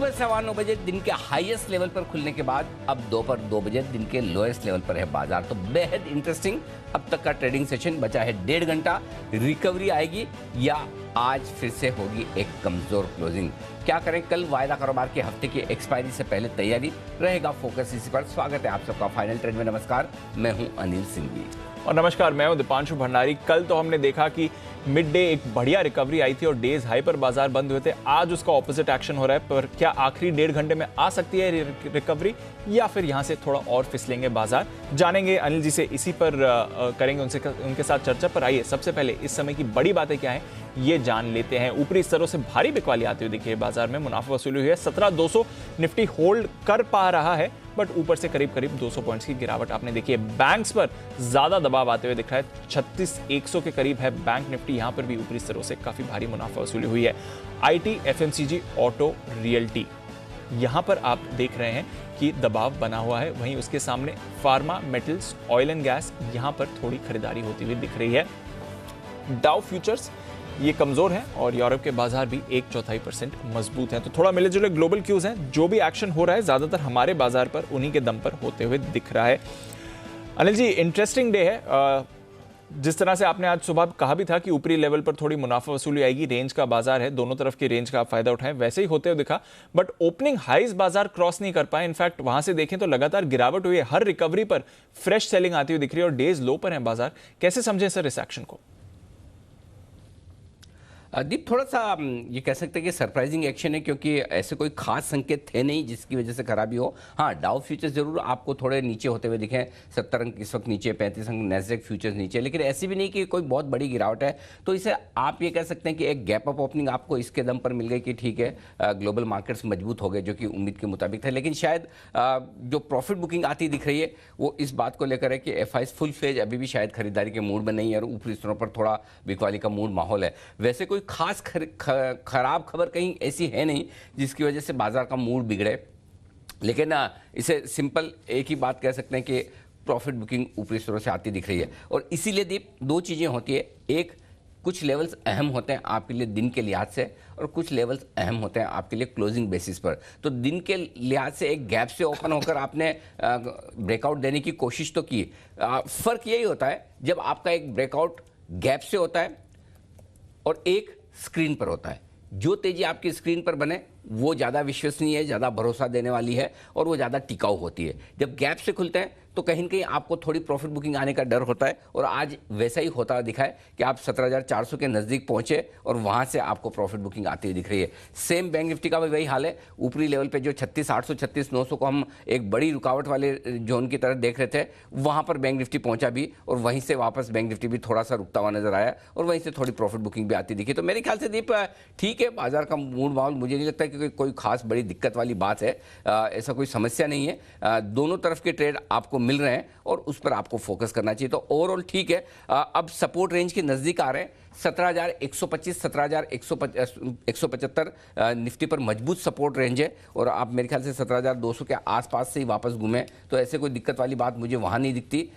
सुबह 9:15 दिन के हाईएस्ट लेवल पर खुलने के बाद अब दोपहर 2 बजे दिन के लोएस्ट लेवल पर है बाजार। तो बेहद इंटरेस्टिंग अब तक का ट्रेडिंग सेशन बचा है 1.5 घंटा। रिकवरी आएगी या आज फिर से होगी एक कमजोर क्लोजिंग? क्या करें कल वायदा कारोबार के हफ्ते की एक्सपायरी से पहले तैयारी रहेगा फोकस इसी पर। स्वागत है आप सबका फाइनल ट्रेड में। नमस्कार, मैं हूं अनिल सिंह जी और नमस्कार, मैं हूं दीपांशु भंडारी। कल तो हमने देखा कि मिड डे एक बढ़िया रिकवरी आई थी और डेज हाई पर बाजार बंद हुए थे। आज उसका ऑपोजिट एक्शन हो रहा है, पर क्या आखिरी 1.5 घंटे में आ सकती है रिकवरी या फिर यहां से थोड़ा और फिसलेंगे बाजार? जानेंगे अनिल जी से, इसी पर करेंगे उनके साथ चर्चा। पर आइए सबसे पहले इस समय की बड़ी बातें क्या है ये जान लेते हैं। ऊपरी स्तरों से भारी बिकवाली आती हुई दिखी है बाजार में, मुनाफा वसूली हुई है। 17,200 निफ्टी होल्ड कर पा रहा है, बट ऊपर से करीब 200 पॉइंट्स की गिरावट आपने देखी है। बैंक्स पर ज्यादा दबाव आते हुए दिख रहा है। 36,100 के करीब है बैंक निफ्टी, यहां पर भी ऊपरी स्तरों से काफी भारी मुनाफा वसूली हुई है। आईटी, एफएमसीजी, ऑटो, रियल्टी, यहां पर आप देख रहे हैं कि दबाव बना हुआ है। वहीं उसके सामने pharma, metals, oil and gas, यहां पर थोड़ी खरीदारी होती हुई दिख रही है। डाउ फ्यूचर्स ये कमजोर है और यूरोप के बाजार भी 1/4% मजबूत हैं। तो थोड़ा मिले जुले ग्लोबल क्यूज हैं। जो भी एक्शन हो रहा है ज्यादातर हमारे बाजार पर उन्हीं के दम पर होते हुए दिख रहा है। अनिल जी, इंटरेस्टिंग डे है। जिस तरह से आपने आज सुबह कहा भी था कि ऊपरी लेवल पर थोड़ी मुनाफा वसूली आएगी, रेंज का बाजार है, दोनों तरफ की रेंज का आप फायदा उठाएं, वैसे ही होते हुए दिखा। बट ओपनिंग हाईज बाजार क्रॉस नहीं कर पाए। इनफैक्ट वहां से देखें तो लगातार गिरावट हुई है। हर रिकवरी पर फ्रेश सेलिंग आती हुई दिख रही है और डेज लो पर है बाजार। कैसे समझें सर इस एक्शन को? दीप, थोड़ा सा ये कह सकते हैं कि सरप्राइजिंग एक्शन है, क्योंकि ऐसे कोई खास संकेत थे नहीं जिसकी वजह से खराबी हो। हाँ, डाउ फ्यूचर्स जरूर आपको थोड़े नीचे होते हुए दिखे, 70 अंक इस वक्त नीचे, 35 अंक नेस्डैक फ्यूचर्स नीचे, लेकिन ऐसी भी नहीं कि कोई बहुत बड़ी गिरावट है। तो इसे आप ये कह सकते हैं कि एक गैप अप ओपनिंग आपको इसके दम पर मिल गई कि ठीक है, ग्लोबल मार्केट्स मजबूत हो गए, जो कि उम्मीद के मुताबिक था। लेकिन शायद जो प्रॉफिट बुकिंग आती दिख रही है वो इस बात को लेकर है कि एफआईज फुल फ्लेज अभी भी शायद खरीदारी के मूड में नहीं है और ऊपरी स्तरों पर थोड़ा बिकवाली का मूड माहौल है। वैसे कोई खास खराब खबर कहीं ऐसी है नहीं जिसकी वजह से बाजार का मूड बिगड़े, लेकिन इसे सिंपल एक ही बात कह सकते हैं कि प्रॉफिट बुकिंग ऊपरी स्तरों से आती दिख रही है। और इसीलिए दीप, दो चीजें होती है। एक, कुछ लेवल्स अहम होते हैं आपके लिए दिन के लिहाज से और कुछ लेवल्स अहम होते हैं आपके लिए क्लोजिंग बेसिस पर। तो दिन के लिहाज से एक गैप से ओपन होकर आपने ब्रेकआउट देने की कोशिश तो की। फर्क यही होता है जब आपका एक ब्रेकआउट गैप से होता है और एक स्क्रीन पर होता है। जो तेजी आपकी स्क्रीन पर बने वो ज़्यादा विश्वसनीय है, ज़्यादा भरोसा देने वाली है और वो ज़्यादा टिकाऊ होती है। जब गैप से खुलते हैं तो कहीं न कहीं आपको थोड़ी प्रॉफिट बुकिंग आने का डर होता है और आज वैसा ही होता दिखा है कि आप 17,400 के नज़दीक पहुंचे और वहां से आपको प्रॉफिट बुकिंग आती हुई दिख रही है। सेम बैंक निफ्टी का भी वही हाल है। ऊपरी लेवल पे जो 36,800, 36,900 को हम एक बड़ी रुकावट वाले जोन की तरह देख रहे थे, वहां पर बैंक निफ्टी पहुंचा भी और वहीं से वापस बैंक निफ्टी भी थोड़ा सा रुकता हुआ नजर आया और वहीं से थोड़ी प्रॉफिट बुकिंग भी आती दिखी। तो मेरे ख्याल से दीप ठीक है, बाजार का मूड माहौल मुझे नहीं लगता कि कोई खास बड़ी दिक्कत वाली बात है। ऐसा कोई समस्या नहीं है। दोनों तरफ के ट्रेड आपको मिल रहे हैं और उस पर आपको फोकस करना चाहिए। तो ओवरऑल ठीक है। अब सपोर्ट रेंज के नजदीक आ रहे हैं। 17,125, 17,175 निफ्टी पर मजबूत सपोर्ट रेंज है और आप मेरे ख्याल से 17,200 के आसपास से ही वापस घूमे, तो ऐसे कोई दिक्कत वाली बात मुझे वहाँ नहीं दिखती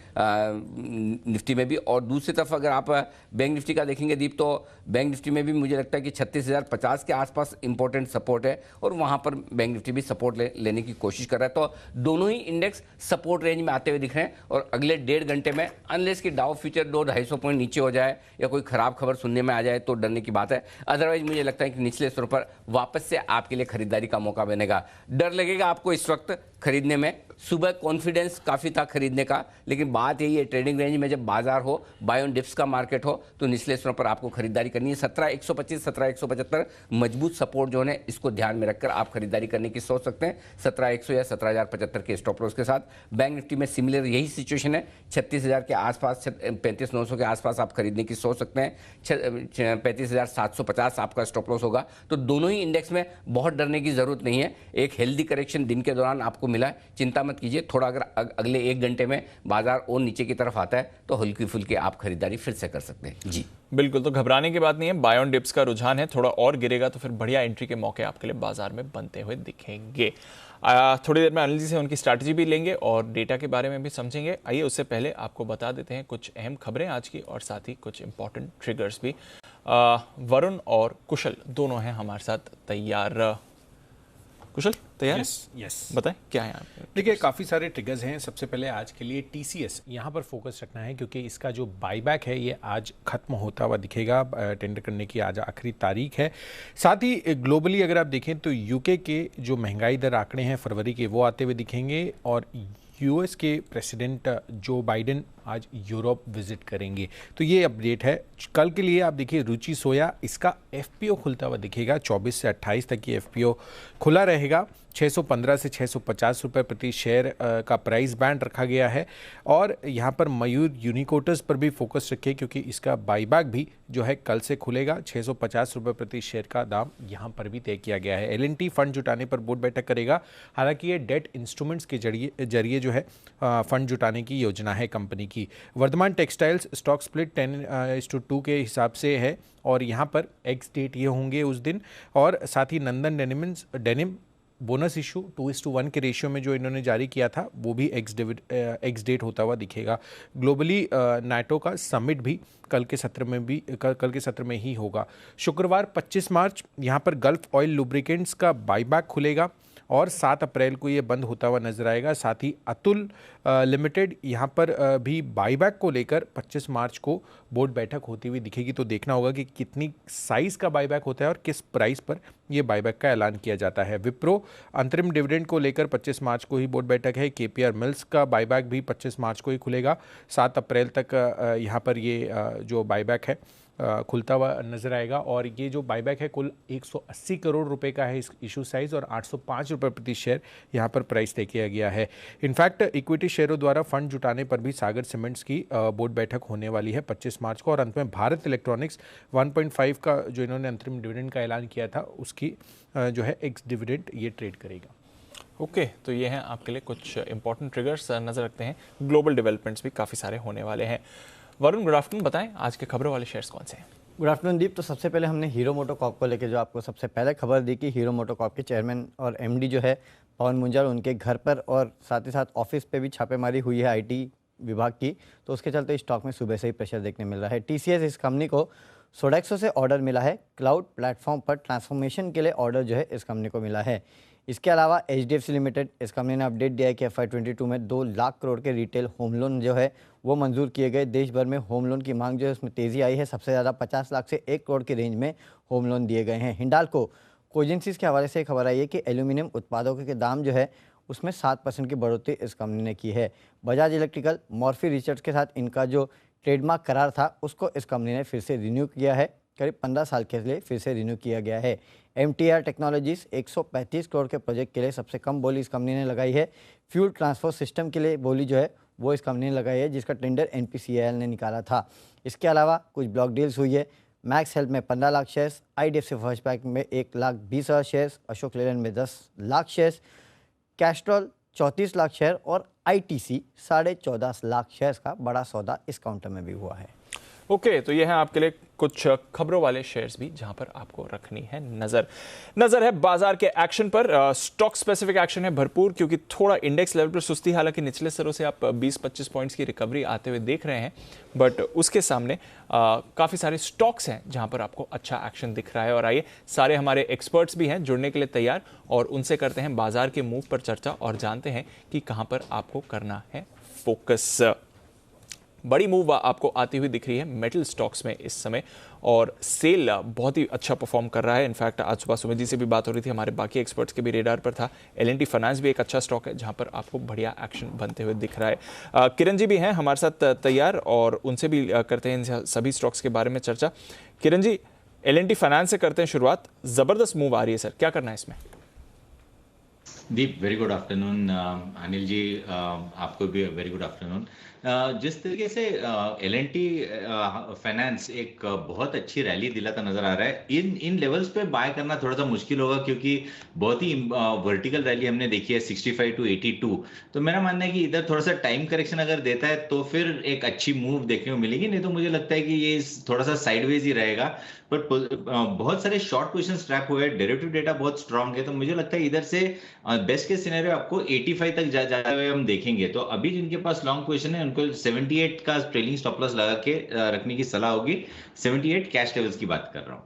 निफ्टी में भी। और दूसरी तरफ अगर आप बैंक निफ्टी का देखेंगे दीप, तो बैंक निफ्टी में भी मुझे लगता है कि 36,050 के आसपास इंपॉर्टेंट सपोर्ट है और वहाँ पर बैंक निफ्टी भी सपोर्ट लेने की कोशिश कर रहा है। तो दोनों ही इंडेक्स सपोर्ट रेंज में आते हुए दिख रहे हैं और अगले 1.5 घंटे में अनलेस कि डाउ फ्यूचर 200-250 पॉइंट नीचे हो जाए या कोई खराब खबर सुनने में आ जाए तो डरने की बात है। अदरवाइज मुझे लगता है कि निचले स्तर पर वापस से आपके लिए खरीदारी का मौका बनेगा। डर लगेगा आपको इस वक्त खरीदने में, सुबह कॉन्फिडेंस काफ़ी था खरीदने का, लेकिन बात यही है ट्रेडिंग रेंज में जब बाजार हो, बाय ऑन डिप्स का मार्केट हो, तो निचले स्तरों पर आपको खरीदारी करनी है। 17,125, 17,175 मजबूत सपोर्ट जो है, इसको ध्यान में रखकर आप खरीदारी करने की सोच सकते हैं 17,100 या 17,075 के स्टॉप लॉस के साथ। बैंक निफ्टी में सिमिलर यही सिचुएशन है। 36,000 के आसपास, 35,900 के आसपास आप खरीदने की सोच सकते हैं। 35,750 आपका स्टॉप लॉस होगा। तो दोनों ही इंडेक्स में बहुत डरने की जरूरत नहीं है। एक हेल्दी करेक्शन दिन के दौरान आपको मिला है, चिंता मत कीजिए। थोड़ा अगर अगले 1 घंटे में बाजार और नीचे की तरफ आता है तो हल्की फुल्की आप खरीदारी फिर से कर सकते हैं। जी बिल्कुल, तो घबराने की बात नहीं है। बाय ऑन डिप्स का रुझान है, थोड़ा और गिरेगा तो फिर बढ़िया एंट्री के मौके आपके लिए बाजार में बनते हुए दिखेंगे। थोड़ी देर में अनिल जी से उनकी स्ट्रैटेजी भी लेंगे और डेटा के बारे में भी समझेंगे। आइए उससे पहले आपको बता देते हैं कुछ अहम खबरें आज की और साथ ही कुछ इंपॉर्टेंट ट्रिगर्स भी। वरुण और कुशल दोनों हैं हमारे साथ तैयार। कुशल तैयार है? यस। बताएं क्या है यहाँ पे? देखिए, काफ़ी सारे ट्रिगर्स हैं। सबसे पहले आज के लिए टीसीएस यहाँ पर फोकस रखना है, क्योंकि इसका जो बाईबैक है ये आज खत्म होता हुआ दिखेगा। टेंडर करने की आज आखिरी तारीख है। साथ ही ग्लोबली अगर आप देखें तो यूके के जो महंगाई दर आंकड़े हैं फरवरी के, वो आते हुए दिखेंगे। और यूएस के प्रेसिडेंट जो बाइडेन आज यूरोप विजिट करेंगे। तो ये अपडेट है। कल के लिए आप देखिए रुचि सोया, इसका एफपीओ खुलता हुआ दिखेगा। 24 से 28 तक ये एफपीओ खुला रहेगा। 615 से 650 रुपये प्रति शेयर का प्राइस बैंड रखा गया है। और यहाँ पर मयूर यूनिकोटर्स पर भी फोकस रखिए, क्योंकि इसका बाईबैक भी जो है कल से खुलेगा। 650 रुपये प्रति शेयर का दाम यहाँ पर भी तय किया गया है। एलएनटी फंड जुटाने पर बोर्ड बैठक करेगा। हालांकि ये डेट इंस्ट्रूमेंट्स के जरिए जो है फंड जुटाने की योजना है कंपनी की। वर्धमान टेक्सटाइल्स स्टॉक स्प्लिट 10:2 के हिसाब से है, और यहाँ पर एक्स डेट ये होंगे उस दिन। और साथ ही नंदन डेनिम बोनस इशू 2:1 के रेशियो में जो इन्होंने जारी किया था, वो भी एक्स डेट होता हुआ दिखेगा। ग्लोबली नाटो का समिट भी कल के सत्र में ही होगा। शुक्रवार 25 मार्च यहाँ पर गल्फ ऑयल लुब्रिकेंट्स का बाईबैक खुलेगा, और 7 अप्रैल को ये बंद होता हुआ नजर आएगा। साथ ही अतुल लिमिटेड यहाँ पर भी बाईबैक को लेकर 25 मार्च को बोर्ड बैठक होती हुई दिखेगी। तो देखना होगा कि कितनी साइज का बाईबैक होता है और किस प्राइस पर ये बाईबैक का ऐलान किया जाता है। विप्रो अंतरिम डिविडेंड को लेकर 25 मार्च को ही बोर्ड बैठक है। केपीआर मिल्स का बाईबैक भी 25 मार्च को ही खुलेगा। 7 अप्रैल तक यहाँ पर ये जो बाईबैक है खुलता हुआ नजर आएगा। और ये जो बाईबैक है कुल 180 करोड़ रुपए का है इस इशू साइज, और 805 रुपये प्रति शेयर यहाँ पर प्राइस तय किया गया है। इनफैक्ट इक्विटी शेयरों द्वारा फंड जुटाने पर भी सागर सीमेंट्स की बोर्ड बैठक होने वाली है 25 मार्च को। और अंत में भारत इलेक्ट्रॉनिक्स 1.5 का जो इन्होंने अंतरिम डिविडेंड का ऐलान किया था, उसकी जो है एक्स डिविडेंड ये ट्रेड करेगा। ओके, तो ये हैं आपके लिए कुछ इंपॉर्टेंट ट्रिगर्स। नजर रखते हैं, ग्लोबल डेवलपमेंट्स भी काफ़ी सारे होने वाले हैं। वरुण, गुड आफ्टरनून, बताएं आज के खबरों वाले शेयर्स कौन से हैं? गुड आफ्टरनून दीप। तो सबसे पहले हमने हीरो मोटोकॉर्प को लेकर जो आपको सबसे पहले खबर दी कि हीरो मोटोकॉर्प के चेयरमैन और एमडी जो है पवन मुंजाल, उनके घर पर और साथ ही साथ ऑफिस पे भी छापेमारी हुई है आईटी विभाग की। तो उसके चलते स्टॉक में सुबह से ही प्रेशर देखने मिल रहा है। टीसीएस, इस कंपनी को सोडेक्सो से ऑर्डर मिला है। क्लाउड प्लेटफॉर्म पर ट्रांसफॉर्मेशन के लिए ऑर्डर जो है इस कंपनी को मिला है। इसके अलावा एचडीएफसी लिमिटेड, इस कंपनी ने अपडेट दिया है कि FY22 में 2 लाख करोड़ के रिटेल होम लोन जो है वो मंजूर किए गए। देश भर में होम लोन की मांग जो है उसमें तेज़ी आई है। सबसे ज़्यादा 50 लाख से 1 करोड़ के रेंज में होम लोन दिए गए हैं। हिंडाल्को कोजेंसीज के हवाले से खबर आई है कि एल्यूमिनियम उत्पादों के दाम जो है उसमें 7% की बढ़ोतरी इस कंपनी ने की है। बजाज इलेक्ट्रिकल, मॉर्फी रिसर्च के साथ इनका जो ट्रेडमार्क करार था उसको इस कंपनी ने फिर से रिन्यू किया है। करीब 15 साल के लिए फिर से रिन्यू किया गया है। MTR टेक्नोलॉजीज 135 करोड़ के प्रोजेक्ट के लिए सबसे कम बोली इस कंपनी ने लगाई है। फ्यूल ट्रांसपोर्ट सिस्टम के लिए बोली जो है वो इस कंपनी ने लगाई है, जिसका टेंडर NPCIL ने निकाला था। इसके अलावा कुछ ब्लॉक डील्स हुई है। मैक्स हेल्थ में 15 lakh shares, IDFC first bank में 1,20,000 शेयर्स, अशोक लेलैंड में 10 lakh shares, Castrol 34 lakh share और ITC 14.5 लाख शेयर्स का बड़ा सौदा इस काउंटर में भी हुआ है। ओके, तो ये है आपके लिए कुछ खबरों वाले शेयर्स भी जहां पर आपको रखनी है नजर है बाजार के एक्शन पर। स्टॉक स्पेसिफिक एक्शन है भरपूर, क्योंकि थोड़ा इंडेक्स लेवल पर सुस्ती, हालांकि निचले स्तरों से आप 20-25 पॉइंट्स की रिकवरी आते हुए देख रहे हैं, बट उसके सामने काफी सारे स्टॉक्स हैं जहां पर आपको अच्छा एक्शन दिख रहा है। और आइए, सारे हमारे एक्सपर्ट्स भी हैं जुड़ने के लिए तैयार, और उनसे करते हैं बाजार के मूव पर चर्चा और जानते हैं कि कहां पर आपको करना है फोकस। बड़ी मूव आपको आती हुई दिख रही है मेटल स्टॉक्स में इस समय, और सेल बहुत ही अच्छा परफॉर्म कर रहा है। इनफैक्ट आज सुबह सुमित जी से भी बात हो रही थी, हमारे बाकी एक्सपर्ट्स के भी रेडार पर था। L&T फाइनेंस भी एक अच्छा स्टॉक है जहां पर आपको बढ़िया एक्शन बनते हुए दिख रहा है। किरण जी भी हैं हमारे साथ तैयार, और उनसे भी करते हैं इन सभी स्टॉक्स के बारे में चर्चा। किरण जी, L&T फाइनेंस से करते हैं शुरुआत। जबरदस्त मूव आ रही है सर, क्या करना है इसमें? दीप, वेरी गुड आफ्टरनून। अनिल जी, आपको भी वेरी गुड आफ्टरनून। जिस तरीके से L&T फाइनेंस एक बहुत अच्छी रैली दिलाता नजर आ रहा है, इन लेवल्स पे बाय करना थोड़ा सा मुश्किल होगा, क्योंकि बहुत ही वर्टिकल रैली हमने देखी है 65 to 82। तो मेरा मानना है कि इधर थोड़ा सा टाइम करेक्शन अगर देता है तो फिर एक अच्छी मूव देखने को मिलेगी, नहीं तो मुझे लगता है कि ये थोड़ा सा साइडवेज ही रहेगा। पर बहुत सारे शॉर्ट पोजिशन ट्रैप हुए, डेरिवेटिव डेटा बहुत स्ट्रांग है, तो मुझे लगता है इधर से बेस्ट के सिनेरियो आपको 85 तक जाते हुए हम देखेंगे। तो अभी जिनके पास लॉन्ग पोजीशन है उनको 78 का ट्रेलिंग स्टॉप लॉस लगा के रखने की सलाह होगी। 78 कैश लेवल्स की बात कर रहा हूं।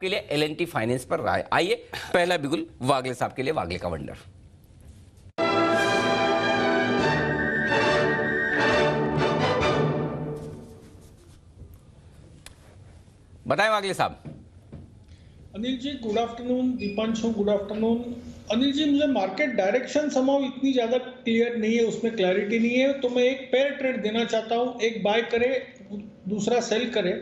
के लिए L&T फाइनेंस पर राय। आइए पहला बिगुल वागले साहब के लिए, वागले का वंडर। बताएं वागले साहब। Anil ji good afternoon, Deepanshu good afternoon. Anil ji मुझे मार्केट डायरेक्शन समाव इतनी ज्यादा क्लियर नहीं है, उसमें क्लैरिटी नहीं है, तो मैं एक पेयर ट्रेड देना चाहता हूं, एक बाय करे दूसरा सेल करे,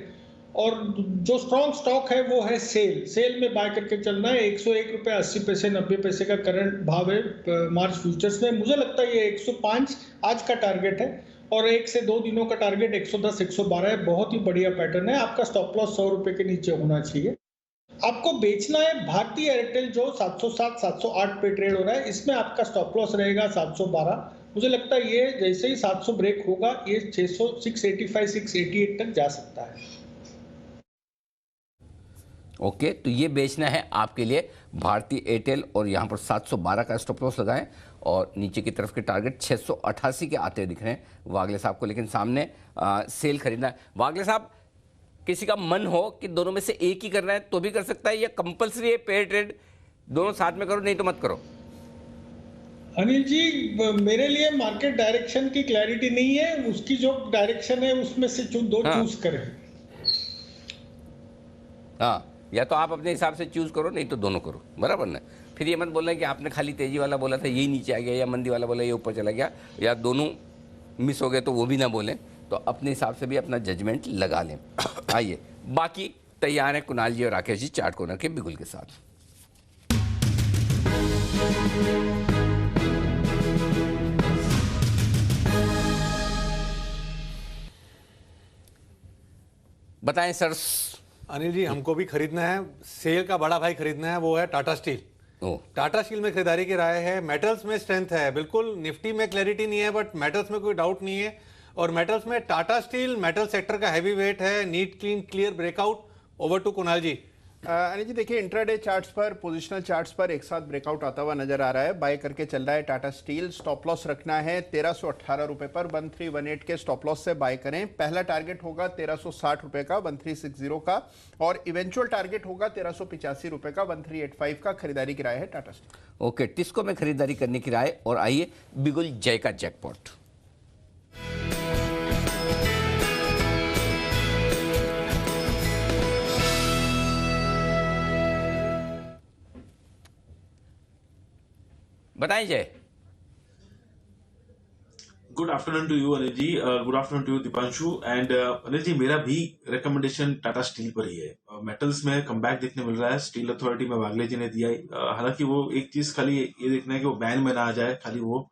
और जो स्ट्रॉन्ग स्टॉक है वो है सेल में बाय करके चलना है। 101 रुपये 80 पैसे 90 पैसे का करंट भाव है मार्च फ्यूचर्स में। मुझे लगता है ये 105 आज का टारगेट है और 1 से 2 दिनों का टारगेट 110 112 है। बहुत ही बढ़िया पैटर्न है। आपका स्टॉप लॉस 100 रुपये के नीचे होना चाहिए। आपको बेचना है भारतीय एयरटेल जो 707 708 पे ट्रेड हो रहा है, इसमें आपका स्टॉप लॉस रहेगा 712। मुझे लगता है ये जैसे ही 700 ब्रेक होगा ये 600 685 688 तक जा सकता है। ओके, तो ये बेचना है आपके लिए भारतीय एयरटेल और यहाँ पर 712 का स्टॉप लॉस लगाएं और नीचे की तरफ के टारगेट 688 के आते हुए दिख रहे हैं वागले साहब को, लेकिन सामने सेल खरीदना है। वागले साहब, किसी का मन हो कि दोनों में से एक ही करना है तो भी कर सकता है, या कंपलसरी है पेयर ट्रेड दोनों साथ में करो नहीं तो मत करो? अनिल जी मेरे लिए मार्केट डायरेक्शन की क्लैरिटी नहीं है, उसकी जो डायरेक्शन है उसमें से दो चूज करें। हाँ, या तो आप अपने हिसाब से चूज करो नहीं तो दोनों करो, बराबर ना। फिर ये मत बोलना कि आपने खाली तेजी वाला बोला था यही नीचे आ गया, या मंदी वाला बोला ये ऊपर चला गया, या दोनों मिस हो गए तो वो भी ना बोलें। तो अपने हिसाब से भी अपना जजमेंट लगा लें। आइए बाकी तैयार हैं कुणाल जी और राकेश जी चार्ट कॉर्नर के बिगुल के साथ। बताएं सर। अनिल जी हमको भी खरीदना है, सेल का बड़ा भाई खरीदना है, वो है टाटा स्टील। टाटा स्टील में खरीदारी की राय है। मेटल्स में स्ट्रेंथ है, बिल्कुल निफ्टी में क्लैरिटी नहीं है बट मेटल्स में कोई डाउट नहीं है। और मेटल्स में टाटा स्टील मेटल सेक्टर का हैवी वेट है। Neat clean clear breakout. Over to Kunal ji. Anil ji देखिए इंट्राडे चार्ट्स पर, पोजिशनल चार्ट्स पर एक साथ ब्रेकआउट आता हुआ नजर आ रहा है। बाय करके चल रहा है टाटा स्टील। स्टॉप लॉस रखना है 1318 रुपए पर। 1318 के स्टॉप लॉस से बाय करें। पहला टारगेट होगा 1360 रुपए का 1360 का, और इवेंचुअल टारगेट होगा 1385 रुपए का 1385 का। खरीदारी की राय है टाटा स्टील। ओके, टिस्को में खरीदारी करने की राय। और आइए बिगुल जय का जैकपॉट। बताएं Jay. Good afternoon to you Anil ji, good afternoon to you Deepanshu. And Anil ji मेरा भी रिकमेंडेशन टाटा स्टील पर ही है। मेटल्स में कमबैक देखने मिल रहा है। स्टील अथॉरिटी में वागले जी ने दिया है। हालांकि वो एक चीज खाली ये देखना है कि वो बैन में ना आ जाए, खाली वो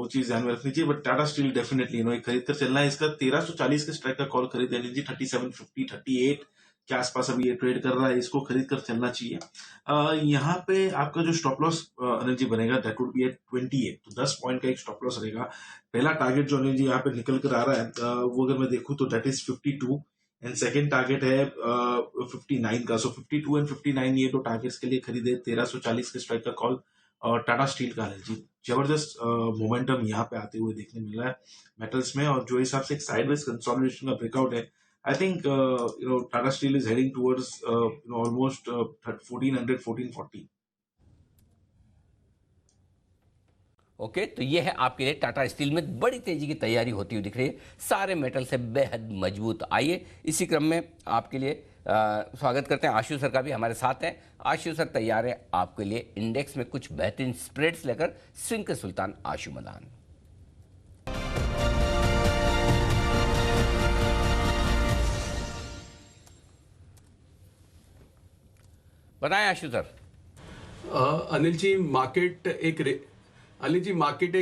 चीज ध्यान में रखनी चाहिए। बट टाटा स्टील डेफिनेटली खरीद कर चलना है। इसका 1340 के स्ट्राइक का कॉल खरीद अनिल जी। 3750 38 के आसपास अभी ये ट्रेड कर रहा है, इसको खरीद कर चलना चाहिए। यहाँ पे आपका जो स्टॉप लॉस अनिल जी बनेगा दैट वुड बी एट 28, तो 10 पॉइंट का एक स्टॉप लॉस रहेगा। पहला टारगेट जो अनिल जी यहाँ पे निकल कर आ रहा है वो अगर मैं देखूं तो that is 52 and second target है 59 का। सो 52 एंड 59 ये दो टारगेट्स के लिए खरीदे। 1340 के स्ट्राइक का कॉल टाटा स्टील का अनिल जी। जबरदस्त मोमेंटम यहाँ पे आते हुए देखने मिल रहा है मेटल्स में, और जो हिसाब से एक साइडवेज कंसोलिडेशन का ब्रेकआउट है, I think Tata Steel is heading towards almost 1400 1440. Okay, तो ये है आपके लिए टाटा स्टील में बड़ी तेजी की तैयारी होती हुई दिख रही है। सारे मेटल से बेहद मजबूत। आइए इसी क्रम में आपके लिए स्वागत करते हैं आशु सर का भी हमारे साथ हैं। आशु सर तैयार है आपके लिए इंडेक्स में कुछ बेहतरीन स्प्रेड्स लेकर। स्विंग के सुल्तान आशु मदान। बताएं आशु सर। अनिल जी मार्केट एक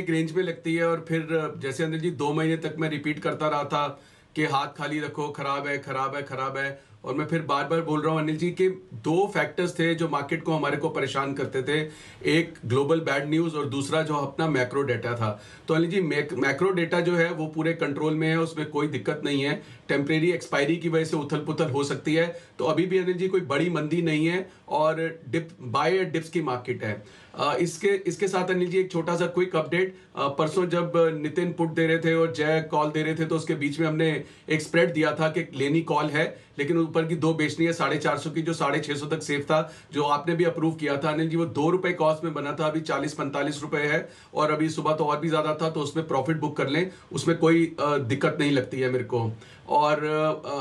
रेंज में लगती है, और फिर जैसे अनिल जी 2 महीने तक मैं रिपीट करता रहा था कि हाथ खाली रखो, खराब है खराब है खराब है, और मैं फिर बार बार बोल रहा हूँ अनिल जी कि 2 फैक्टर्स थे जो मार्केट को हमारे को परेशान करते थे। एक ग्लोबल बैड न्यूज़ और दूसरा जो अपना मैक्रो डेटा था। तो अनिल जी मैक्रो डेटा जो है वो पूरे कंट्रोल में है, उसमें कोई दिक्कत नहीं है। टेम्परेरी एक्सपायरी की वजह से उथल पुथल हो सकती है, तो अभी भी अनिल जी कोई बड़ी मंदी नहीं है और बाय डिप्स की मार्केट है। इसके साथ अनिल जी एक छोटा सा क्विक अपडेट। परसों जब नितिन पुट दे रहे थे और जय कॉल दे रहे थे तो उसके बीच में हमने एक स्प्रेड दिया था कि लेनी कॉल है, लेकिन ऊपर की 2 बेचनी है 450 की, जो 650 तक सेफ था, जो आपने भी अप्रूव किया था अनिल जी, वो 2 रुपए कॉस्ट में बना था, अभी 40-45 रुपए है, और अभी सुबह तो और भी ज्यादा था, तो उसमें प्रॉफिट बुक कर लें, उसमें कोई दिक्कत नहीं लगती है मेरे को। और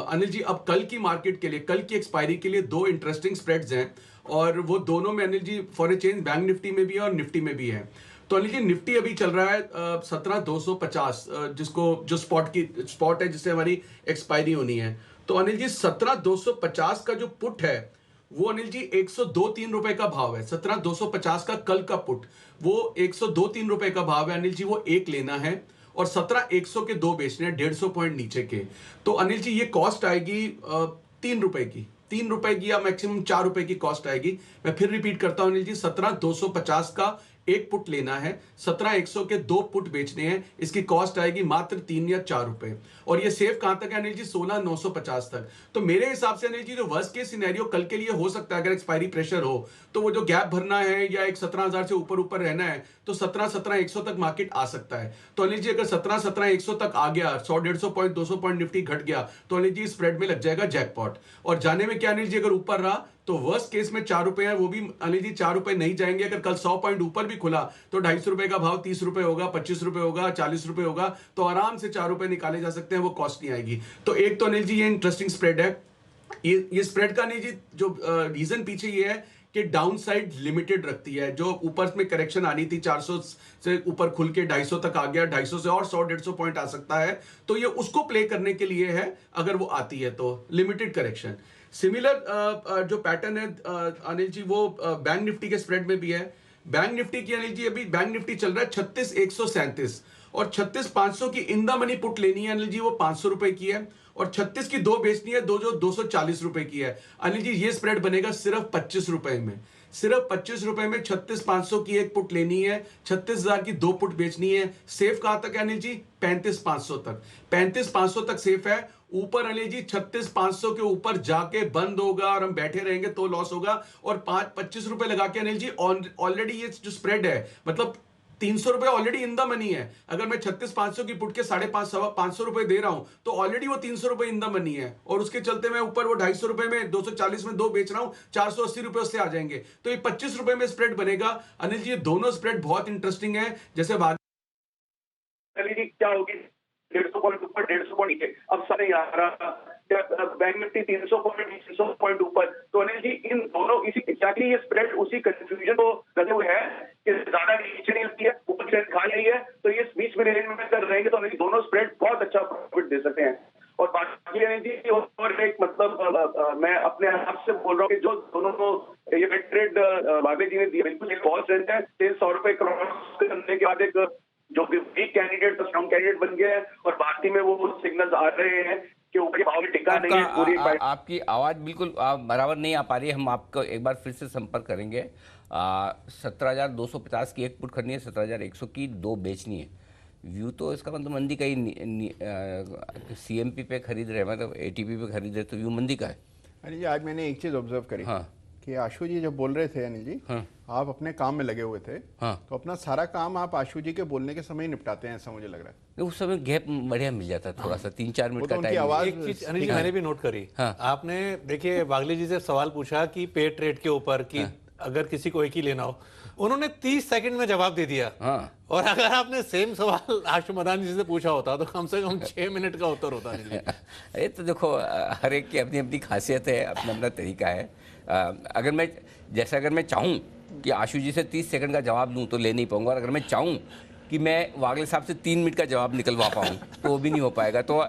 अनिल जी, अब कल की मार्केट के लिए, कल की एक्सपायरी के लिए 2 इंटरेस्टिंग स्प्रेड्स हैं, और वो दोनों में Anil ji for a change bank Nifty में भी है और निफ्टी में भी है। तो अनिल जी निफ्टी अभी चल रहा है 17,250, जिसको जो स्पॉट है जिससे हमारी एक्सपायरी होनी है। तो अनिल जी 17,250 का जो पुट है वो अनिल जी 102-3 रुपए का भाव है। 17,250 का कल का पुट वो 102-3 रुपए का भाव है अनिल जी, वो एक लेना है, और 17,100 के 2 बेचने हैं 150 पॉइंट नीचे के। तो अनिल जी ये कॉस्ट आएगी 3 रुपए की, 3 रुपए की या मैक्सिमम 4 रुपए की कॉस्ट आएगी। मैं फिर रिपीट करता हूं अनिल जी, 17,250 का एक पुट लेना है, 17,100 के 2 पुट बेचने हैं, इसकी कॉस्ट आएगी मात्र 3 या 4 रुपए। और ये सेफ कहां तक है अनिल जी? 16,950 तक। तो मेरे हिसाब से अनिल जी जो वर्स्ट केस सिनेरियो कल के लिए हो सकता है, अगर एक्सपायरी प्रेशर हो, तो वो जो गैप भरना है या एक 17,000 से ऊपर रहना है, तो 17,100 तक मार्केट आ सकता है। तो अनिल जी अगर 17,100 तक आ गया, 100-150 पॉइंट 200 पॉइंट निफ्टी घट गया, तो अनिल जी स्प्रेड में लग जाएगा जैकपॉट। और जाने में क्या अनिल जी, अगर ऊपर रहा तो वर्स्ट केस में 4 रुपए है, वो भी अनिल जी 4 रुपए नहीं जाएंगे। अगर कल 100 पॉइंट ऊपर भी खुला तो 250 रुपए का भाव 30 रुपए होगा, 25 रुपए होगा, 40 रुपए होगा, तो आराम से 4 रुपए निकाले जा सकते हैं, वो कॉस्ट नहीं आएगी। तो एक तो अनिल जी ये इंटरेस्टिंग स्प्रेड है। ये स्प्रेड का अनिल जी जो रीजन पीछे ये है कि डाउन साइड लिमिटेड रखती है। जो ऊपर में करेक्शन आनी थी 400 से ऊपर खुल के 250 तक आ गया, 250 से और 100-150 पॉइंट आ सकता है, तो ये उसको प्ले करने के लिए है। अगर वो आती है तो लिमिटेड करेक्शन। सिमिलर जो पैटर्न है अनिल जी वो बैंक निफ्टी के स्प्रेड में भी है। बैंक निफ्टी की अनिल जी अभी बैंक निफ्टी चल रहा है 36,137, और 36,500 की इन द मनी पुट लेनी है अनिल जी, वो 500 रुपए की है, और 36 की 2 बेचनी है, जो 240 रुपए की है। अनिल जी ये स्प्रेड बनेगा सिर्फ 25 रुपए में, सिर्फ 25 रुपए में 36,500 की एक पुट लेनी है, 36,000 की 2 पुट बेचनी है। सेफ कहां तक है अनिल जी? 35,500 तक, 35,500 तक सेफ है। ऊपर अनिल जी 36,500 के ऊपर जाके बंद होगा और हम बैठे रहेंगे तो लॉस होगा। और 25 रुपए लगा के अनिल जी ऑलरेडी ये जो स्प्रेड है, मतलब 300 रुपए ऑलरेडी इन द मनी है। अगर मैं 36,500 की पुट के 550 रुपए दे रहा हूं, तो ऑलरेडी वो 300 रुपए इन द मनी है, और उसके चलते मैं ऊपर वो 250 रुपए में 240 में 2 बेच रहा हूं, 480 रुपए उससे आ जाएंगे। तो ये 25 रुपए में स्प्रेड बनेगा अनिल जी। ये दोनों स्प्रेड बहुत इंटरेस्टिंग है। जैसे अनिल जी क्या होगी 150 पॉइंट ऊपर 150 पॉइंट नीचे, अब सारे बैंक निफ्टी 300 पॉइंट 300 पॉइंट ऊपर। तो अनिल जी इन दोनों इसी एग्जैक्टली ये स्प्रेड उसी कंफ्यूजन को लगे हुए है कि ज्यादा नीचे नहीं लगती है, ऊपर ट्रेंड खा रही है, तो ये बीच में रेंज में कर रहेंगे, तो अनिल दोनों स्प्रेड बहुत अच्छा प्रॉफिट दे सकते हैं। और बाकी अनिल जी और एक मतलब मैं अपने आप से बोल रहा हूँ कि जो दोनों को ये ट्रेड वागले जी ने दिया, बिल्कुल एक बहुत स्ट्रेंथ है। 100 रुपए क्रॉस करने के बाद एक जो वीक कैंडिडेट तो स्ट्रॉन्ग कैंडिडेट बन गया है, और बाकी में वो सिग्नल्स आ रहे हैं कि ऊपर भाव में टिका नहीं है। पूरी आपकी आवाज बिल्कुल बराबर नहीं आ पा रही है, हम आपको एक बार फिर से संपर्क करेंगे। 17,250 की एक पुट खरीदनी है, 17,100 की 2 बेचनी है। व्यू तो इसका मतलब मंदी का ही सीएमपी पे खरीद रहे, मतलब एटीपी पे खरीद रहे, तो व्यू मंदी का है। अनिल जी आज मैंने एक चीज ऑब्जर्व करी, हाँ, कि आशु जी जब बोल रहे थे अनिल जी, हाँ, आप अपने काम में लगे हुए थे, हाँ, तो अपना सारा काम आप आशु जी के बोलने के समय निपटाते हैं, ऐसा मुझे लग रहा है। उस समय गैप बढ़िया मिल जाता है, थोड़ा सा 3-4 मिनट का टाइम। आवाज एक चीज अनिल जी मैंने भी नोट करी, आपने देखिए वागले जी से सवाल पूछा कि पे ट्रेड के ऊपर कि अगर किसी को एक ही लेना हो, उन्होंने 30 सेकंड में जवाब दे दिया। और अगर आपने सेम सवाल आशु मदानी जी से पूछा होता तो कम से कम 6 मिनट का उत्तर होता नहीं। अरे तो देखो हर एक की अपनी अपनी खासियत है, अपना अपना तरीका है। अगर मैं चाहूँ कि आशु जी से 30 सेकंड का जवाब दूं तो ले नहीं पाऊंगा, और अगर मैं चाहूँ कि मैं वागले साहब से 3 मिनट का जवाब निकलवा पाऊँ तो वो भी नहीं हो पाएगा। तो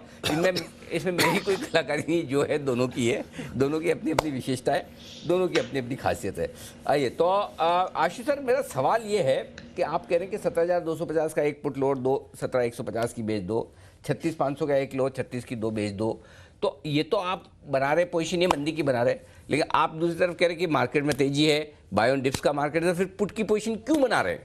इसमें मेरी कोई कलाकारी नहीं, जो है दोनों की है, दोनों की अपनी अपनी विशेषता है, दोनों की अपनी अपनी खासियत है। आइए तो आशु सर, मेरा सवाल ये है कि आप कह रहे हैं कि 17,250 का एक पुट लो, 17,150 की बेच दो, 36,500 का एक लो, 36 की 2 बेच दो। तो ये तो आप बना रहे पोजीशन, ये मंदी की बना रहे, लेकिन आप दूसरी तरफ कह रहे कि मार्केट में तेजी है, बाय ऑन डिप्स का मार्केट है, तो फिर पुट की पोजीशन क्यों बना रहे?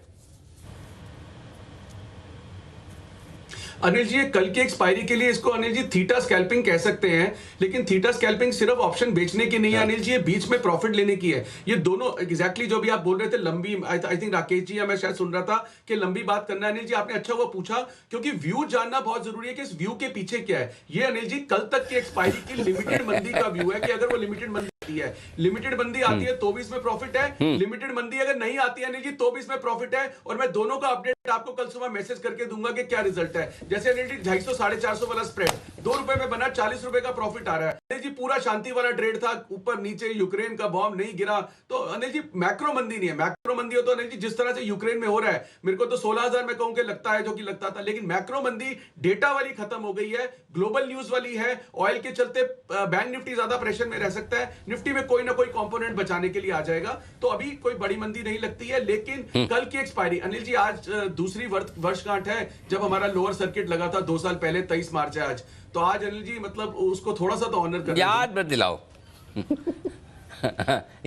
अनिल जी, कल की एक्सपायरी के लिए इसको अनिल जी थीटा स्कैल्पिंग कह सकते हैं, लेकिन थीटा स्कैल्पिंग सिर्फ ऑप्शन बेचने की नहीं है अनिल जी, ये बीच में प्रॉफिट लेने की है। ये दोनों एग्जैक्टली जो भी आप बोल रहे थे, लंबी, आई थिंक राकेश जी या मैं शायद सुन रहा था कि लंबी बात करना है। अनिल जी आपने अच्छा हुआ पूछा, क्योंकि व्यू जानना बहुत जरूरी है कि इस व्यू के पीछे क्या है। ये अनिल जी कल तक की एक्सपायरी की लिमिटेड मंदी का व्यू है कि अगर वो लिमिटेड मंदी है, लिमिटेड मंदी आती है तो भी इसमें प्रॉफिट है, लिमिटेड मंदी अगर नहीं आती है अनिल जी तो भी इसमें प्रॉफिट है। और मैं दोनों का अपडेट आपको कल सुबह मैसेज करके दूंगा कि क्या रिजल्ट है। जैसे अनिल जी 250 450 वाला स्प्रेड 2 रुपए में बना, 40 रुपए का प्रॉफिट आ रहा है। अनिल जी पूरा शांति वाला ट्रेड था, ऊपर नीचे, यूक्रेन का बॉम्ब नहीं गिरा, तो अनिल जी मैक्रो मंदी नहीं है। मैक्रो मंदी हो तो अनिल जी जिस तरह से यूक्रेन में हो रहा है, मेरे को तो 16,000 में कहूं कि लगता है, जो कि लगता था, लेकिन मैक्रो मंदी डेटा वाली खत्म हो गई है, ग्लोबल न्यूज वाली है। ऑयल के चलते बैंक निफ्टी ज्यादा प्रेशर में रह सकता है, निफ्टी में कोई ना कोई कंपोनेंट बचाने के लिए आ जाएगा, तो अभी कोई बड़ी मंदी नहीं लगती है। लेकिन कल की एक्सपायरी अनिल जी, आज दूसरी वर्षगांठ है जब हमारा लोअर सर्किट लगा था 2 साल पहले, 23 मार्च है आज, तो आज अनिल जी मतलब उसको थोड़ा सा तो ऑनर कर याद मत दिलाओ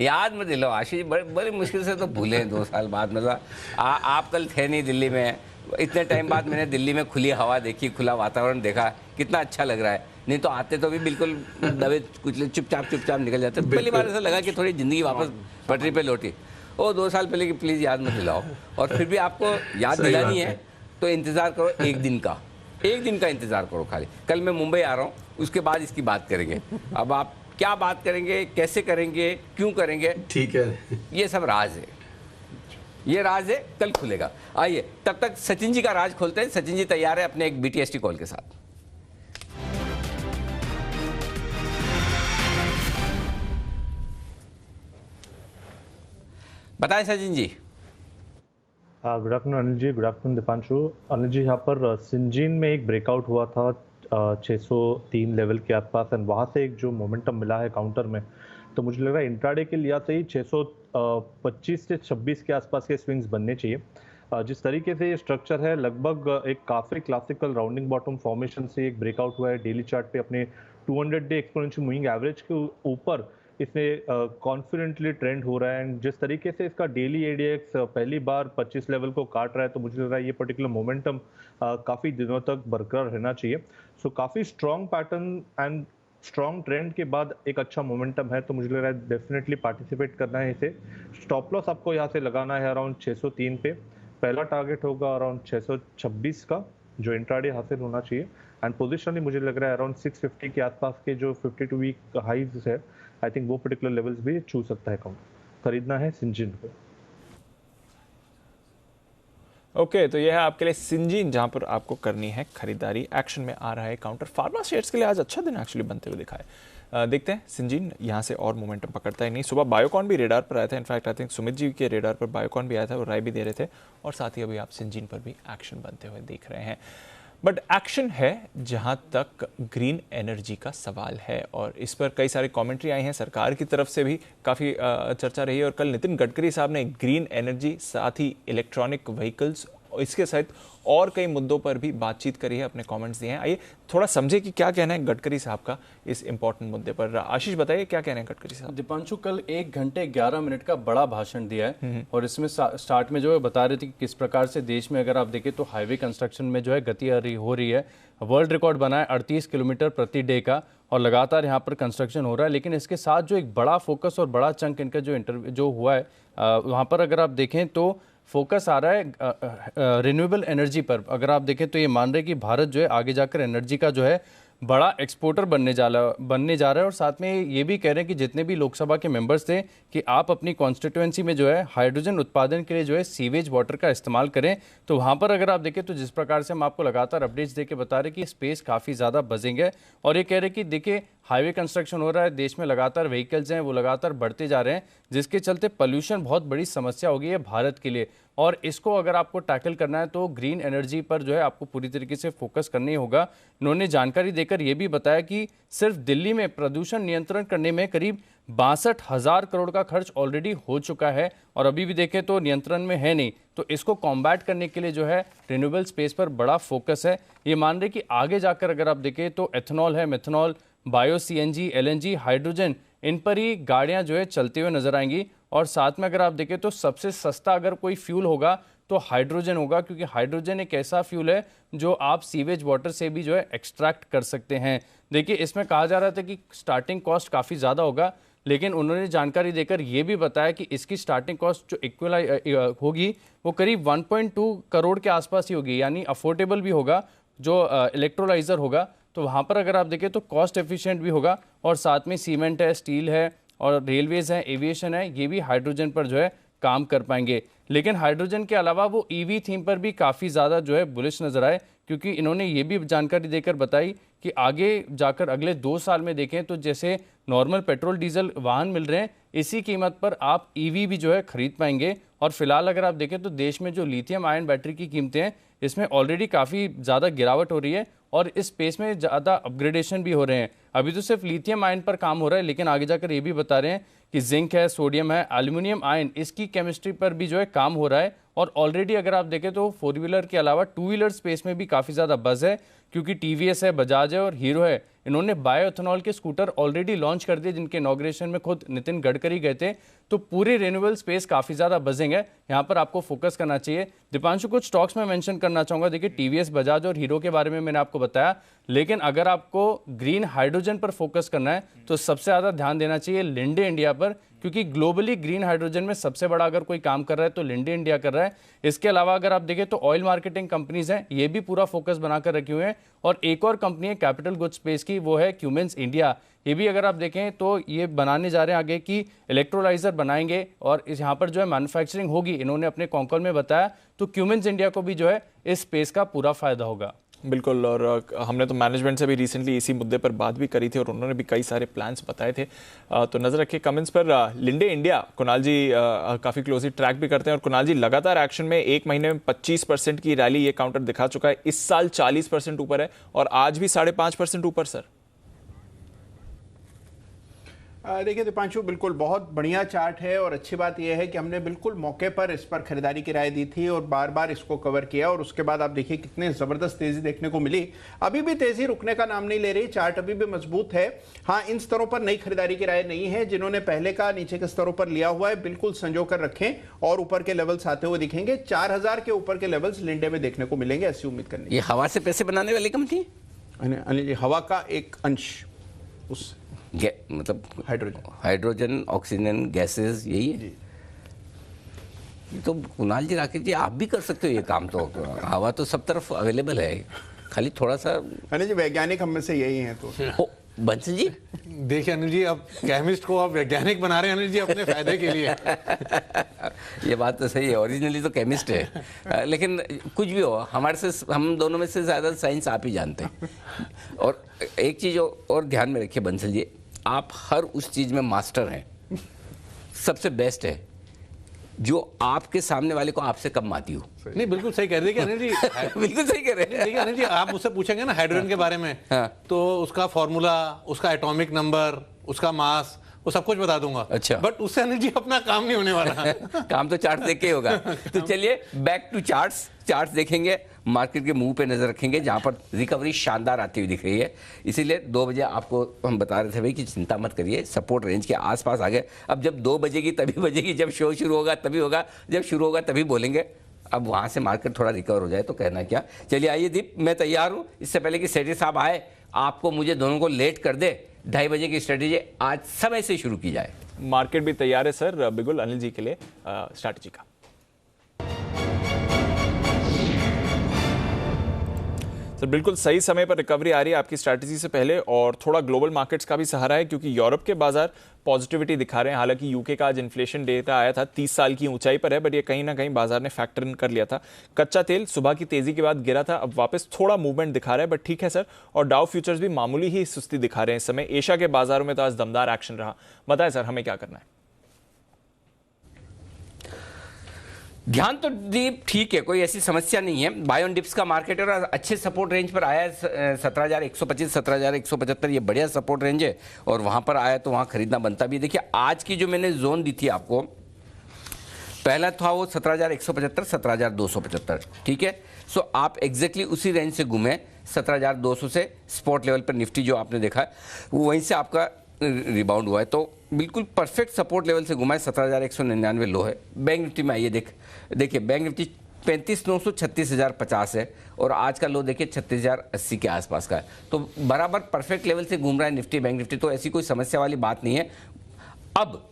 याद मत दिलाओ आशीष, बड़ी मुश्किल से तो भूले 2 साल बाद। मतलब आप कल थे नहीं दिल्ली में, इतने टाइम बाद मैंने दिल्ली में खुली हवा देखी, खुला वातावरण देखा, कितना अच्छा लग रहा है। नहीं तो आते तो भी बिल्कुल दबे कुचले चुपचाप निकल जाते। पहली बार ऐसा लगा कि थोड़ी जिंदगी वापस पटरी पे लौटी। ओ 2 साल पहले की प्लीज याद मत दिलाओ। और फिर भी आपको याद दिलानी है तो इंतजार करो, एक दिन का इंतजार करो खाली। कल मैं मुंबई आ रहा हूँ, उसके बाद इसकी बात करेंगे। अब आप क्या बात करेंगे, कैसे करेंगे, क्यों करेंगे, ठीक है, ये सब राज है, ये राज है, कल खुलेगा। आइए तब तक सचिन जी का राज खोलते हैं। सचिन जी तैयार है अपने एक BTST कॉल के साथ। बताएं Sachin ji. Good afternoon Anil ji, good afternoon Deepanshu. Anil ji, यहाँ पर सिंजीन में एक ब्रेकआउट हुआ था 603 लेवल के आसपास, एंड वहाँ से एक जो मोमेंटम मिला है काउंटर में, तो मुझे लग रहा है इंट्राडे के लिहाज से ही 625 से 26 के आसपास के स्विंग्स बनने चाहिए। जिस तरीके से ये स्ट्रक्चर है, लगभग एक काफ़ी क्लासिकल राउंडिंग बॉटम फॉर्मेशन से एक ब्रेकआउट हुआ है। डेली चार्ट पे अपने 200 डे एक्सपोनेंशियल मूविंग एवरेज के ऊपर इसने कॉन्फिडेंटली ट्रेंड हो रहा है। एंड जिस तरीके से इसका डेली ADX पहली बार 25 लेवल को काट रहा है, तो मुझे लग रहा है ये पर्टिकुलर मोमेंटम काफ़ी दिनों तक बरकरार रहना चाहिए। सो काफ़ी strong pattern and strong trend के बाद एक अच्छा मोमेंटम है, तो मुझे लग रहा है डेफिनेटली पार्टिसिपेट करना है इसे। स्टॉप लॉस आपको यहाँ से लगाना है अराउंड 603 पे। पहला टारगेट होगा अराउंड 626 का, जो इंट्राडे हासिल होना चाहिए। एंड पोजिशनली मुझे लग रहा है अराउंड 650 के आसपास के जो 52 वीक हाइज है, आई थिंक वो पर्टिकुलर लेवल्स भी छू सकता है काउंट। खरीदना है सिंजीन को। ओके, तो यह है आपके लिए सिंजीन, जहां पर आपको करनी है खरीदारी। एक्शन में आ रहा है काउंटर। फार्मा शेयर्स के लिए आज अच्छा दिन एक्चुअली बनते हुए दिखा है। देखते हैं सिंजीन यहां से और मोमेंटम पकड़ता है नहीं। सुबह बायोकॉन भी रेडार पर आया था, in fact I think Sumit ji के रेडार पर बायोकॉन भी आया था और राय भी दे रहे थे, और साथ ही अभी आप सिंजीन पर भी एक्शन बनते हुए देख रहे हैं। बट एक्शन है जहां तक ग्रीन एनर्जी का सवाल है, और इस पर कई सारी कमेंट्री आई हैं, सरकार की तरफ से भी काफ़ी चर्चा रही है। और कल नितिन गडकरी साहब ने ग्रीन एनर्जी, साथ ही इलेक्ट्रॉनिक व्हीकल्स, इसके सहित और कई मुद्दों पर भी बातचीत करी है, अपने कमेंट्स दिए हैं। आइए थोड़ा समझे कि क्या कहना है गडकरी साहब का इस इंपॉर्टेंट मुद्दे पर। आशीष बताइए क्या कहना है गडकरी साहब। दीपांशु, कल 1 घंटे 11 मिनट का बड़ा भाषण दिया है, और इसमें स्टार्ट में जो है बता रहे थे कि किस प्रकार से देश में अगर आप देखें तो हाईवे कंस्ट्रक्शन में जो है गति हो रही है। वर्ल्ड रिकॉर्ड बना है 38 किलोमीटर प्रति डे का, और लगातार यहाँ पर कंस्ट्रक्शन हो रहा है। लेकिन इसके साथ जो एक बड़ा फोकस और बड़ा चंक इनका जो हुआ है, वहाँ पर अगर आप देखें तो फोकस आ रहा है रिन्यूएबल एनर्जी पर। अगर आप देखें तो ये मान रहे हैं कि भारत जो है आगे जाकर एनर्जी का जो है बड़ा एक्सपोर्टर बनने जा रहा है। और साथ में ये भी कह रहे हैं कि जितने भी लोकसभा के मेंबर्स थे कि आप अपनी कॉन्स्टिट्यूएंसी में जो है हाइड्रोजन उत्पादन के लिए जो है सीवेज वाटर का इस्तेमाल करें। तो वहाँ पर अगर आप देखें तो जिस प्रकार से हम आपको लगातार अपडेट्स दे के बता रहे हैं कि स्पेस काफ़ी ज़्यादा बजेंगे, और ये कह रहे हैं कि देखिए हाईवे कंस्ट्रक्शन हो रहा है, देश में लगातार व्हीकल्स हैं वो लगातार बढ़ते जा रहे हैं, जिसके चलते पोल्यूशन बहुत बड़ी समस्या हो गई है भारत के लिए। और इसको अगर आपको टैकल करना है तो ग्रीन एनर्जी पर जो है आपको पूरी तरीके से फोकस करनी होगा। उन्होंने जानकारी देकर यह भी बताया कि सिर्फ दिल्ली में प्रदूषण नियंत्रण करने में करीब 62,000 करोड़ का खर्च ऑलरेडी हो चुका है, और अभी भी देखें तो नियंत्रण में है नहीं। तो इसको कॉम्बैट करने के लिए जो है रिन्यूएबल स्पेस पर बड़ा फोकस है। ये मान रहे कि आगे जाकर अगर आप देखें तो एथेनॉल है, methanol, bio CNG, LNG, hydrogen, इन पर ही गाड़ियां जो है चलते हुए नजर आएंगी। और साथ में अगर आप देखें तो सबसे सस्ता अगर कोई फ्यूल होगा तो हाइड्रोजन होगा, क्योंकि हाइड्रोजन एक ऐसा फ्यूल है जो आप सीवेज वाटर से भी जो है एक्सट्रैक्ट कर सकते हैं। देखिए, इसमें कहा जा रहा था कि स्टार्टिंग कॉस्ट काफ़ी ज़्यादा होगा, लेकिन उन्होंने जानकारी देकर ये भी बताया कि इसकी स्टार्टिंग कॉस्ट जो इक्वलाइज होगी वो करीब 1.2 करोड़ के आसपास ही होगी, यानी अफोर्डेबल भी होगा। जो इलेक्ट्रोलाइज़र होगा तो वहाँ पर अगर आप देखें तो कॉस्ट एफिशिएंट भी होगा, और साथ में सीमेंट है, स्टील है और रेलवेज हैं, एविएशन है, ये भी हाइड्रोजन पर जो है काम कर पाएंगे। लेकिन हाइड्रोजन के अलावा वो ईवी थीम पर भी काफ़ी ज़्यादा जो है बुलिश नजर आए, क्योंकि इन्होंने ये भी जानकारी देकर बताई कि आगे जाकर अगले 2 साल में देखें तो जैसे नॉर्मल पेट्रोल डीजल वाहन मिल रहे हैं, इसी कीमत पर आप ईवी भी जो है खरीद पाएंगे। और फिलहाल अगर आप देखें तो देश में जो लिथियम आयन बैटरी की कीमतें हैं, इसमें ऑलरेडी काफ़ी ज़्यादा गिरावट हो रही है और इस स्पेस में ज़्यादा अपग्रेडेशन भी हो रहे हैं। अभी तो सिर्फ लिथियम आयन पर काम हो रहा है, लेकिन आगे जाकर ये भी बता रहे हैं कि जिंक है, सोडियम है, एल्यूमिनियम आयन, इसकी केमिस्ट्री पर भी जो है काम हो रहा है। और ऑलरेडी अगर आप देखें तो 4 व्हीलर के अलावा 2 व्हीलर स्पेस में भी काफ़ी ज़्यादा बज़ है, क्योंकि टीवीएस है, बजाज है और हीरो है, इन्होंने बायोएथेनॉल के स्कूटर ऑलरेडी लॉन्च कर दिए, जिनके इनॉग्रेशन में खुद नितिन गडकरी गए थे। तो पूरे रिन्यूएबल स्पेस काफ़ी ज़्यादा बजिंग है, यहाँ पर आपको फोकस करना चाहिए। दीपांशु, कुछ स्टॉक्स में मेंशन करना चाहूँगा। देखिए, टीवीएस, बजाज और हीरो के बारे में मैंने आपको बताया, लेकिन अगर आपको ग्रीन हाइड्रोजन पर फोकस करना है तो सबसे ज़्यादा ध्यान देना चाहिए लिंडे इंडिया पर, क्योंकि ग्लोबली ग्रीन हाइड्रोजन में सबसे बड़ा अगर कोई काम कर रहा है तो लिंडे इंडिया कर रहा है। इसके अलावा अगर आप देखें तो ऑयल मार्केटिंग कंपनीज हैं, ये भी पूरा फोकस बनाकर रखे हुए हैं। और एक और कंपनी है कैपिटल गुड्स स्पेस की, वो है क्यूमेंस इंडिया। ये भी अगर आप देखें तो ये बनाने जा रहे हैं आगे की इलेक्ट्रोलाइजर बनाएंगे और इस यहाँ पर जो है मैन्युफैक्चरिंग होगी, इन्होंने अपने कॉन्कॉल में बताया। तो क्यूमेंस इंडिया को भी जो है इस स्पेस का पूरा फायदा होगा। बिल्कुल, और हमने तो मैनेजमेंट से भी रिसेंटली इसी मुद्दे पर बात भी करी थी और उन्होंने भी कई सारे प्लान्स बताए थे। तो नजर रखिए कमेंट्स पर। लिंडे इंडिया कुणाल जी काफ़ी क्लोजली ट्रैक भी करते हैं, और कुणाल जी लगातार एक्शन में, 1 महीने में 25% की रैली ये काउंटर दिखा चुका है। इस साल 40% ऊपर है और आज भी 5.5% ऊपर। सर देखिए दीपांशु, बिल्कुल बहुत बढ़िया चार्ट है और अच्छी बात यह है कि हमने बिल्कुल मौके पर इस पर खरीदारी की राय दी थी और बार बार इसको कवर किया, और उसके बाद आप देखिए कितने ज़बरदस्त तेज़ी देखने को मिली। अभी भी तेज़ी रुकने का नाम नहीं ले रही, चार्ट अभी भी मजबूत है। हाँ, इन स्तरों पर नई खरीदारी की राय नहीं है। जिन्होंने पहले का नीचे के स्तरों पर लिया हुआ है, बिल्कुल संजो कर रखें और ऊपर के लेवल्स आते हुए दिखेंगे। 4000 के ऊपर के लेवल्स लिंडे में देखने को मिलेंगे, ऐसी उम्मीद करनी। ये हवा से पैसे बनाने वाली कंपनी, अनिल जी, हवा का एक अंश, उस मतलब हाइड्रोजन, ऑक्सीजन, गैसेस, यही है। तो कुणाल जी, राकेश जी, आप भी कर सकते हो ये काम। तो हवा तो सब तरफ अवेलेबल है, खाली थोड़ा सा। अनिल जी, वैज्ञानिक हम में से यही हैं तो। बंसल जी, देखिए अनिल जी, अब केमिस्ट को आप वैज्ञानिक बना रहे हैं अनिल जी अपने फायदे के लिए। ये बात तो सही है, ओरिजिनली तो केमिस्ट है, लेकिन कुछ भी हो, हमारे से, हम दोनों में से ज़्यादा साइंस आप ही जानते हैं। और एक चीज़ और ध्यान में रखिए बंसल जी, आप हर उस चीज़ में मास्टर हैं, सबसे बेस्ट है जो आपके सामने वाले को आपसे कम आती हो। नहीं, बिल्कुल सही कह रहे हैं अनिल जी। बिल्कुल सही कह रहे हैं। देखिए अनिल जी, आप मुझसे पूछेंगे ना हाइड्रोजन के बारे में, तो उसका फॉर्मूला, उसका एटॉमिक नंबर, उसका मास, वो सब कुछ बता दूंगा। अच्छा, बट उससे अनिल जी अपना काम नहीं होने वाला। काम तो चार्ट देख के ही होगा। तो चलिए बैक टू चार्ट्स देखेंगे, मार्केट के मुंह पे नजर रखेंगे, जहां पर रिकवरी शानदार आती हुई दिख रही है। इसीलिए 2 बजे आपको हम बता रहे थे भाई कि चिंता मत करिए, सपोर्ट रेंज के आसपास आ गए। अब जब 2 बजेगी तभी बजेगी, जब शो शुरू होगा तभी होगा, जब शुरू होगा तभी बोलेंगे। अब वहां से मार्केट थोड़ा रिकवर हो जाए तो कहना क्या। चलिए आइए दीप, मैं तैयार हूं। इससे पहले कि सेठी साहब आए, आपको मुझे दोनों को लेट कर दे, 2:30 बजे की स्ट्रेटेजी आज समय से शुरू की जाए। मार्केट भी तैयार है सर, बिल्कुल अनिल जी के लिए स्ट्रैटेजी का। सर बिल्कुल सही समय पर रिकवरी आ रही है आपकी स्ट्रैटेजी से पहले, और थोड़ा ग्लोबल मार्केट्स का भी सहारा है, क्योंकि यूरोप के बाजार पॉजिटिविटी दिखा रहे हैं। हालांकि यूके का आज इन्फ्लेशन डेटा आया था, 30 साल की ऊंचाई पर है, बट ये कहीं ना कहीं बाजार ने फैक्टर इन कर लिया था। कच्चा तेल सुबह की तेजी के बाद गिरा था, अब वापस थोड़ा मूवमेंट दिखा रहा है, बट ठीक है सर। और डाउ फ्यूचर्स भी मामूली ही सुस्ती दिखा रहे हैं इस समय। एशिया के बाजारों में तो आज दमदार एक्शन रहा। बताएं सर, हमें क्या करना है? ध्यान तो दीप ठीक है, कोई ऐसी समस्या नहीं है। बाय ऑन डिप्स का मार्केट है और अच्छे सपोर्ट रेंज पर आया है। 17,125, 17,175 ये बढ़िया सपोर्ट रेंज है, और वहां पर आया तो वहां खरीदना बनता भी है। देखिए आज की जो मैंने जोन दी थी आपको, पहला था वो 17,175, 17,275, ठीक है। सो आप एग्जैक्टली उसी रेंज से घूमे, 17,200 से स्पॉट लेवल पर निफ्टी जो आपने देखा है वो वहीं से आपका रिबाउंड हुआ है, तो बिल्कुल परफेक्ट सपोर्ट लेवल से घुमा है। 17,199 लो है। बैंक निफ्टी में आइए, देखिए बैंक निफ्टी 35,900 36,050 है और आज का लो देखिए 36,080 के आसपास का है। तो बराबर परफेक्ट लेवल से घूम रहा है निफ्टी बैंक निफ्टी, तो ऐसी कोई समस्या वाली बात नहीं है। अब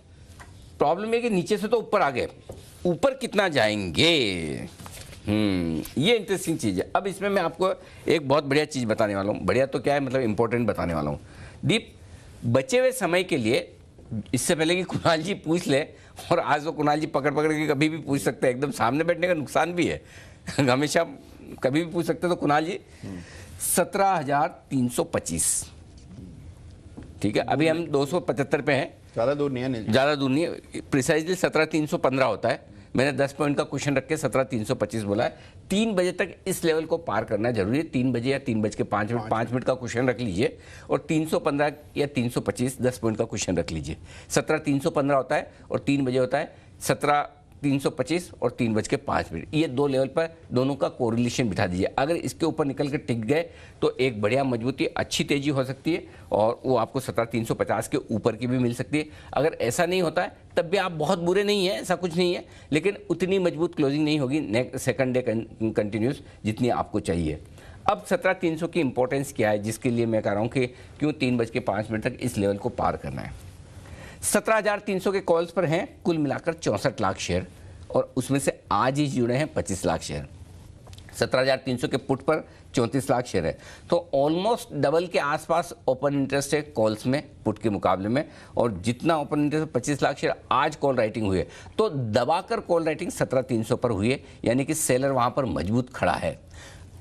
प्रॉब्लम है कि नीचे से तो ऊपर आ गए, ऊपर कितना जाएंगे, ये इंटरेस्टिंग चीज़ है। अब इसमें मैं आपको एक बहुत बढ़िया चीज़ बताने वाला हूँ, बढ़िया तो क्या है मतलब इंपॉर्टेंट बताने वाला हूँ। दीप, बचे हुए समय के लिए, इससे पहले कि कुणाल जी पूछ ले, और आज तो कुणाल जी पकड़ पकड़ के कभी भी पूछ सकते हैं, एकदम सामने बैठने का नुकसान भी है हमेशा कभी भी पूछ सकते हैं। तो कुणाल जी 17,325, ठीक है, अभी हम 275 पे हैं, ज़्यादा दूर नहीं है, ज़्यादा दूर नहीं है, प्रिसाइजली 17,315 होता है। मैंने 10 पॉइंट का क्वेश्चन रख के 17,325 बोला है। 3 बजे तक इस लेवल को पार करना जरूरी है, 3 बजे या 3:05 5 मिनट का क्वेश्चन रख लीजिए, और 315 या 325 10 पॉइंट का क्वेश्चन रख लीजिए। 17,315 होता है और 3 बजे होता है 17,325 और 3:05। ये दो लेवल पर दोनों का कोरिलेशन बिठा दीजिए। अगर इसके ऊपर निकल कर टिक गए तो एक बढ़िया मजबूती अच्छी तेजी हो सकती है, और वो आपको 17,350 के ऊपर की भी मिल सकती है। अगर ऐसा नहीं होता है तब भी आप बहुत बुरे नहीं हैं, ऐसा कुछ नहीं है, लेकिन उतनी मजबूत क्लोजिंग नहीं होगी सेकंड डे कंटिन्यूस जितनी आपको चाहिए। अब 17,300 की इंपॉर्टेंस क्या है, जिसके लिए मैं कह रहा हूँ कि क्यों 3:05 तक इस लेवल को पार करना है। 17,300 के कॉल्स पर हैं कुल मिलाकर 64 लाख शेयर, और उसमें से आज ही जुड़े हैं 25 लाख शेयर। 17,300 के पुट पर 34 लाख शेयर है, तो ऑलमोस्ट डबल के आसपास ओपन इंटरेस्ट है कॉल्स में पुट के मुकाबले में, और जितना ओपन इंटरेस्ट 25 लाख शेयर आज कॉल राइटिंग हुई है, तो दबाकर कॉल राइटिंग 17,300 पर हुई है, यानी कि सेलर वहां पर मजबूत खड़ा है।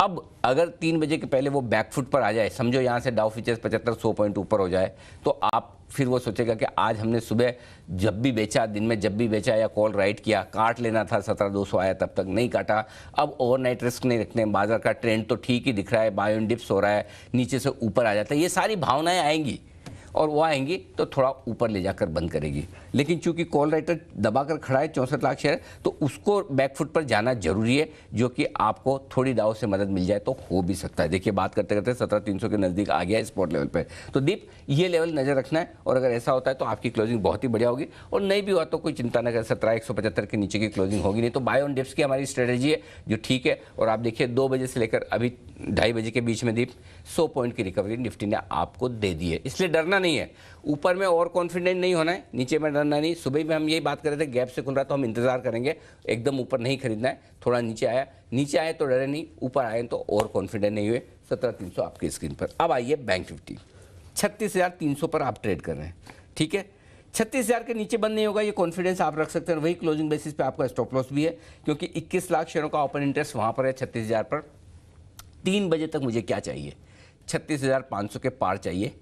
अब अगर 3 बजे के पहले वो बैकफुट पर आ जाए, समझो यहाँ से डाउ फ्यूचर्स 75-100 पॉइंट ऊपर हो जाए, तो आप फिर वो सोचेगा कि आज हमने सुबह जब भी बेचा, दिन में जब भी बेचा या कॉल राइट किया, काट लेना था, 17,200 आया तब तक नहीं काटा, अब ओवरनाइट रिस्क नहीं रखने, बाजार का ट्रेंड तो ठीक ही दिख रहा है, बाय ऑन डिप्स हो रहा है, नीचे से ऊपर आ जाता है, ये सारी भावनाएं आएंगी, और वो आएंगी तो थोड़ा ऊपर ले जाकर बंद करेगी। लेकिन चूंकि कॉल राइटर दबाकर खड़ा है 64 लाख शेयर, तो उसको बैकफुट पर जाना जरूरी है, जो कि आपको थोड़ी दाव से मदद मिल जाए तो हो भी सकता है। देखिए बात करते करते 17,300 के नज़दीक आ गया है स्पॉट लेवल पे, तो दीप ये लेवल नज़र रखना है, और अगर ऐसा होता है तो आपकी क्लोजिंग बहुत ही बढ़िया होगी, और नहीं भी हुआ तो कोई चिंता न करें, 17,175 के नीचे की क्लोजिंग होगी नहीं। तो बाय ऑन डिप्स की हमारी स्ट्रेटेजी है जो ठीक है, और आप देखिए 2 बजे से लेकर अभी 2:30 बजे के बीच में दीप 100 पॉइंट की रिकवरी निफ्टी ने आपको दे दी है, इसलिए डरना नहीं है। ऊपर में और कॉन्फिडेंट नहीं होना है, नीचे में डरना नहीं। सुबह में हम यही बात कर रहे थे, गैप से खुल रहा तो हम इंतजार करेंगे, एकदम ऊपर नहीं खरीदना है, थोड़ा नीचे आया तो डरे नहीं, ऊपर आए तो और कॉन्फिडेंट नहीं हुए। 17,300 आपकी स्क्रीन पर। अब आइए बैंक निफ्टी 36,300 पर आप ट्रेड कर रहे हैं, ठीक है। 36,000 के नीचे बंद नहीं होगा, ये कॉन्फिडेंस आप रख सकते हैं। वही क्लोजिंग बेसिस पे आपका स्टॉप लॉस भी है, क्योंकि 21 लाख शेयरों का ओपन इंटरेस्ट वहां पर है 36,000 पर। 3 बजे तक मुझे क्या चाहिए, 36,500 के पार चाहिए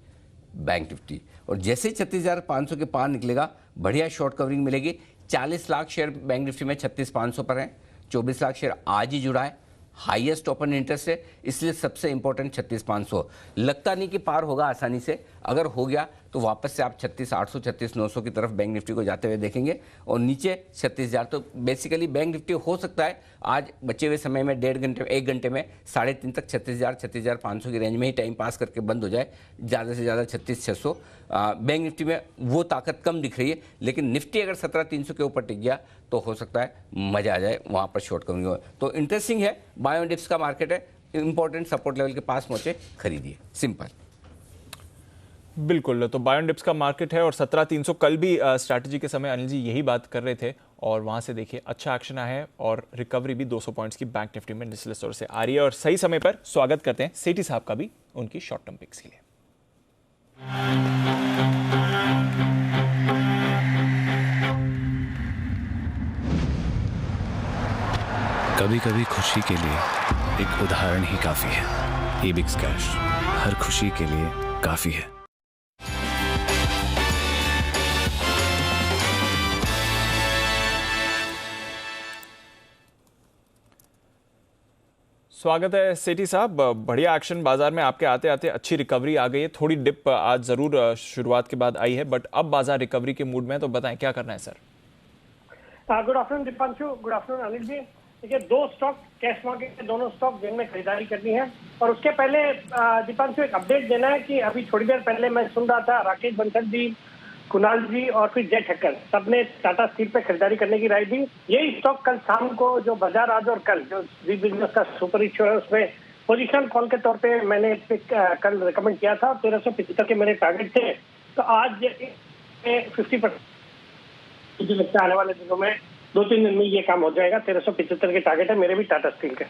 बैंक निफ्टी, और जैसे ही 36,500 के पार निकलेगा बढ़िया शॉर्ट कवरिंग मिलेगी। 40 लाख शेयर बैंक निफ्टी में 36,500 पर है, 24 लाख शेयर आज ही जुड़ा है, हाईएस्ट ओपन इंटरेस्ट है, इसलिए सबसे इंपॉर्टेंट 36,500। लगता नहीं कि पार होगा आसानी से, अगर हो गया तो वापस से आप 36,800 36,900 की तरफ बैंक निफ्टी को जाते हुए देखेंगे, और नीचे 36,000। तो बेसिकली बैंक निफ्टी हो सकता है आज बचे हुए समय में 1.5 घंटे 1 घंटे में 3.5 तक 36,000 36,500 की रेंज में ही टाइम पास करके बंद हो जाए, ज़्यादा से ज़्यादा 36,600। बैंक निफ्टी में वो ताकत कम दिख रही है, लेकिन निफ्टी अगर 17,300 के ऊपर टिक गया तो हो सकता है मजा आ जाए, वहाँ पर शॉर्ट कवरिंग हो। तो इंटरेस्टिंग है, बाय ऑन डिप्स का मार्केट है, इंपॉर्टेंट सपोर्ट लेवल के पास पहुंचे खरीदिए, सिंपल। बिल्कुल, तो बाय ऑन डिप्स का मार्केट है, और 17,300 कल भी स्ट्रैटेजी के समय अनिल जी यही बात कर रहे थे, और वहां से देखिए अच्छा एक्शन आया है, और रिकवरी भी 200 पॉइंट्स की बैंक निफ्टी में निचले स्तर से आ रही है। और सही समय पर स्वागत करते हैं सेठी साहब का भी उनकी शॉर्ट टर्म पिक्स के लिए। कभी कभी खुशी के लिए एक उदाहरण ही काफी है। ईबिक्स कैश हर खुशी के लिए काफी है। स्वागत है सेठी साहब, बढ़िया एक्शन बाजार में आपके आते आते अच्छी रिकवरी आ गई है। थोड़ी डिप आज जरूर शुरुआत के बाद आई है, बट अब बाजार रिकवरी के मूड में, तो बताएं क्या करना है sir. Good afternoon Deepanshu, good afternoon Anil ji. देखिए 2 स्टॉक कैश मार्केट के, दोनों स्टॉक जिनमें खरीदारी करनी है, और उसके पहले दीपांशु एक अपडेट देना है कि अभी थोड़ी देर पहले मैं सुन रहा था राकेश बंसल जी कुणाल जी और फिर जय ठक्कर सबने टाटा स्टील पे खरीदारी करने की राय दी। यही स्टॉक कल शाम को जो बाजार आज और कल जो जी बिजनेस का सुपर इशू है उसमें पोजीशन कॉल के तौर पे मैंने कल रिकमेंड किया था। 1375 के मेरे टारगेट थे, तो आज 50% मुझे लगता है आने वाले दिनों में 2-3 दिन में ये काम हो जाएगा। 1375 के टारगेट है मेरे भी टाटा स्टील के।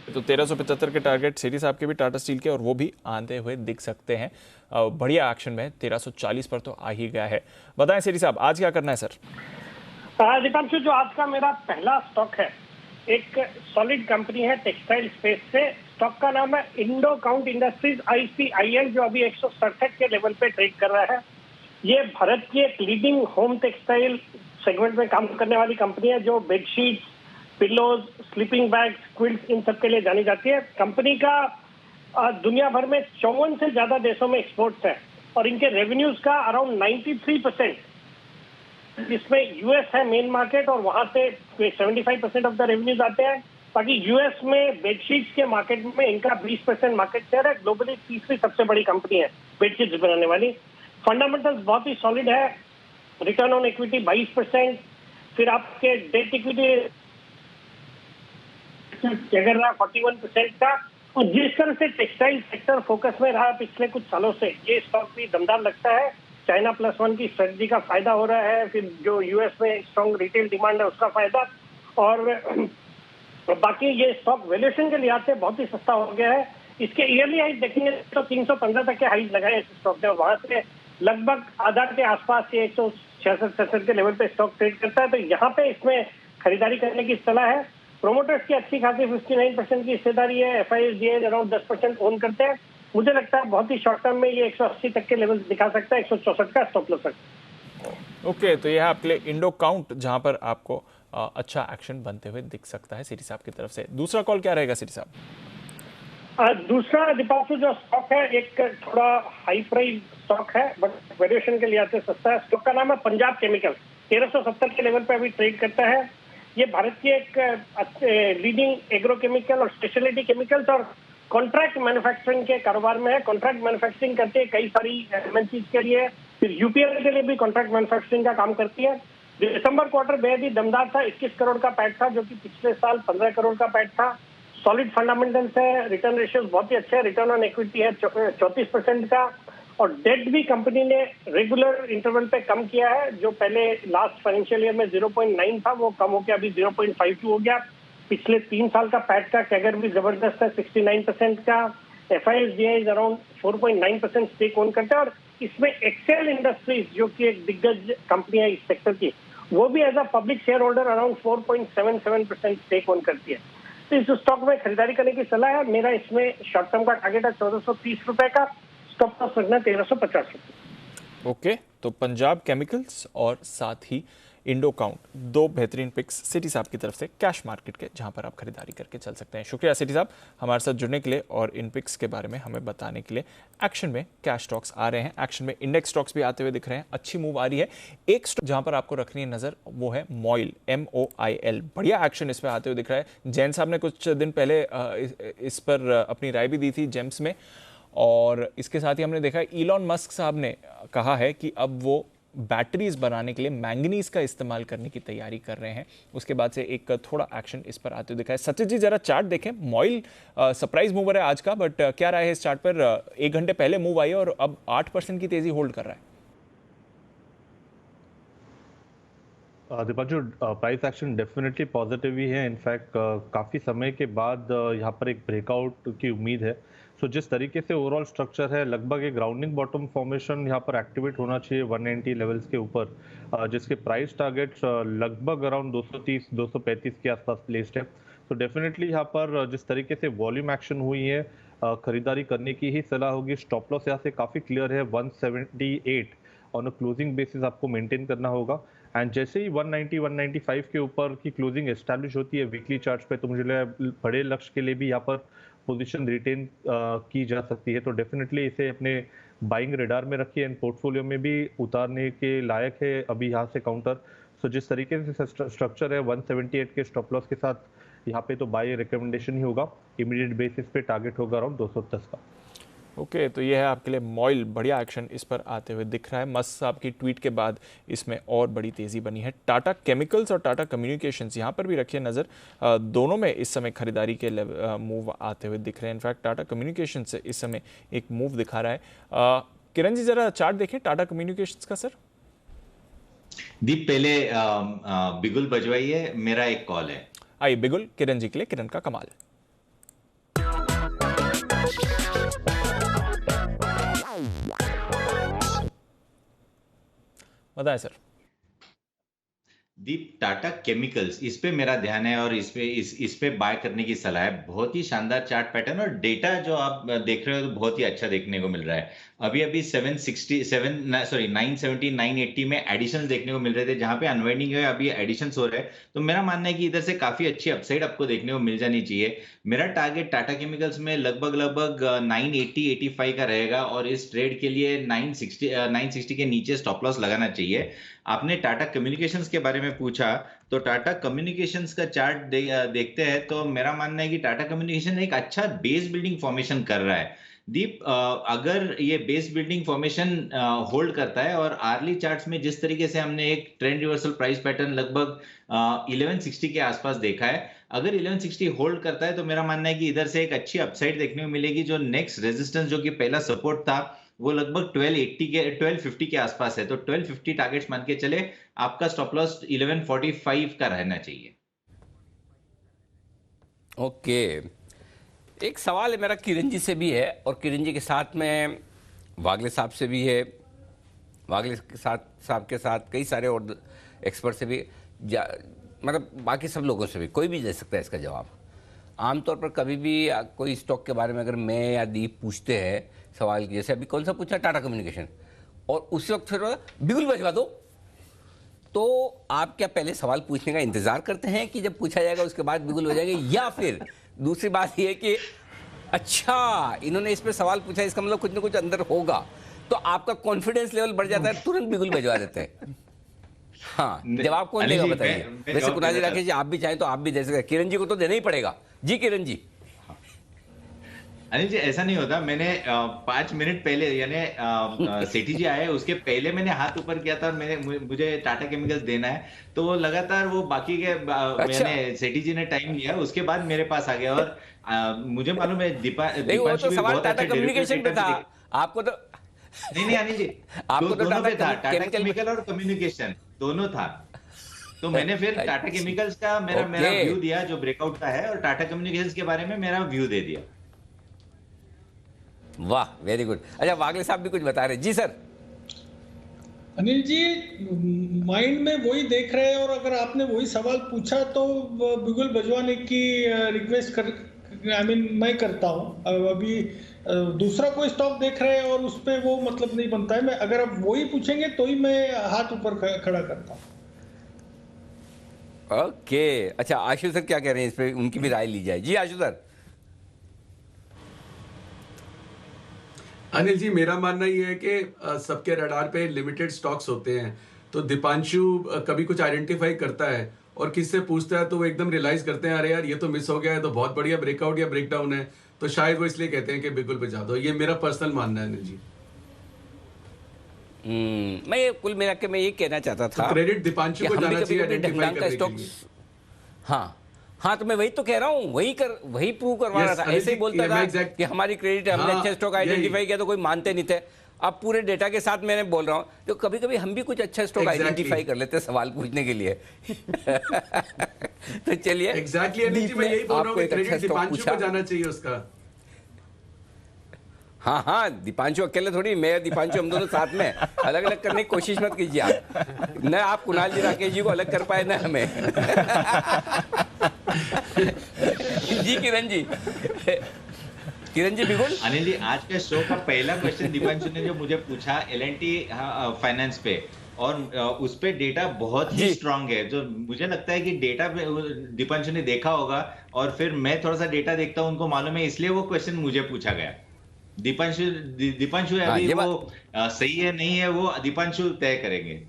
तो 1375 के टारगेट सीरीज आपके भी टाटा स्टील के और वो भी आते हुए दिख सकते हैं। बढ़िया एक्शन में 1340 पर तो आ ही गया है। बताएं सीरीज साहब आज क्या करना है सर? दीपांशु, जो आज का मेरा पहला स्टॉक है एक सॉलिड कंपनी है टेक्सटाइल स्पेस से। स्टॉक का नाम है इंडो काउंट इंडस्ट्रीज ICIL, जो अभी 167 के लेवल पे ट्रेड कर रहा है। ये भारत की एक लीडिंग होम टेक्सटाइल सेगमेंट में काम करने वाली कंपनी है जो bedsheet, pillows, sleeping bags, quilt इन सब के लिए जानी जाती है। कंपनी का दुनिया भर में 54 से ज्यादा देशों में एक्सपोर्ट्स है और इनके रेवेन्यूज का अराउंड 93%, जिसमें यूएस है मेन मार्केट और वहां से 75% ऑफ द रेवेन्यूज आते हैं। बाकी यूएस में बेडशीट्स के मार्केट में इनका 20% मार्केट शेयर है। ग्लोबली तीसरी सबसे बड़ी कंपनी है बेडशीट्स बनाने वाली। फंडामेंटल्स बहुत ही सॉलिड है। रिटर्न ऑन इक्विटी 22%, फिर आपके डेट इक्विटी अगर रहा 41% का। और जिस तरह से टेक्सटाइल सेक्टर फोकस में रहा पिछले कुछ सालों से, ये स्टॉक भी दमदार लगता है। चाइना +1 की स्ट्रेटजी का फायदा हो रहा है, फिर जो यूएस में स्ट्रॉन्ग रिटेल डिमांड है उसका फायदा, और बाकी ये स्टॉक वैल्यूएशन के लिहाज से बहुत ही सस्ता हो गया है। इसके ईयरली हाइट देखेंगे तो 315 तक के हाइट लगाए इस स्टॉक ने, वहां से लगभग आधार के आसपास ये 166-67 के लेवल पे स्टॉक ट्रेड करता है। तो यहाँ पे इसमें खरीदारी करने की सलाह है। प्रोमोटर्स की अच्छी खासी 59% की हिस्सेदारी है। FIS अराउंड 10% ओन करते हैं। मुझे लगता है बहुत ही शॉर्ट टर्म में ये 180 तक के लेवल दिखा सकता है। 164 का स्टॉप लॉस है। ओके, तो यह है आपके लिए इंडो काउंट, जहां पर आपको अच्छा एक्शन बनते हुए दिख सकता है सीरी साहब की तरफ से। दूसरा कॉल क्या रहेगा सीरी साहब? दूसरा दीपांशु जो स्टॉक है एक थोड़ा हाई प्राइस स्टॉक है बट वैल्यूएशन के लिहाज से सस्ता है। स्टॉक का नाम है पंजाब केमिकल। 1370 के लेवल पे अभी ट्रेड करता है। ये भारत की एक लीडिंग एग्रोकेमिकल और स्पेशलिटी केमिकल्स और कॉन्ट्रैक्ट मैन्युफैक्चरिंग के कारोबार में है। कॉन्ट्रैक्ट मैन्युफैक्चरिंग करती है कई सारी MNCs के लिए, फिर UPL के लिए भी कॉन्ट्रैक्ट मैन्युफैक्चरिंग का काम करती है। दिसंबर क्वार्टर बेहद ही दमदार था। 21 करोड़ का पैट था, जो कि पिछले साल 15 करोड़ का पैट था। सॉलिड फंडामेंटल्स है, रिटर्न रेशियोज बहुत ही अच्छे हैं। रिटर्न ऑन इक्विटी है 34% का, और डेट भी कंपनी ने रेगुलर इंटरवल पे कम किया है। जो पहले लास्ट फाइनेंशियल ईयर में 0.9 था वो कम होकर अभी 0.52 हो गया। पिछले 3 साल का पैट का कैगर भी जबरदस्त है 69% का। FIS अराउंड 4.9% स्टेक ओन करते हैं, और इसमें एक्सेल इंडस्ट्रीज जो कि एक दिग्गज कंपनी है इस सेक्टर की, वो भी as a public share holder around 4.77% stake own करती है। तो इस स्टॉक में खरीदारी करने की सलाह है। मेरा इसमें शॉर्ट टर्म का टारगेट है 1430 रुपए का। स्टॉप लॉस रखना 1350 रुपए। ओके, तो पंजाब केमिकल्स और साथ ही इंडो काउंट, 2 बेहतरीन पिक्स सिटी साहब की तरफ से कैश मार्केट के, जहां पर आप खरीदारी करके चल सकते हैं। शुक्रिया सिटी साहब हमारे साथ जुड़ने के लिए और इन पिक्स के बारे में हमें बताने के लिए। एक्शन में कैश स्टॉक्स आ रहे हैं, एक्शन में इंडेक्स स्टॉक्स भी आते हुए दिख रहे हैं। अच्छी मूव आ रही है। एक स्टॉक जहां पर आपको रखनी है नजर वो है मॉइल, MOIL। बढ़िया एक्शन इस पर आते हुए दिख रहा है। जैन साहब ने कुछ दिन पहले इस पर अपनी राय भी दी थी जेम्स में, और इसके साथ ही हमने देखा इलॉन मस्क साहब ने कहा है कि अब वो बैटरीज बनाने के लिए मैंगनीज का इस्तेमाल करने की तैयारी कर रहे हैं। उसके बाद से एक थोड़ा एक्शन इस पर आते हुए दिखा है। सचिन जी जरा चार्ट देखें। मॉइल सरप्राइज मूवर है आज का, बट क्या राय है इस चार्ट पर? 1 घंटे पहले मूव आई और अब 8% की तेजी होल्ड कर रहा है। Deepanshu, price action definitely positive ही है। इनफैक्ट काफ़ी समय के बाद यहाँ पर एक ब्रेकआउट की उम्मीद है। सो जिस तरीके से ओवरऑल स्ट्रक्चर है, लगभग एक राउंडिंग बॉटम फॉर्मेशन यहाँ पर एक्टिवेट होना चाहिए 190 लेवल्स के ऊपर, जिसके प्राइस टारगेट्स लगभग अराउंड 230-235 के आसपास प्लेस्ड है। तो डेफिनेटली यहाँ पर जिस तरीके से वॉल्यूम एक्शन हुई है, खरीदारी करने की ही सलाह होगी। स्टॉप लॉस यहाँ से काफ़ी क्लियर है, 178 ऑन अ क्लोजिंग बेसिस आपको मेंटेन करना होगा। एंड जैसे ही 190-195 के ऊपर की क्लोजिंग एस्टैब्लिश होती है वीकली चार्ट्स पे, तो मुझे लगता बड़े लक्ष्य के लिए भी यहाँ पर पोजीशन रिटेन की जा सकती है। तो डेफिनेटली इसे अपने बाइंग रेडार में रखिए एंड पोर्टफोलियो में भी उतारने के लायक है अभी यहाँ से काउंटर। सो जिस तरीके से स्ट्रक्चर है 178 के स्टॉप लॉस के साथ यहाँ पे तो बाय रिकमेंडेशन ही होगा। इमीडिएट बेसिस पे टारगेट होगा अराउंड 210 का। ओके, तो ये है आपके लिए मॉइल, बढ़िया एक्शन इस पर आते हुए दिख रहा है। मस्त साहब की ट्वीट के बाद इसमें और बड़ी तेजी बनी है। टाटा केमिकल्स और टाटा कम्युनिकेशंस यहाँ पर भी रखिए नज़र, दोनों में इस समय खरीदारी के मूव आते हुए दिख रहे हैं। इनफैक्ट टाटा कम्युनिकेशंस से इस समय एक मूव दिखा रहा है। किरण जी जरा चार्ट देखें टाटा कम्युनिकेशंस का। सर दीप पहले बिगुल बजवाइए, मेरा एक कॉल है। आइए बिगुल किरण जी के लिए, किरण का कमाल। बताएं सर। दीप, टाटा केमिकल्स, इस पे मेरा ध्यान है और इस पे बाय करने की सलाह है। बहुत ही शानदार चार्ट पैटर्न और डेटा जो आप देख रहे हो तो बहुत ही अच्छा देखने को मिल रहा है। अभी 970 980 में एडिशंस देखने को मिल रहे थे, जहां पे अनवाइंडिंग है, अभी एडिशंस हो रहे हैं। तो मेरा मानना है कि इधर से काफी अच्छी अपसाइड आपको देखने को मिल जानी चाहिए। मेरा टारगेट टाटा केमिकल्स में लगभग 980-85 का रहेगा और इस ट्रेड के लिए 960 के नीचे स्टॉप लॉस लगाना चाहिए। आपने टाटा कम्युनिकेशंस के बारे में पूछा, तो टाटा कम्युनिकेशंस का चार्ट देखते हैं तो मेरा मानना है कि टाटा कम्युनिकेशन एक अच्छा बेस बिल्डिंग फॉर्मेशन कर रहा है। दीप, अगर ये बेस बिल्डिंग फॉर्मेशन होल्ड करता है और आर्ली चार्ट्स में जिस तरीके से हमने एक ट्रेंड रिवर्सल प्राइस पैटर्न लगभग 1160 के आसपास देखा है, अगर 1160 होल्ड करता है तो मेरा मानना है कि इधर से एक अच्छी अपसाइड देखने को मिलेगी। जो नेक्स्ट रेजिस्टेंस जो कि पहला सपोर्ट था वो लगभग 1250 के आसपास है, तो 1250 टारगेट्स मान के चले। आपका स्टॉप लॉस 1145 का रहना चाहिए। ओके, एक सवाल है मेरा किरण जी से भी है और किरण जी के साथ में वागले साहब से भी है, वागले के साहब के साथ कई सारे और एक्सपर्ट से भी, मतलब बाकी सब लोगों से भी, कोई भी दे सकता है इसका जवाब। आमतौर पर कभी भी कोई स्टॉक के बारे में अगर मैं या दीप पूछते हैं सवाल, जैसे अभी कौन सा पूछा, टाटा कम्युनिकेशन, और उस वक्त फिर बिगुल बजवा दो, तो आप क्या पहले सवाल पूछने का इंतजार करते हैं कि जब पूछा जाएगा उसके बाद बिगुल बजाएंगे, या फिर दूसरी बात यह कि अच्छा इन्होंने इस पे सवाल पूछा, इसका मतलब कुछ ना कुछ अंदर होगा, तो आपका कॉन्फिडेंस लेवल बढ़ जाता है, तुरंत बिगुल बजवा देते हैं। हाँ, जवाब कौन देगा बताइए? वैसे कुणाल जी, राकेश जी, आप भी चाहें तो आप भी दे सकते हैं, किरण जी को तो देना ही पड़ेगा। जी किरण जी। अनिल जी, ऐसा नहीं होता। मैंने 5 मिनट पहले, यानी सेठी जी आए उसके पहले मैंने हाथ ऊपर किया था और मुझे टाटा केमिकल्स देना है, तो वो लगातार वो बाकी के यानी सेठी जी ने टाइम लिया, उसके बाद मेरे पास आ गया। और मुझे मालूम है दीपांशु भी बहुत अच्छा कम्युनिकेशन पे था आपको तो नहीं अनिल जी, आपको दोनों पे था, टाटा केमिकल और कम्युनिकेशन दोनों था। तो मैंने फिर टाटा केमिकल्स का मेरा व्यू दिया जो ब्रेकआउट का है, और टाटा कम्युनिकेशंस के बारे में मेरा व्यू दे दिया। वाह, वेरी गुड। अच्छा, वागले साहब भी कुछ बता रहे। जी सर। अनिल जी, माइंड में वही देख रहे हैं और अगर आपने वही सवाल पूछा तो बिगुल बजवाने की रिक्वेस्ट मैं करता हूं। अभी दूसरा कोई स्टॉक देख रहे हैं और उस पर वो मतलब नहीं बनता है। मैं अगर आप वही पूछेंगे तो ही मैं हाथ ऊपर खड़ा करता हूं। ओके, अच्छा आशु सर क्या कह रहे हैं इस पे, उनकी भी राय ली जाए। जी आशु सर। अनिल जी, मेरा मानना ये है कि सबके रडार पे लिमिटेड स्टॉक्स होते हैं, तो दीपांशु कभी कुछ आइडेंटिफाई करता है और किससे पूछता है तो वो एकदम रियलाइज करते हैं, अरे यार ये तो मिस हो गया है, तो बहुत बढ़िया ब्रेकआउट या ब्रेकडाउन है, तो शायद वो इसलिए कहते हैं कि बिल्कुल बजा दो। ये मेरा पर्सनल मानना है अनिल जी। मैं कुल मिला के मैं ये कहना चाहता था, तो क्रेडिट दीपांशु को जाना चाहिए आइडेंटिफाई करने के लिए। हाँ, तो मैं वही तो कह रहा हूँ, वही प्रूव करवा रहा था। ऐसे ही बोलता था कि हमारी क्रेडिट, हमने अच्छा स्टॉक आइडेंटिफाई किया, तो कोई मानते नहीं थे। अब पूरे डेटा के साथ मैंने बोल रहा हूँ, तो कभी कभी हम भी कुछ अच्छा स्टॉक आइडेंटिफाई कर लेते हैं सवाल पूछने के लिए। तो चलिए, मैं यही बोल रहा हूँ, क्रेडिट दीपांशु को जाना चाहिए उसका। हाँ, दीपांशु अकेले थोड़ी, मैं दीपांशु हम दोनों साथ में, अलग अलग करने की कोशिश मत कीजिए आप। न आप कुणाल जी, राकेश जी को अलग कर पाए, न हमें। जी किरण जी। किरण जी बिल्कुल। अनिल जी, आज के शो का पहला क्वेश्चन दीपांशु ने जो मुझे पूछा L&T फाइनेंस पे, और उस पे डेटा बहुत ही स्ट्रांग है, जो मुझे लगता है कि डेटा दीपांशु ने देखा होगा और फिर मैं थोड़ा सा डेटा देखता हूँ, उनको मालूम है, इसलिए वो क्वेश्चन मुझे पूछा गया। दीपांशु है अभी वो सही है नहीं है वो दीपांशु तय करेंगे।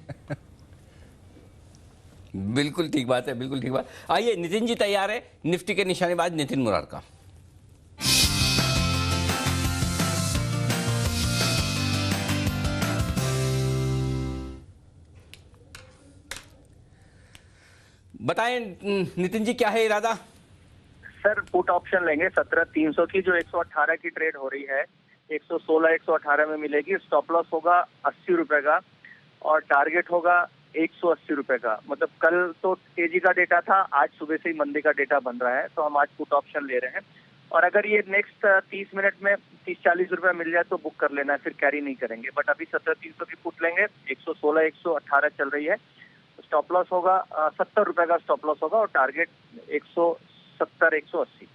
बिल्कुल ठीक बात है, बिल्कुल ठीक बात। आइए, नितिन जी तैयार है निफ्टी के निशानेबाज नितिन मुरारका। बताएं नितिन जी, क्या है इरादा? सर पुट ऑप्शन लेंगे 17,300 की, जो 118 की ट्रेड हो रही है 116 118 में मिलेगी। स्टॉप लॉस होगा 80 रुपए का और टारगेट होगा 180 रुपए का। मतलब कल तो तेजी का डेटा था, आज सुबह से ही मंदी का डेटा बन रहा है, तो हम आज पुट ऑप्शन ले रहे हैं। और अगर ये नेक्स्ट 30 मिनट में 30-40 रुपए मिल जाए तो बुक कर लेना है, फिर कैरी नहीं करेंगे। बट अभी 17,300 की पुट लेंगे, 116 118 चल रही है। स्टॉप लॉस होगा 70 रुपए का स्टॉप लॉस होगा और टारगेट 170 180।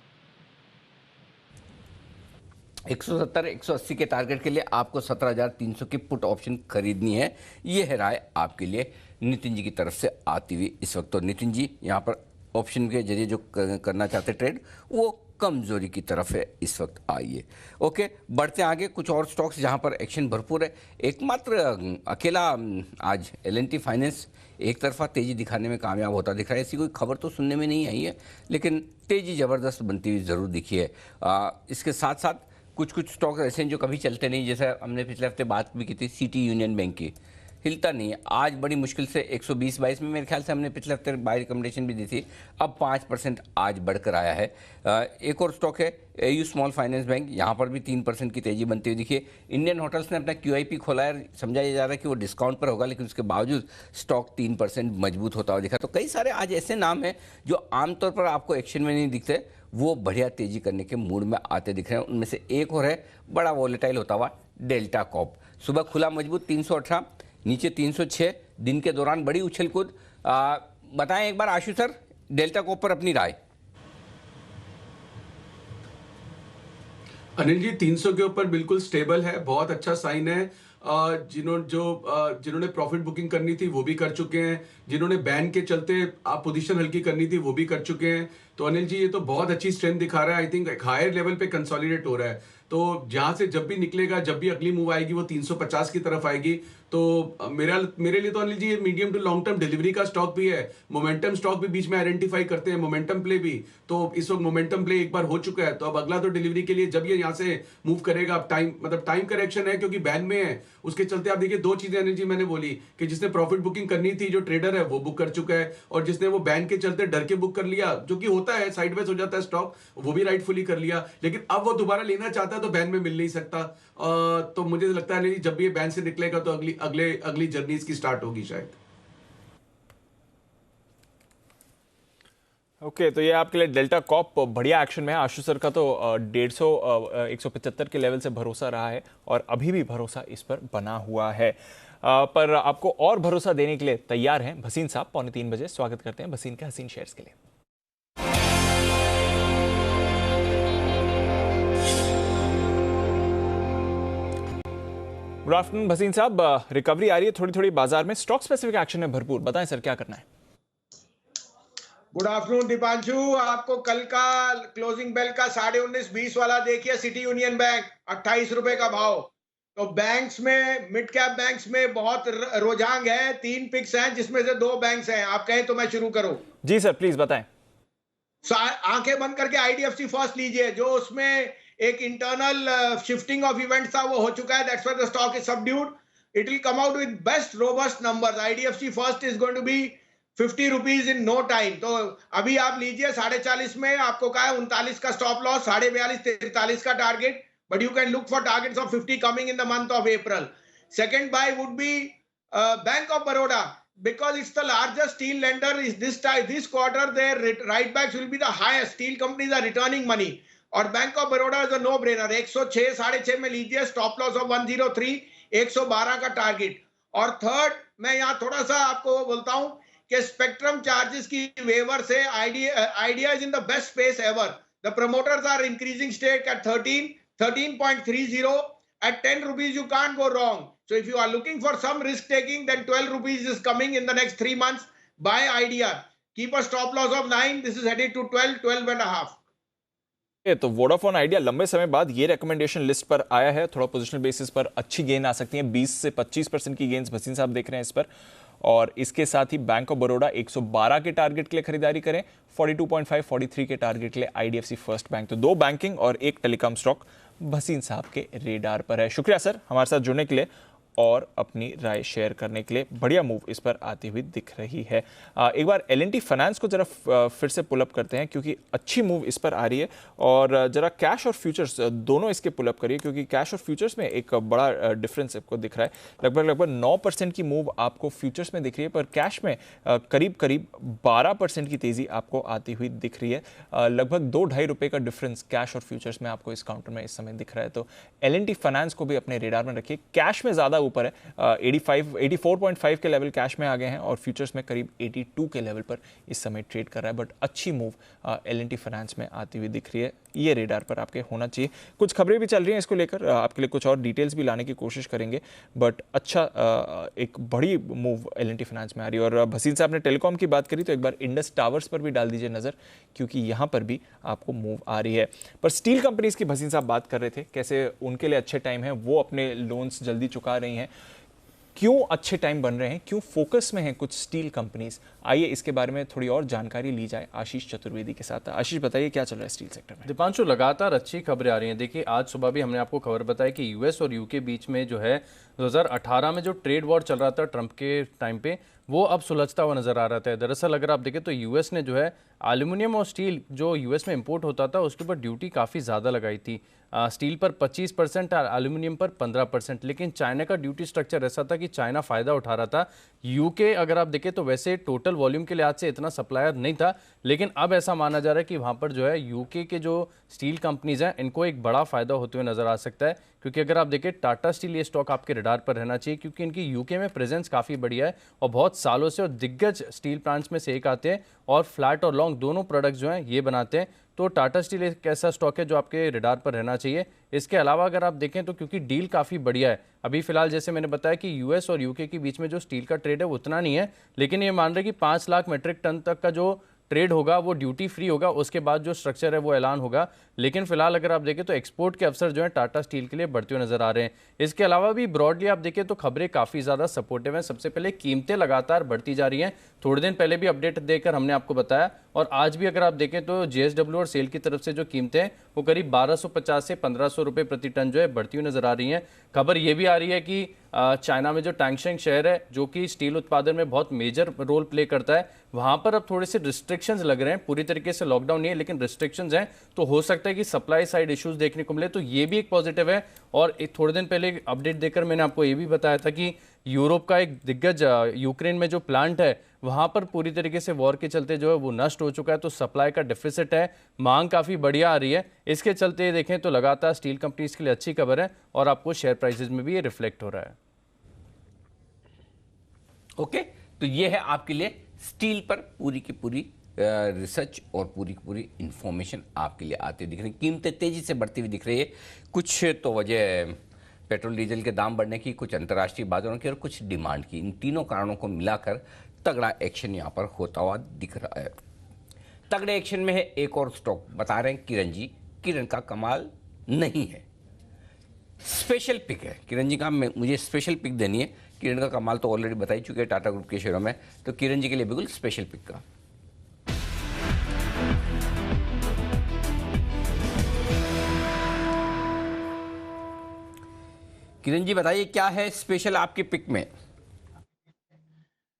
170 180 के टारगेट के लिए आपको 17,300 की पुट ऑप्शन खरीदनी है। ये है राय आपके लिए नितिन जी की तरफ से आती हुई इस वक्त। तो नितिन जी यहाँ पर ऑप्शन के जरिए जो करना चाहते ट्रेड वो कमजोरी की तरफ है इस वक्त। आइए ओके, बढ़ते आगे। कुछ और स्टॉक्स जहां पर एक्शन भरपूर है। एकमात्र अकेला आज L&T फाइनेंस एक तरफा तेजी दिखाने में कामयाब होता दिख रहा है। ऐसी कोई खबर तो सुनने में नहीं आई है, लेकिन तेजी ज़बरदस्त बनती हुई ज़रूर दिखी है। इसके साथ साथ कुछ स्टॉक्स ऐसे हैं जो कभी चलते नहीं, जैसे हमने पिछले हफ्ते बात भी की थी सिटी यूनियन बैंक की, हिलता नहीं है। आज बड़ी मुश्किल से 120-22 में मेरे ख्याल से हमने पिछले हफ्ते बाय रिकमेंडेशन भी दी थी, अब 5% आज बढ़कर आया है। एक और स्टॉक है AU स्मॉल फाइनेंस बैंक, यहाँ पर भी 3% की तेजी बनती हुई दिखी है। इंडियन होटल्स ने अपना QIP खोला है, समझाया जा रहा है कि वो डिस्काउंट पर होगा, लेकिन उसके बावजूद स्टॉक 3% मजबूत होता हुआ दिखा। तो कई सारे आज ऐसे नाम हैं जो आमतौर पर आपको एक्शन में नहीं दिखते, वो बढ़िया तेजी करने के मूड में आते दिख रहे हैं। उनमें से एक और है बड़ा वॉलेटाइल होता हुआ डेल्टा कॉप। सुबह खुला मजबूत 318, नीचे 306, दिन के दौरान बड़ी उछल कूद। बताएं एक बार आशु सर, डेल्टा कॉप पर अपनी राय। अनिल जी 300 के ऊपर बिल्कुल स्टेबल है, बहुत अच्छा साइन है। जिन्होंने प्रॉफिट बुकिंग करनी थी वो भी कर चुके हैं, जिन्होंने बैन के चलते पोजीशन हल्की करनी थी वो भी कर चुके हैं। तो अनिल जी ये तो बहुत अच्छी स्ट्रेंथ दिखा रहा है। आई थिंक एक हायर लेवल पे कंसोलिडेट हो रहा है, तो जहां से जब भी निकलेगा, जब भी अगली मूव आएगी वो 350 की तरफ आएगी। तो मेरे लिए तो अनिल जी ये medium to long term delivery का स्टॉक भी है। मोमेंटम स्टॉक भी बीच में आइडेंटिफाई करते हैं, मोमेंटम प्ले भी। तो इस वक्त मोमेंटम प्ले एक बार हो चुका है, तो अब अगला तो डिलीवरी के लिए जब ये यहाँ से मूव करेगा, अब टाइम करेक्शन है क्योंकि बैन में है, उसके चलते आप देखिए दो चीजें अनिल जी मैंने बोली कि जिसने प्रॉफिट बुकिंग करनी थी, जो ट्रेडर है वो बुक कर चुका है, और जिसने वो बैन के चलते डर के बुक कर लिया, जो कि होता है, साइडवेज हो जाता है स्टॉक, वो भी राइटफुली कर लिया। लेकिन अब वो दोबारा लेना चाहता है तो बैन में मिल नहीं सकता। तो मुझे लगता है जब भी ये बैन से निकलेगा तो अगली जर्नी इसकी स्टार्ट होगी शायद। ओके, तो ये आपके लिए डेल्टा कॉप बढ़िया एक्शन में है। आशु सर का तो 175 के लेवल से भरोसा रहा है और अभी भी भरोसा इस पर बना हुआ है। पर आपको और भरोसा देने के लिए तैयार हैं भसीन साहब। 2:45 बजे स्वागत करते हैं भसीन के हसीन शेयर्स के लिए। गुड आफ्टरनून भसीन साहब। रिकवरी आ रही है थोड़ी थोड़ी बाजार में, स्टॉक स्पेसिफिक एक्शन है भरपूर, बताएं सर क्या करना है। गुड आफ्टरनून दीपांशु, आपको कल का क्लोजिंग बेल का 19:20 वाला देखिए, सिटी यूनियन बैंक 28 रुपए का भाव। तो बैंक्स में, मिड कैप बैंक्स में बहुत रुझान है। 3 पिक्स हैं जिसमें से 2 बैंक्स हैं। आप कहें तो मैं शुरू करूं? जी सर प्लीज बताएं। आंखें बंद करके IDFC फर्स्ट लीजिए, जो उसमें एक इंटरनल शिफ्टिंग ऑफ इवेंट था वो हो चुका है। That's why the stock is subdued. It will come out with best robust numbers. IDFC first is going to be 50 rupees in no time. तो अभी आप लीजिए 40.5 में, आपको कहा है 39 का स्टॉप लॉस, 42.5 43 का target, but you can look for targets of 50 coming in the month of April. Second buy would be Bank of Baroda, because it's the largest steel lender. Is this quarter their write backs will be the highest. Steel companies are returning money. और bank of Baroda is a no brainer. 106 6.5 में लीजिए, stop loss of 103, 112 का target. और third, मैं यहाँ थोड़ा सा आपको बोलता हूँ कि स्पेक्ट्रम चार्जेस की वेवर से Idea is in the best space ever. The promoters are increasing stake at 13.30 at 10 rupees. You can't go wrong. So if you are looking for some risk taking, then 12 rupees is coming in the next 3 months. Buy idea. Keep a stop loss of 9. This is headed to 12.5. तो Vodafone idea लंबे समय बाद ये recommendation list पर आया है। थोड़ा positional basis पर अच्छी गेन आ सकती है, 20 से 25% की गेन्स भसीन साहब देख रहे हैं इस पर। और इसके साथ ही बैंक ऑफ बड़ौदा 112 के टारगेट के लिए खरीदारी करें, 42.5 43 के टारगेट के लिए IDFC फर्स्ट बैंक। तो 2 बैंकिंग और 1 टेलीकॉम स्टॉक भसीन साहब के रेडार पर है। शुक्रिया सर हमारे साथ जुड़ने के लिए। और अपनी राय शेयर करने के लिए। बढ़िया मूव इस पर आती हुई दिख रही है। एक बार L&T फाइनेंस को जरा फिर से पुल अप करते हैं क्योंकि अच्छी मूव इस पर आ रही है, और जरा कैश और फ्यूचर्स दोनों इसके पुल अप करिए क्योंकि कैश और फ्यूचर्स में एक बड़ा डिफरेंस आपको दिख रहा है। लगभग 9% की मूव आपको फ्यूचर्स में दिख रही है, पर कैश में करीब 12% की तेजी आपको आती हुई दिख रही है। लगभग 2-2.5 रुपए का डिफरेंस कैश और फ्यूचर्स में आपको इस काउंटर में इस समय दिख रहा है। तो L&T फाइनेंस को भी अपने रेडार में रखिए। कैश में ज्यादा ऊपर है, 84.5 के लेवल कैश में आ गए हैं और फ्यूचर्स में करीब 82 के लेवल पर इस समय ट्रेड कर रहा है। बट अच्छी मूव L&T फाइनेंस में आती हुई दिख रही है, ये रेडार पर आपके होना चाहिए। कुछ खबरें भी चल रही हैं इसको लेकर, आपके लिए कुछ और डिटेल्स भी लाने की कोशिश करेंगे, बट अच्छा एक बड़ी मूव L&T फाइनेंस में आ रही है। और भसीन साहब ने टेलीकॉम की बात करी तो एक बार इंडस टावर्स पर भी डाल दीजिए नजर, क्योंकि यहां पर भी आपको मूव आ रही है। पर स्टील कंपनीज की भसीन साहब बात कर रहे थे, कैसे उनके लिए अच्छे टाइम है, वो अपने लोन्स जल्दी चुका रही हैं। क्यों अच्छे टाइम बन रहे हैं, क्यों फोकस में हैं कुछ स्टील कंपनीज? आइए इसके बारे में थोड़ी और जानकारी ली जाए आशीष चतुर्वेदी के साथ। आशीष बताइए क्या चल रहा है स्टील सेक्टर में? दीपांशु, लगातार अच्छी खबरें आ रही हैं। देखिए आज सुबह भी हमने आपको खबर बताई कि यूएस और यूके बीच में जो है 2018 में जो ट्रेड वॉर चल रहा था ट्रंप के टाइम पे, वो अब सुलझता हुआ नजर आ रहा था। दरअसल अगर आप देखें तो यूएस ने जो है एल्यूमिनियम और स्टील जो यूएस में इंपोर्ट होता था उसके ऊपर ड्यूटी काफ़ी ज़्यादा लगाई थी। स्टील पर 25% और एल्यूमिनियम पर 15%। लेकिन चाइना का ड्यूटी स्ट्रक्चर ऐसा था कि चाइना फ़ायदा उठा रहा था। यूके अगर आप देखें तो वैसे टोटल वॉल्यूम के लिहाज से इतना सप्लायर नहीं था, लेकिन अब ऐसा माना जा रहा है कि वहाँ पर जो है यूके के जो स्टील कंपनीज हैं इनको एक बड़ा फ़ायदा होते हुए नज़र आ सकता है। क्योंकि अगर आप देखें टाटा स्टील, ये स्टॉक आपके रडार पर रहना चाहिए क्योंकि इनकी यूके में प्रेजेंस काफ़ी बढ़िया है और बहुत सालों से और दिग्गज स्टील प्लांट्स में से एक आते हैं और फ्लैट और लॉन्ग दोनों प्रोडक्ट्स जो हैं ये बनाते हैं। तो टाटा स्टील एक ऐसा स्टॉक है जो आपके रडार पर रहना चाहिए। इसके अलावा अगर आप देखें तो क्योंकि डील काफ़ी बढ़िया है, अभी फिलहाल जैसे मैंने बताया कि यूएस और यूके के बीच में जो स्टील का ट्रेड है वो उतना नहीं है, लेकिन ये मान रहे कि 5 लाख मेट्रिक टन तक का जो ट्रेड होगा वो ड्यूटी फ्री होगा, उसके बाद जो स्ट्रक्चर है वो ऐलान होगा। लेकिन फिलहाल अगर आप देखें तो एक्सपोर्ट के अवसर जो है टाटा स्टील के लिए बढ़ते हुए नजर आ रहे हैं। इसके अलावा भी ब्रॉडली आप देखें तो खबरें काफ़ी ज़्यादा सपोर्टिव हैं। सबसे पहले कीमतें लगातार बढ़ती जा रही हैं, थोड़े दिन पहले भी अपडेट देकर हमने आपको बताया, और आज भी अगर आप देखें तो JSW और सेल की तरफ से जो कीमतें हैं वो करीब 1250 से 1500 रुपये प्रति टन जो है बढ़ती हुई नजर आ रही हैं। खबर ये भी आ रही है कि चाइना में जो टैंगशेंग शहर है जो कि स्टील उत्पादन में बहुत मेजर रोल प्ले करता है, वहां पर अब थोड़े से रिस्ट्रिक्शंस लग रहे हैं। पूरी तरीके से लॉकडाउन नहीं है लेकिन रिस्ट्रिक्शंस हैं, तो हो सकता है कि सप्लाई साइड इश्यूज देखने को मिले, तो ये भी एक पॉजिटिव है। और एक थोड़े दिन पहले अपडेट देकर मैंने आपको ये भी बताया था कि यूरोप का एक दिग्गज यूक्रेन में जो प्लांट है वहां पर पूरी तरीके से वॉर के चलते जो है वो नष्ट हो चुका है, तो सप्लाई का डेफिसिट है, मांग काफ़ी बढ़िया आ रही है। इसके चलते देखें तो लगातार स्टील कंपनीज के लिए अच्छी खबर है और आपको शेयर प्राइसेज में भी ये रिफ्लेक्ट हो रहा है। ओके, तो ये है आपके लिए स्टील पर पूरी की पूरी रिसर्च और पूरी की पूरी इंफॉर्मेशन आपके लिए आती दिख रही है। कीमतें तेजी से बढ़ती हुई दिख रही है। कुछ तो वजह पेट्रोल डीजल के दाम बढ़ने की, कुछ अंतर्राष्ट्रीय बाजारों की और कुछ डिमांड की, इन तीनों कारणों को मिलाकर तगड़ा एक्शन यहाँ पर होता हुआ दिख रहा है। तगड़े एक्शन में है एक और स्टॉक, बता रहे हैं किरण जी। किरण का कमाल नहीं है, स्पेशल पिक है किरण जी का। मुझे स्पेशल पिक देनी है। किरण का कमाल तो ऑलरेडी बता ही चुके हैं टाटा ग्रुप के शेयरों में, तो किरण जी के लिए बिल्कुल स्पेशल पिक का। किरण जी बताइए क्या है स्पेशल आपके पिक में?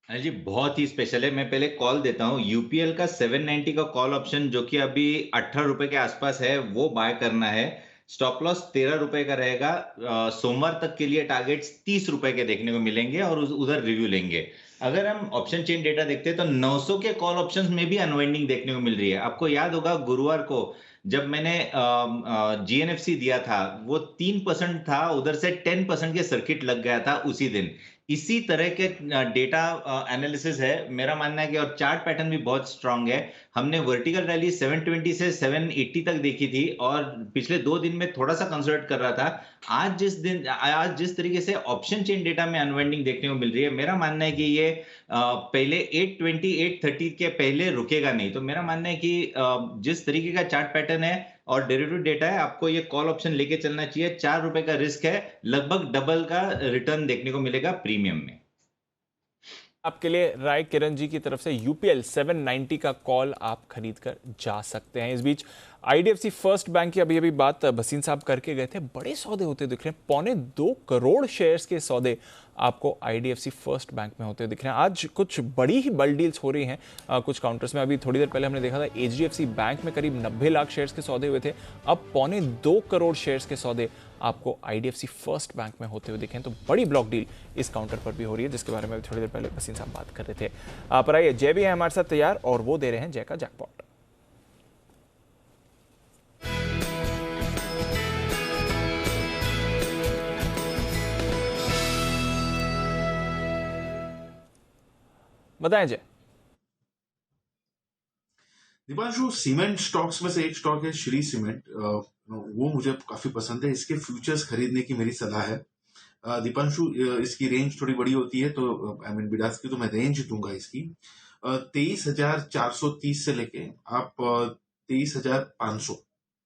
जी बहुत ही स्पेशल है। मैं पहले कॉल देता हूं। यूपीएल का 790 का कॉल ऑप्शन जो कि अभी 18 रुपए के आसपास है, वो बाय करना है। स्टॉप लॉस 13 रुपए का रहेगा। सोमवार तक के लिए टारगेट्स 30 रुपए के देखने को मिलेंगे और उधर रिव्यू लेंगे। अगर हम ऑप्शन चेन डेटा देखते हैं तो 900 के कॉल ऑप्शंस में भी अनवाइंडिंग देखने को मिल रही है। आपको याद होगा गुरुवार को जब मैंने GNFC दिया था वो 3% था, उधर से 10% के सर्किट लग गया था उसी दिन। इसी तरह के डेटा एनालिसिस है मेरा मानना है कि, और चार्ट पैटर्न भी बहुत स्ट्रांग है। हमने वर्टिकल रैली 720 से 780 तक देखी थी और पिछले 2 दिन में थोड़ा सा कंसोलिडेट कर रहा था। आज जिस तरीके से ऑप्शन चेन डेटा में अनवाइंडिंग देखने को मिल रही है, मेरा मानना है कि ये पहले 820 830 के पहले रुकेगा नहीं। तो मेरा मानना है कि जिस तरीके का चार्ट पैटर्न है और डेरिवेटिव डेटा है, आपको ये कॉल ऑप्शन लेके चलना चाहिए। 4 रुपए का रिस्क है, लगभग डबल का रिटर्न देखने को मिलेगा प्रीमियम में। आपके लिए राय किरण जी की तरफ से यूपीएल 790 का कॉल आप खरीद कर जा सकते हैं। इस बीच आईडीएफसी फर्स्ट बैंक की अभी बात भसीन साहब करके गए थे, बड़े सौदे होते दिख रहे हैं, 2.25 करोड़ शेयर्स के सौदे आपको आईडीएफसी फर्स्ट बैंक में होते दिख रहे हैं। आज कुछ बड़ी ही बल्क डील्स हो रही हैं कुछ काउंटर्स में। अभी थोड़ी देर पहले हमने देखा था एचडीएफसी बैंक में करीब 90 लाख शेयर्स के सौदे हुए थे, अब 2.25 करोड़ शेयर्स के सौदे आपको आईडीएफसी फर्स्ट बैंक में होते हुए दिखे। तो बड़ी ब्लॉक डील इस काउंटर पर भी हो रही है, जिसके बारे में थोड़ी देर पहले भसीन साहब बात कर रहे थे। पर आइए, जय भी है हमारे साथ तैयार और वो दे रहे हैं जय का जैकपॉट। बताएं जय। दीपांशु, सीमेंट स्टॉक्स में से एक स्टॉक है श्री सीमेंट, वो मुझे काफी पसंद है। इसके फ्यूचर्स खरीदने की मेरी सलाह है। दीपांशु, इसकी रेंज थोड़ी बड़ी होती है, तो आई मीन बिडास की तो मैं रेंज दूंगा इसकी 23,430 से लेके आप 23,500,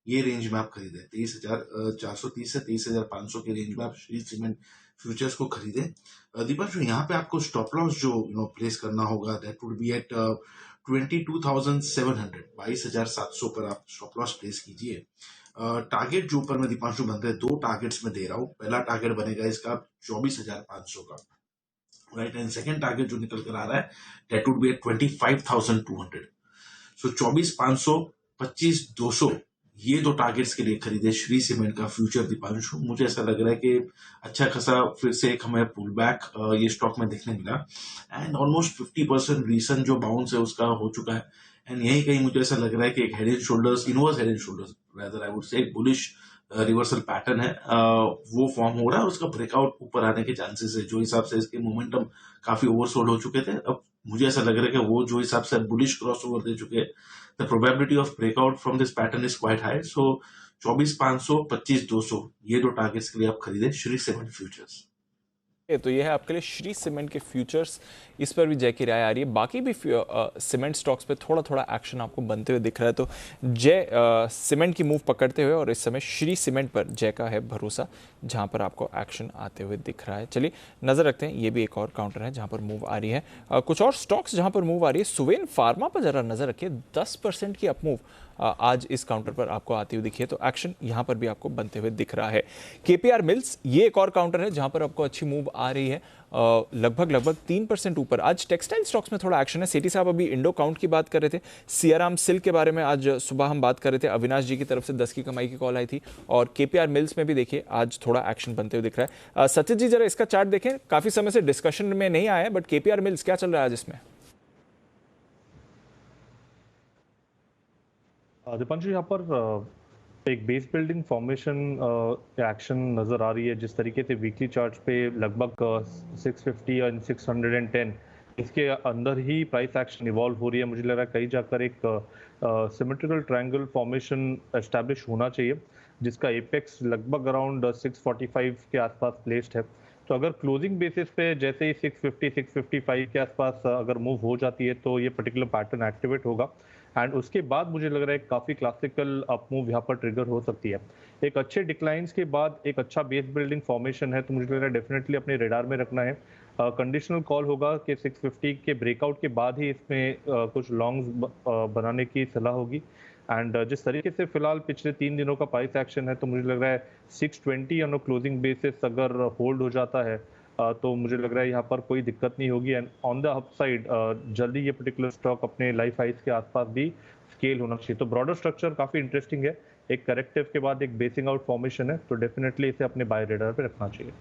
ये रेंज में आप खरीदें। 23,430 से 23,500 के रेंज में आप श्री सीमेंट फ्यूचर्स को खरीदें। दीपांशु, यहाँ पे आपको स्टॉप लॉस जो प्लेस करना होगा, दैट वुड बी एट 22,700, 22,700 पर आप स्टॉप लॉस प्लेस कीजिए। टारगेट जो ऊपर में दीपांशु बन रहे हैं, 2 टारगेट्स में दे रहा हूं। पहला टारगेट बनेगा इसका 24,500 का, राइट, एंड सेकंड टारगेट जो निकल कर आ रहा है दैट वुड बी एट 25,200। सो 24,500, 25,200, ये 2 टारगेट्स के लिए खरीदे श्री सीमेंट का फ्यूचर दीपांशु। मुझे ऐसा लग रहा है कि अच्छा खासा फिर से एक हमें पुल बैक ये स्टॉक में देखने मिला, एंड ऑलमोस्ट 50% रीसेंट जो बाउंस है उसका हो चुका है, एंड यही कहीं मुझे ऐसा लग रहा है कि एक head and shoulders, inverse head and shoulders rather I would say, एक बुलिश रिवर्सल पैटर्न है, वो फॉर्म हो रहा है और उसका ब्रेकआउट ऊपर आने के चांसेस है। जो हिसाब से इसके मोमेंटम काफी ओवरसोल्ड हो चुके थे, अब मुझे ऐसा लग रहा है कि वो जो हिसाब से बुलिश क्रॉस ओवर दे चुके हैं, the probability of breakout from this pattern is quite high. So 24,500, 25,200, ये 2 टारगेट्स के लिए आप खरीदें श्री सीमेंट फ्यूचर्स। तो ये है आपके लिए श्री सीमेंट के फ्यूचर्स, इस पर भी जय की राय आ रही है। बाकी भी सीमेंट स्टॉक्स पे थोड़ा थोड़ा एक्शन आपको बनते हुए दिख रहा है, तो जय सीमेंट की मूव पकड़ते हुए और इस समय श्री सीमेंट पर जय का है भरोसा, जहां पर आपको एक्शन आते हुए दिख रहा है। चलिए नजर रखते हैं, ये भी एक और काउंटर है जहां पर मूव आ रही है। कुछ और स्टॉक्स जहां पर मूव आ रही है, सुवेन फार्मा पर जरा नजर रखिए, 10% की अपमूव आज इस काउंटर पर आपको आती हुई दिखी है, तो एक्शन यहां पर भी आपको बनते हुए दिख रहा है। केपीआर मिल्स, ये एक और काउंटर है जहां पर आपको अच्छी मूव आ रही है, लगभग 3% ऊपर। आज टेक्सटाइल स्टॉक्स में थोड़ा एक्शन है। सेठी साहब अभी इंडो काउंट की बात कर रहे थे, सियाराम सिल्क के बारे में आज सुबह हम बात कर रहे थे, अविनाश जी की तरफ से 10 की कमाई की कॉल आई थी, और केपीआर मिल्स में भी देखिए आज थोड़ा एक्शन बनते हुए दिख रहा है। सचित जी जरा इसका चार्ट देखें, काफी समय से डिस्कशन में नहीं आया है, बट केपीआर मिल्स क्या चल रहा है आज इसमें? दीपांशु, यहाँ पर एक बेस बिल्डिंग फॉर्मेशन एक्शन नज़र आ रही है। जिस तरीके से वीकली चार्ट पे लगभग 650 और 610 इसके अंदर ही प्राइस एक्शन इवॉल्व हो रही है। मुझे लग रहा है कहीं जाकर एक सिमेट्रिकल ट्रायंगल फॉर्मेशन एस्टैब्लिश होना चाहिए, जिसका एपेक्स लगभग अराउंड 645 के आसपास प्लेस्ड है। तो अगर क्लोजिंग बेसिस पे जैसे ही 650 655 के आसपास अगर मूव हो जाती है, तो ये पर्टिकुलर पैटर्न एक्टिवेट होगा, एंड उसके बाद मुझे लग रहा है काफ़ी क्लासिकल अप मूव यहाँ पर ट्रिगर हो सकती है। एक अच्छे डिक्लाइंस के बाद एक अच्छा बेस बिल्डिंग फॉर्मेशन है, तो मुझे लग रहा है डेफिनेटली अपने रेडार में रखना है। कंडीशनल कॉल होगा कि 650 के ब्रेकआउट के बाद ही इसमें कुछ लॉन्ग्स बनाने की सलाह होगी, एंड जिस तरीके से फिलहाल पिछले 3 दिनों का प्राइस एक्शन है, तो मुझे लग रहा है 620 ऑन क्लोजिंग बेसिस अगर होल्ड हो जाता है तो मुझे लग रहा है यहाँ पर कोई दिक्कत नहीं होगी, एंड ऑन द अपसाइड जल्दी ये पर्टिकुलर स्टॉक अपने लाइफ हाइस के आसपास भी स्केल होना चाहिए। तो ब्रॉडर स्ट्रक्चर काफ़ी इंटरेस्टिंग है, एक करेक्टिव के बाद एक बेसिंग आउट फॉर्मेशन है, तो डेफिनेटली इसे अपने बाय रेडार पे रखना चाहिए।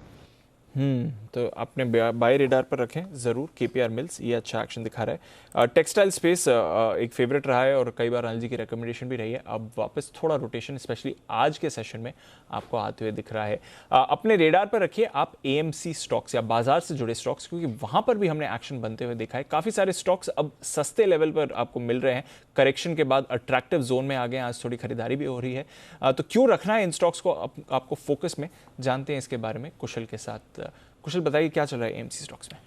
तो अपने बाय रेडार पर रखें ज़रूर। केपीआर मिल्स ये अच्छा एक्शन दिखा रहा है। टेक्सटाइल स्पेस एक फेवरेट रहा है और कई बार अनिल जी की रिकमेंडेशन भी रही है। अब वापस थोड़ा रोटेशन स्पेशली आज के सेशन में आपको आते हुए दिख रहा है। अपने रेडार पर रखिए आप एएमसी स्टॉक्स या बाजार से जुड़े स्टॉक्स, क्योंकि वहाँ पर भी हमने एक्शन बनते हुए देखा है। काफ़ी सारे स्टॉक्स अब सस्ते लेवल पर आपको मिल रहे हैं, करेक्शन के बाद अट्रैक्टिव जोन में आ गए। आज थोड़ी खरीदारी भी हो रही है, तो क्यों रखना है इन स्टॉक्स को आपको फोकस में, जानते हैं इसके बारे में कुशल के साथ। कुशल बताइए क्या चल रहा है एएमसी स्टॉक्स में?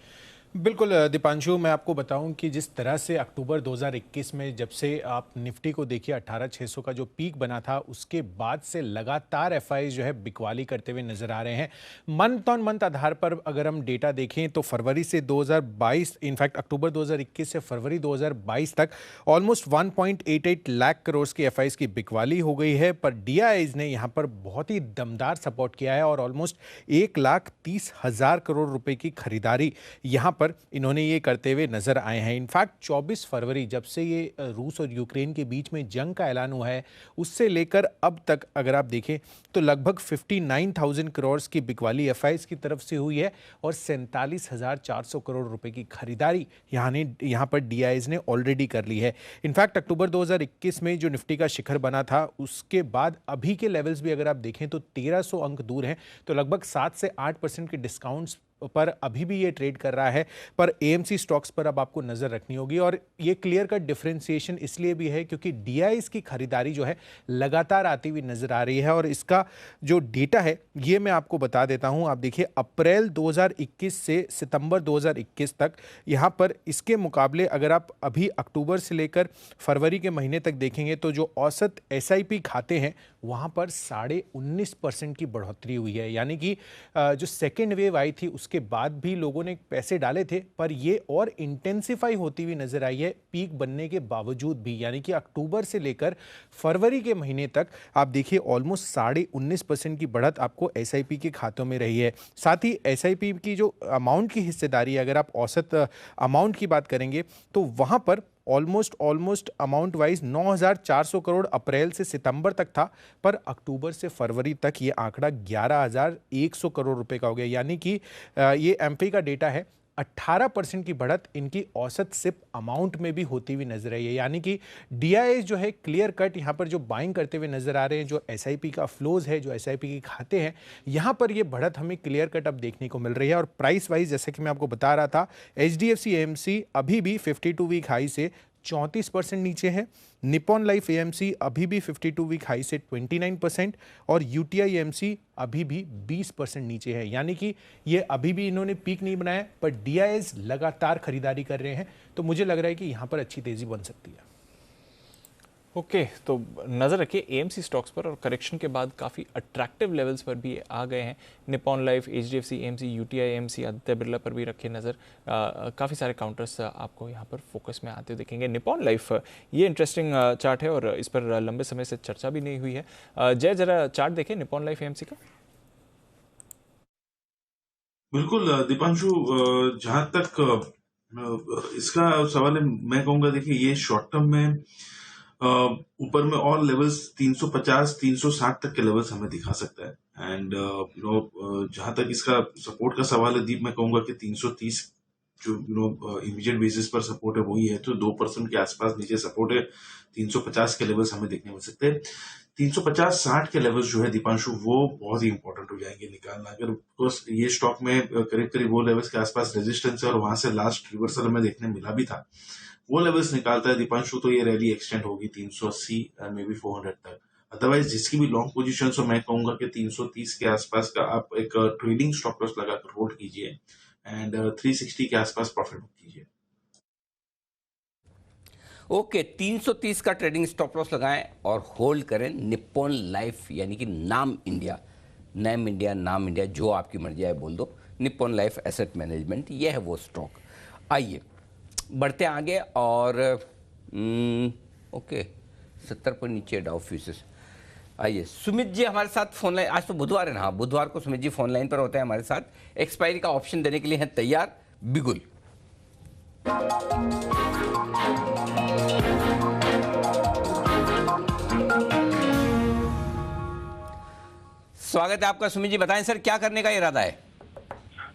बिल्कुल दीपांशु, मैं आपको बताऊं कि जिस तरह से अक्टूबर 2021 में जब से आप निफ्टी को देखिए 18,600 का जो पीक बना था, उसके बाद से लगातार एफआईज जो है बिकवाली करते हुए नजर आ रहे हैं। मंथ ऑन मंथ आधार पर अगर हम डेटा देखें तो फरवरी से 2022, इनफैक्ट अक्टूबर 2021 से फरवरी 2022 तक ऑलमोस्ट 1.88 लाख करोड़ की एफआईज की बिकवाली हो गई है। पर डीआईज ने यहाँ पर बहुत ही दमदार सपोर्ट किया है और ऑलमोस्ट 1,30,000 करोड़ रुपए की खरीदारी यहाँ पर इन्होंने ये करते हुए नजर आए हैं। इनफैक्ट 24 फरवरी जब से ये रूस और यूक्रेन के बीच में जंग का ऐलान हुआ है, उससे लेकर अब तक अगर आप देखें तो लगभग 59,000 करोड़ की बिकवाली एफआईज की तरफ से हुई है और 47,400 करोड़ रुपए की खरीदारी यहाँ पर डीआईज ने ऑलरेडी कर ली है। इनफैक्ट अक्टूबर 2021 में जो निफ्टी का शिखर बना था, उसके बाद अभी के लेवल्स भी अगर आप देखें तो 1300 अंक दूर हैं, तो लगभग 7 से 8% के डिस्काउंट्स पर अभी भी ये ट्रेड कर रहा है। पर एएमसी स्टॉक्स पर अब आपको नजर रखनी होगी और ये क्लियर कट डिफरेंशिएशन इसलिए भी है क्योंकि डीआईज की खरीदारी जो है लगातार आती हुई नजर आ रही है और इसका जो डेटा है ये मैं आपको बता देता हूं। आप देखिए अप्रैल 2021 से सितंबर 2021 तक यहाँ पर इसके मुकाबले अगर आप अभी अक्टूबर से लेकर फरवरी के महीने तक देखेंगे तो जो औसत एसआईपी खाते हैं वहाँ पर 19.5% की बढ़ोतरी हुई है। यानी कि जो सेकेंड वेव आई थी उसके बाद भी लोगों ने पैसे डाले थे, पर ये और इंटेंसिफाई होती हुई नजर आई है पीक बनने के बावजूद भी। यानी कि अक्टूबर से लेकर फरवरी के महीने तक आप देखिए ऑलमोस्ट 19.5% की बढ़त आपको एसआईपी के खातों में रही है। साथ ही एसआईपी की जो अमाउंट की हिस्सेदारी है, अगर आप औसत अमाउंट की बात करेंगे तो वहाँ पर ऑलमोस्ट अमाउंट वाइज 9,400 करोड़ अप्रैल से सितंबर तक था, पर अक्टूबर से फरवरी तक ये आंकड़ा 11,100 करोड़ रुपए का हो गया। यानी कि ये एमपी का डेटा है, 18% की बढ़त इनकी औसत सिप अमाउंट में भी होती हुई नजर आई है। यानी कि डीआईएस जो है क्लियर कट यहाँ पर जो बाइंग करते हुए नजर आ रहे हैं, जो एसआईपी का फ्लोज है, जो एसआईपी के खाते हैं, यहाँ पर ये बढ़त हमें क्लियर कट अब देखने को मिल रही है। और प्राइस वाइज जैसे कि मैं आपको बता रहा था, एचडीएफसी एएमसी अभी भी 52 वीक हाई से 34% नीचे है, निप्पॉन लाइफ एएमसी अभी भी 52 वीक हाई से 29% और यूटीआई एएमसी अभी भी 20% नीचे है। यानी कि ये अभी भी इन्होंने पीक नहीं बनाया, पर डीआईएस लगातार खरीदारी कर रहे हैं, तो मुझे लग रहा है कि यहाँ पर अच्छी तेजी बन सकती है। ओके, तो नज़र रखिए एएमसी स्टॉक्स पर और करेक्शन के बाद काफ़ी अट्रैक्टिव लेवल्स पर भी आ गए हैं। Nippon life, HDFC AMC, UTI AMC, Aditya Birla पर भी रखिए नज़र। काफ़ी सारे काउंटर्स आपको यहाँ पर फोकस में आते हुए दिखेंगे। निप्पॉन लाइफ ये इंटरेस्टिंग चार्ट है और इस पर लंबे समय से चर्चा भी नहीं हुई है। जय, जरा चार्ट देखें निप्पॉन लाइफ एएमसी का। बिल्कुल दीपांशु, जहां तक इसका सवाल है, मैं कहूंगा देखिए ये शॉर्ट टर्म में ऊपर में और लेवल्स 350 360 तक के लेवल्स हमें दिखा सकता है। एंड जहां तक इसका सपोर्ट का सवाल है दीप, मैं कहूंगा कि 330 जो इमीडिएट बेसिस पर सपोर्ट है वही है, तो 2% के आसपास नीचे सपोर्ट है। 350 के लेवल्स हमें देखने मिल सकते हैं। 350-60 के लेवल्स जो है दीपांशु वो बहुत ही इंपॉर्टेंट हो जाएंगे निकालना। अगर ये स्टॉक में करीब करीब वो लेवल्स के आसपास रेजिस्टेंस है और वहां से लास्ट रिवर्सल हमें देखने मिला भी था, वो लेवल्स निकालता है दीपांशु तो ये रैली एक्सटेंड होगी 380 मे बी 400 तक। अदरवाइज जिसकी भी लॉन्ग पोजीशन हो, मैं कहूंगा कि 330 के आसपास का आप एक ट्रेडिंग स्टॉप लॉस लगाकर होल्ड कीजिए एंड 360 के आसपास प्रॉफिट बुक कीजिए। ओके, 330 का ट्रेडिंग स्टॉप लॉस लगाएं और होल्ड करें निप्पॉन लाइफ, यानी कि नाम इंडिया, नाम इंडिया, जो आपकी मर्जी है बोल दो। निप्पॉन लाइफ एसेट मैनेजमेंट, ये है वो स्टॉक। आइए बढ़ते आगे और ओके 70 पर नीचे डाउ फ्यूचर्स। आइए सुमित जी हमारे साथ फोन लाइन, आज तो बुधवार है ना, हाँ बुधवार को सुमित जी फोन लाइन पर होते हैं हमारे साथ। एक्सपायरी का ऑप्शन देने के लिए हैं तैयार, बिगुल। स्वागत है आपका सुमित जी, बताएं सर क्या करने का इरादा है।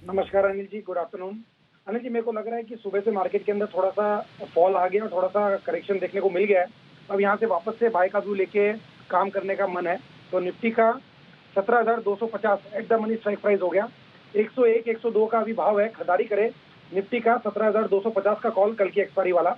नमस्कार अनिल जी, गुड आफ्टरनून। अनिल जी, मेरे को लग रहा है कि सुबह से मार्केट के अंदर थोड़ा सा फॉल आ गया और थोड़ा सा करेक्शन देखने को मिल गया है। अब यहाँ से वापस से बाय का व्यू लेके काम करने का मन है, तो निफ्टी का 17,250 at the money strike price हो गया। 101, 102 का अभी भाव है, खरीदारी करे। निफ्टी का 17,250 का कॉल, कल की एक्सपायरी वाला।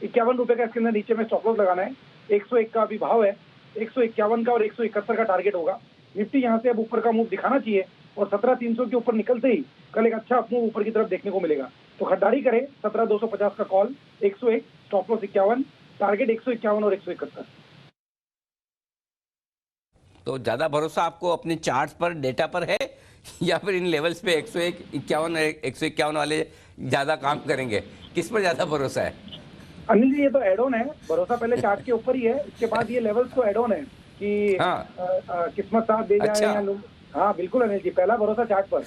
51 रुपए का इसके अंदर नीचे में स्टॉप लॉस लगाना है। 101 का अभी भाव है, 151 का और 171 का टारगेट होगा। निफ्टी यहाँ से अब ऊपर का मूव दिखाना चाहिए और 17,300 के ऊपर निकलते ही कल एक अच्छा मूव ऊपर की तरफ देखने को मिलेगा। तो खरीदारी करें। 17,250 का कॉल, 101, स्टॉप लॉस 51, टारगेट 151 और 171। तो ज्यादा भरोसा आपको अपने चार्ट्स पर, डेटा पर है, या फिर इन लेवल्स पे 101, 51, 151 वाले ज्यादा काम करेंगे? किस पर ज्यादा भरोसा है? अनिल जी, ये तो एड ऑन है, भरोसा पहले चार्ट के ऊपर ही है, इसके बाद ये लेवल्स तो एड ऑन है कि किस्मत साथ दे जाए या हाँ बिल्कुल अनिल जी, पहला भरोसा चार्ट पर।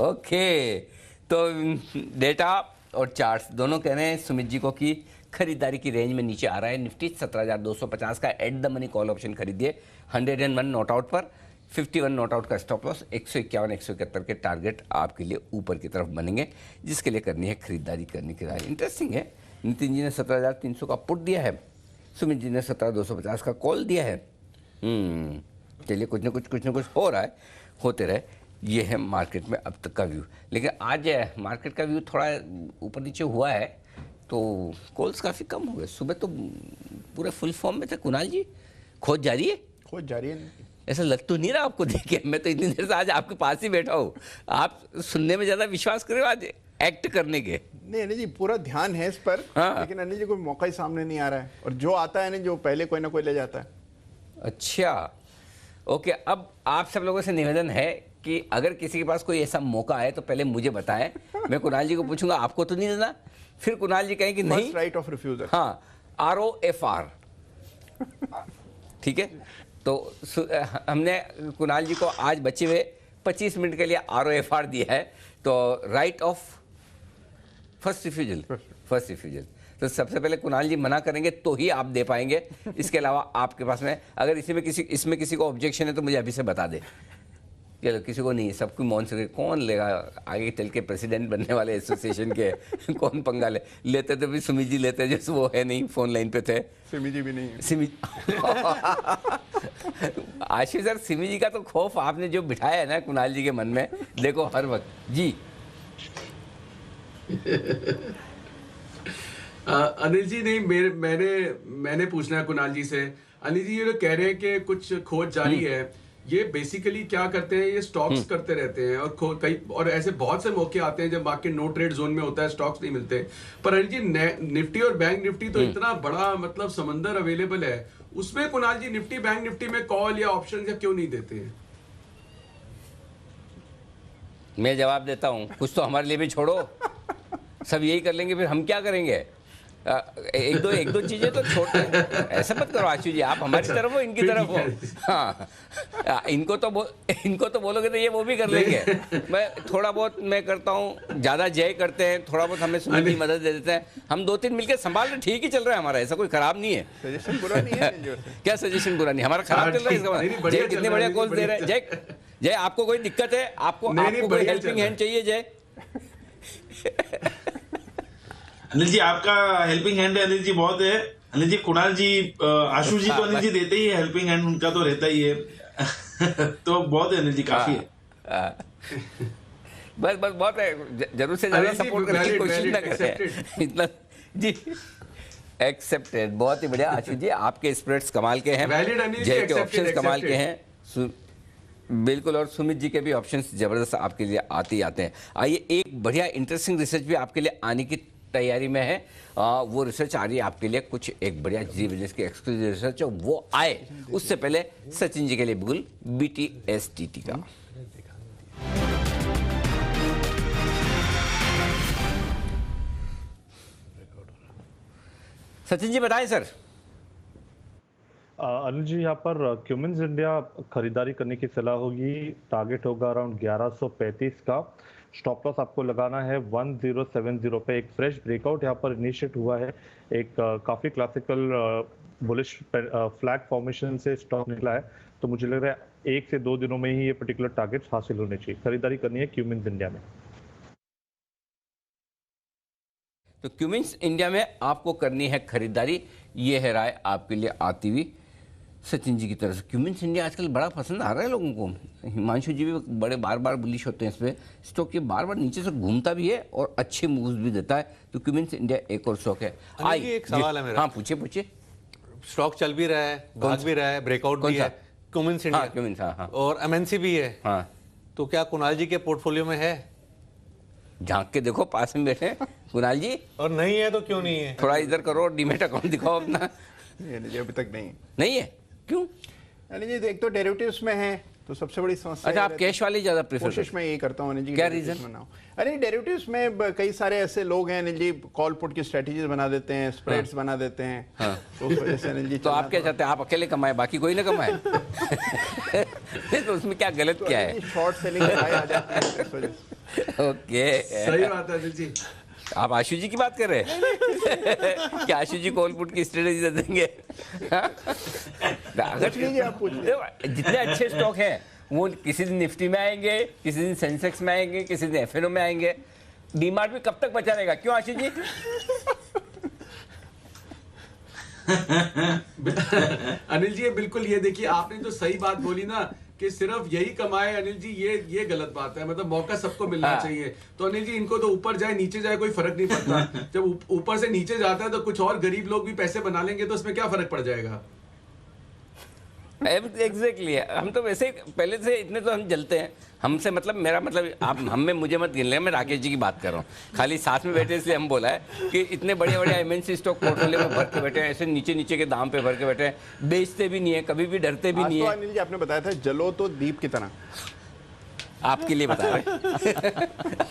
ओके, तो डेटा और चार्ट्स दोनों कह रहे हैं सुमित जी को कि खरीदारी की रेंज में नीचे आ रहा है। निफ्टी 17,250 का at the money call option खरीदिए 101 नॉट आउट पर, 51 नॉट आउट का स्टॉप लॉस, 151 171 के टारगेट आपके लिए ऊपर की तरफ बनेंगे, जिसके लिए करनी है खरीदारी करने की राय। इंटरेस्टिंग है, नितिन जी ने 17,300 का पुट दिया है, सुमित जी ने 17,250 का कॉल दिया है। चलिए, कुछ न कुछ हो रहा है, होते रहे। ये है मार्केट में अब तक का व्यू। लेकिन आज मार्केट का व्यू थोड़ा ऊपर नीचे हुआ है, तो कॉल्स काफ़ी कम हो गए। सुबह तो पूरे फुल फॉर्म में थे। कुणाल जी, खोज जारी है? खोज जारी है। ऐसा लग तो नहीं रहा आपको देख के? मैं तो इतनी देर से आज आपके पास ही बैठा हूँ। आप सुनने में ज़्यादा विश्वास करें आज एक्ट करने के? नहीं अनिल जी, पूरा ध्यान है इस पर। हाँ। लेकिन अनिल जी कोई मौका ही सामने नहीं आ रहा है, और जो आता है ना, जो पहले कोई ना कोई ले जाता है। अच्छा, ओके। अब आप सब लोगों से निवेदन है कि अगर किसी के पास कोई ऐसा मौका है तो पहले मुझे बताएं। मैं कुणाल जी को पूछूंगा आपको तो नहीं देना, फिर कुणाल जी कहें कि नहीं, राइट ऑफ रिफ्यूजल। हाँ, ROFR, ठीक है। तो हमने कुणाल जी को आज बचे हुए 25 मिनट के लिए ROFR दिया है, तो राइट ऑफ फर्स्ट रिफ्यूजल। तो सबसे पहले कुणाल जी मना करेंगे तो ही आप दे पाएंगे। इसके अलावा आपके पास में अगर इसमें किसी को ऑब्जेक्शन है तो मुझे अभी से बता दे। चलो, किसी को नहीं, सबको मौन से कौन लेगा आगे चल के प्रेसिडेंट बनने वाले एसोसिएशन के कौन पंगा लेते तो भी सुमित जी लेते, जैसे वो है नहीं, फोन लाइन पे थे। सिमी जी भी नहीं है। आशीष सर, सिमी जी का तो खौफ आपने जो बिठाया है ना कुणाल जी के मन में, देखो हर वक्त जी। अनिल जी नहीं, मैंने पूछना है कुणाल जी से। अनिल जी, ये लोग कह रहे हैं कि कुछ खोज जारी है, ये बेसिकली क्या करते हैं? ये स्टॉक्स करते रहते हैं, और कई और ऐसे बहुत से मौके आते हैं जब मार्केट नो ट्रेड जोन में होता है, स्टॉक्स नहीं मिलते। पर अनिल जी, निफ्टी और बैंक निफ्टी तो इतना बड़ा मतलब समंदर अवेलेबल है, उसमें कुणाल जी निफ्टी बैंक निफ्टी में कॉल या ऑप्शन या क्यों नहीं देते हैं? मैं जवाब देता हूँ, कुछ तो हमारे लिए भी छोड़ो। सब यही कर लेंगे, फिर हम क्या करेंगे? एक दो चीजें तो छोड़, ऐसा मत करो आशु जी, आप हमारी तरफ हो, इनकी तरफ हो। हाँ, इनको तो बोलोगे तो ये वो भी कर लेंगे। मैं थोड़ा बहुत मैं करता हूँ, ज्यादा जय करते हैं, थोड़ा बहुत हमें सुनने की मदद दे देते हैं, हम 2-3 मिलकर संभाल रहे, ठीक ही चल रहा है हमारा, ऐसा कोई खराब नहीं है। सजेशन बुरा नहीं है। क्या सजेशन बुरा नहीं? हमारा खराब चल रहा है इसका? जय कितने बढ़िया कॉल दे रहे हैं। जय, आपको कोई दिक्कत है? आपको कोई हेल्पिंग हैंड चाहिए? जय अनिल जी, आपका हेल्पिंग हैंड अनिल जी बहुत है। अनिल जी, कुणाल जी, आशु जी तो अनिल जी देते ही है हेल्पिंग हैंड, उनका तो रहता ही है। तो बहुत है अनिल जी, काफी है। बस बहुत है, जरूर से ज्यादा सपोर्ट करने की कोशिश ना करें इतना जी। एक्सेप्टेड, बहुत ही बढ़िया आशु जी, आपके स्प्रेड्स कमाल के हैं, जय के ऑप्शंस कमाल के हैं, बिल्कुल, और सुमित जी के भी ऑप्शंस जबरदस्त आपके लिए आते ही आते हैं। आइए, एक बढ़िया इंटरेस्टिंग रिसर्च भी आपके लिए आने की तैयारी में है। वो रिसर्च आ रही है आपके लिए, कुछ एक बढ़िया जी बिजनेस की एक्सक्लूसिव रिसर्च है, वो आए उससे पहले सचिन जी के लिए बिल्कुल BTSTT का। सचिन जी बताएं सर। अनिल जी, यहाँ पर क्यूमिंस इंडिया खरीदारी करने की सलाह होगी। टारगेट होगा अराउंड 1135 का। स्टॉप लॉस आपको लगाना है 1070 पे। एक फ्रेश ब्रेकआउट यहाँ पर इनिशिएट हुआ है, एक काफ़ी क्लासिकल बुलिश फ्लैग फॉर्मेशन से स्टॉक निकला है, तो मुझे लग रहा है 1 से 2 दिनों में ही ये पर्टिकुलर टारगेट्स हासिल होने चाहिए। खरीदारी करनी है क्यूमिंस इंडिया में। तो क्यूमिंस इंडिया में आपको करनी है खरीदारी, ये है राय आपके लिए आती हुई सचिन जी की तरफ से। क्यूमिंस इंडिया आजकल बड़ा पसंद आ रहा है लोगों को। हिमांशु जी भी बड़े बार बुलिश होते हैं इस पर। स्टॉक ये बार नीचे से घूमता भी है और अच्छे मूव्स भी देता है, तो क्यूमिंस इंडिया एक और स्टॉक है। एक सवाल है मेरा। हाँ, पूछिए। स्टॉक चल भी रहा है, भाग भी रहा है, ब्रेकआउट भी है, क्यूमिंस इंडिया, हाँ, और MNC भी है। हाँ, तो क्या कुणाल जी के पोर्टफोलियो में है? झांक के देखो, पास में बैठे हैं कुणाल जी। और नहीं है तो क्यों नहीं है? थोड़ा इधर करो, डीमेट अकाउंट दिखाओ अपना। अभी तक नहीं है, क्यों? यानी जी एक तो डेरिवेटिव्स में है तो सबसे बड़ी समस्या। अच्छा, आप कैश वाले ज्यादा प्रेफर? कोशिश मैं यही करता हूँ जी। क्या रीजन? अरे डेरिवेटिव्स में कई सारे ऐसे लोग हैं अनिल जी, कॉल पुट की स्ट्रेटेजीज बना देते हैं, स्प्रेड्स बना देते हैं। हाँ। तो उस वजह से अनिल जी तो आप क्या चाहते हैं, आप अकेले कमाए बाकी कोई ना कमाए? तो उसमें क्या गलत क्या है? शॉर्ट सेलिंग आ जाती है इस वजह से। ओके, सही बात है अनिल जी। आप आशु जी की बात कर रहे हैं? क्या आशु जी कॉल पुट की स्ट्रेटेजी दे देंगे? अगर जितने अच्छे स्टॉक हैं वो किसी दिन निफ्टी में आएंगे, किसी दिन सेंसेक्स में आएंगे, किसी दिन एफएनओ में आएंगे। डीमार्ट भी कब तक बचा रहेगा? क्यों आशु जी? अनिल जी बिल्कुल, ये देखिए आपने जो सही बात बोली ना कि सिर्फ यही कमाए, अनिल जी ये गलत बात है। मतलब मौका सबको मिलना चाहिए। तो अनिल जी इनको तो ऊपर जाए नीचे जाए कोई फर्क नहीं पड़ता। जब ऊपर से नीचे जाता है तो कुछ और गरीब लोग भी पैसे बना लेंगे, तो उसमें क्या फर्क पड़ जाएगा? एग्जैक्टली हम तो वैसे पहले से इतने तो हम जलते हैं। हमसे मतलब मेरा मतलब आप हम में मुझे मत गिन ले, मैं राकेश जी की बात कर रहा हूँ। खाली साथ में बैठे इसलिए हम बोला है कि इतने बड़े बड़े एमएनसी स्टॉक पोर्टफोलियो में भर के बैठे हैं, ऐसे नीचे नीचे के दाम पे भर के बैठे हैं, बेचते भी नहीं है, कभी भी डरते भी नहीं है। अनिल जी आपने बताया था जलो तो दीप की तरह। आपके लिए बता रहे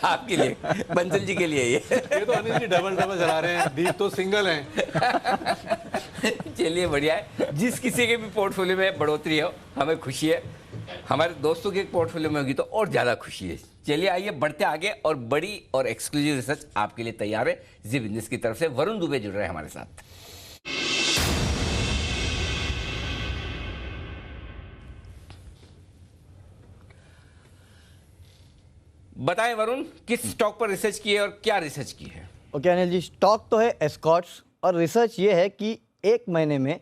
आपके लिए, बंसल जी के लिए ये तो अनिल जी डबल जला रहे हैं, दीप तो सिंगल हैं। चलिए बढ़िया है, जिस किसी के भी पोर्टफोलियो में बढ़ोतरी हो हमें खुशी है, हमारे दोस्तों के पोर्टफोलियो में होगी तो और ज़्यादा खुशी है। चलिए आइए बढ़ते आगे, और बड़ी और एक्सक्लूसिव रिसर्च आपके लिए तैयार है जी बिजनेस की तरफ से। वरुण दुबे जुड़ रहे हैं हमारे साथ। बताएं वरुण, किस स्टॉक पर रिसर्च की है और क्या रिसर्च की है? ओके अनिल जी, स्टॉक तो है एस्कॉर्ट्स, और रिसर्च ये है कि एक महीने में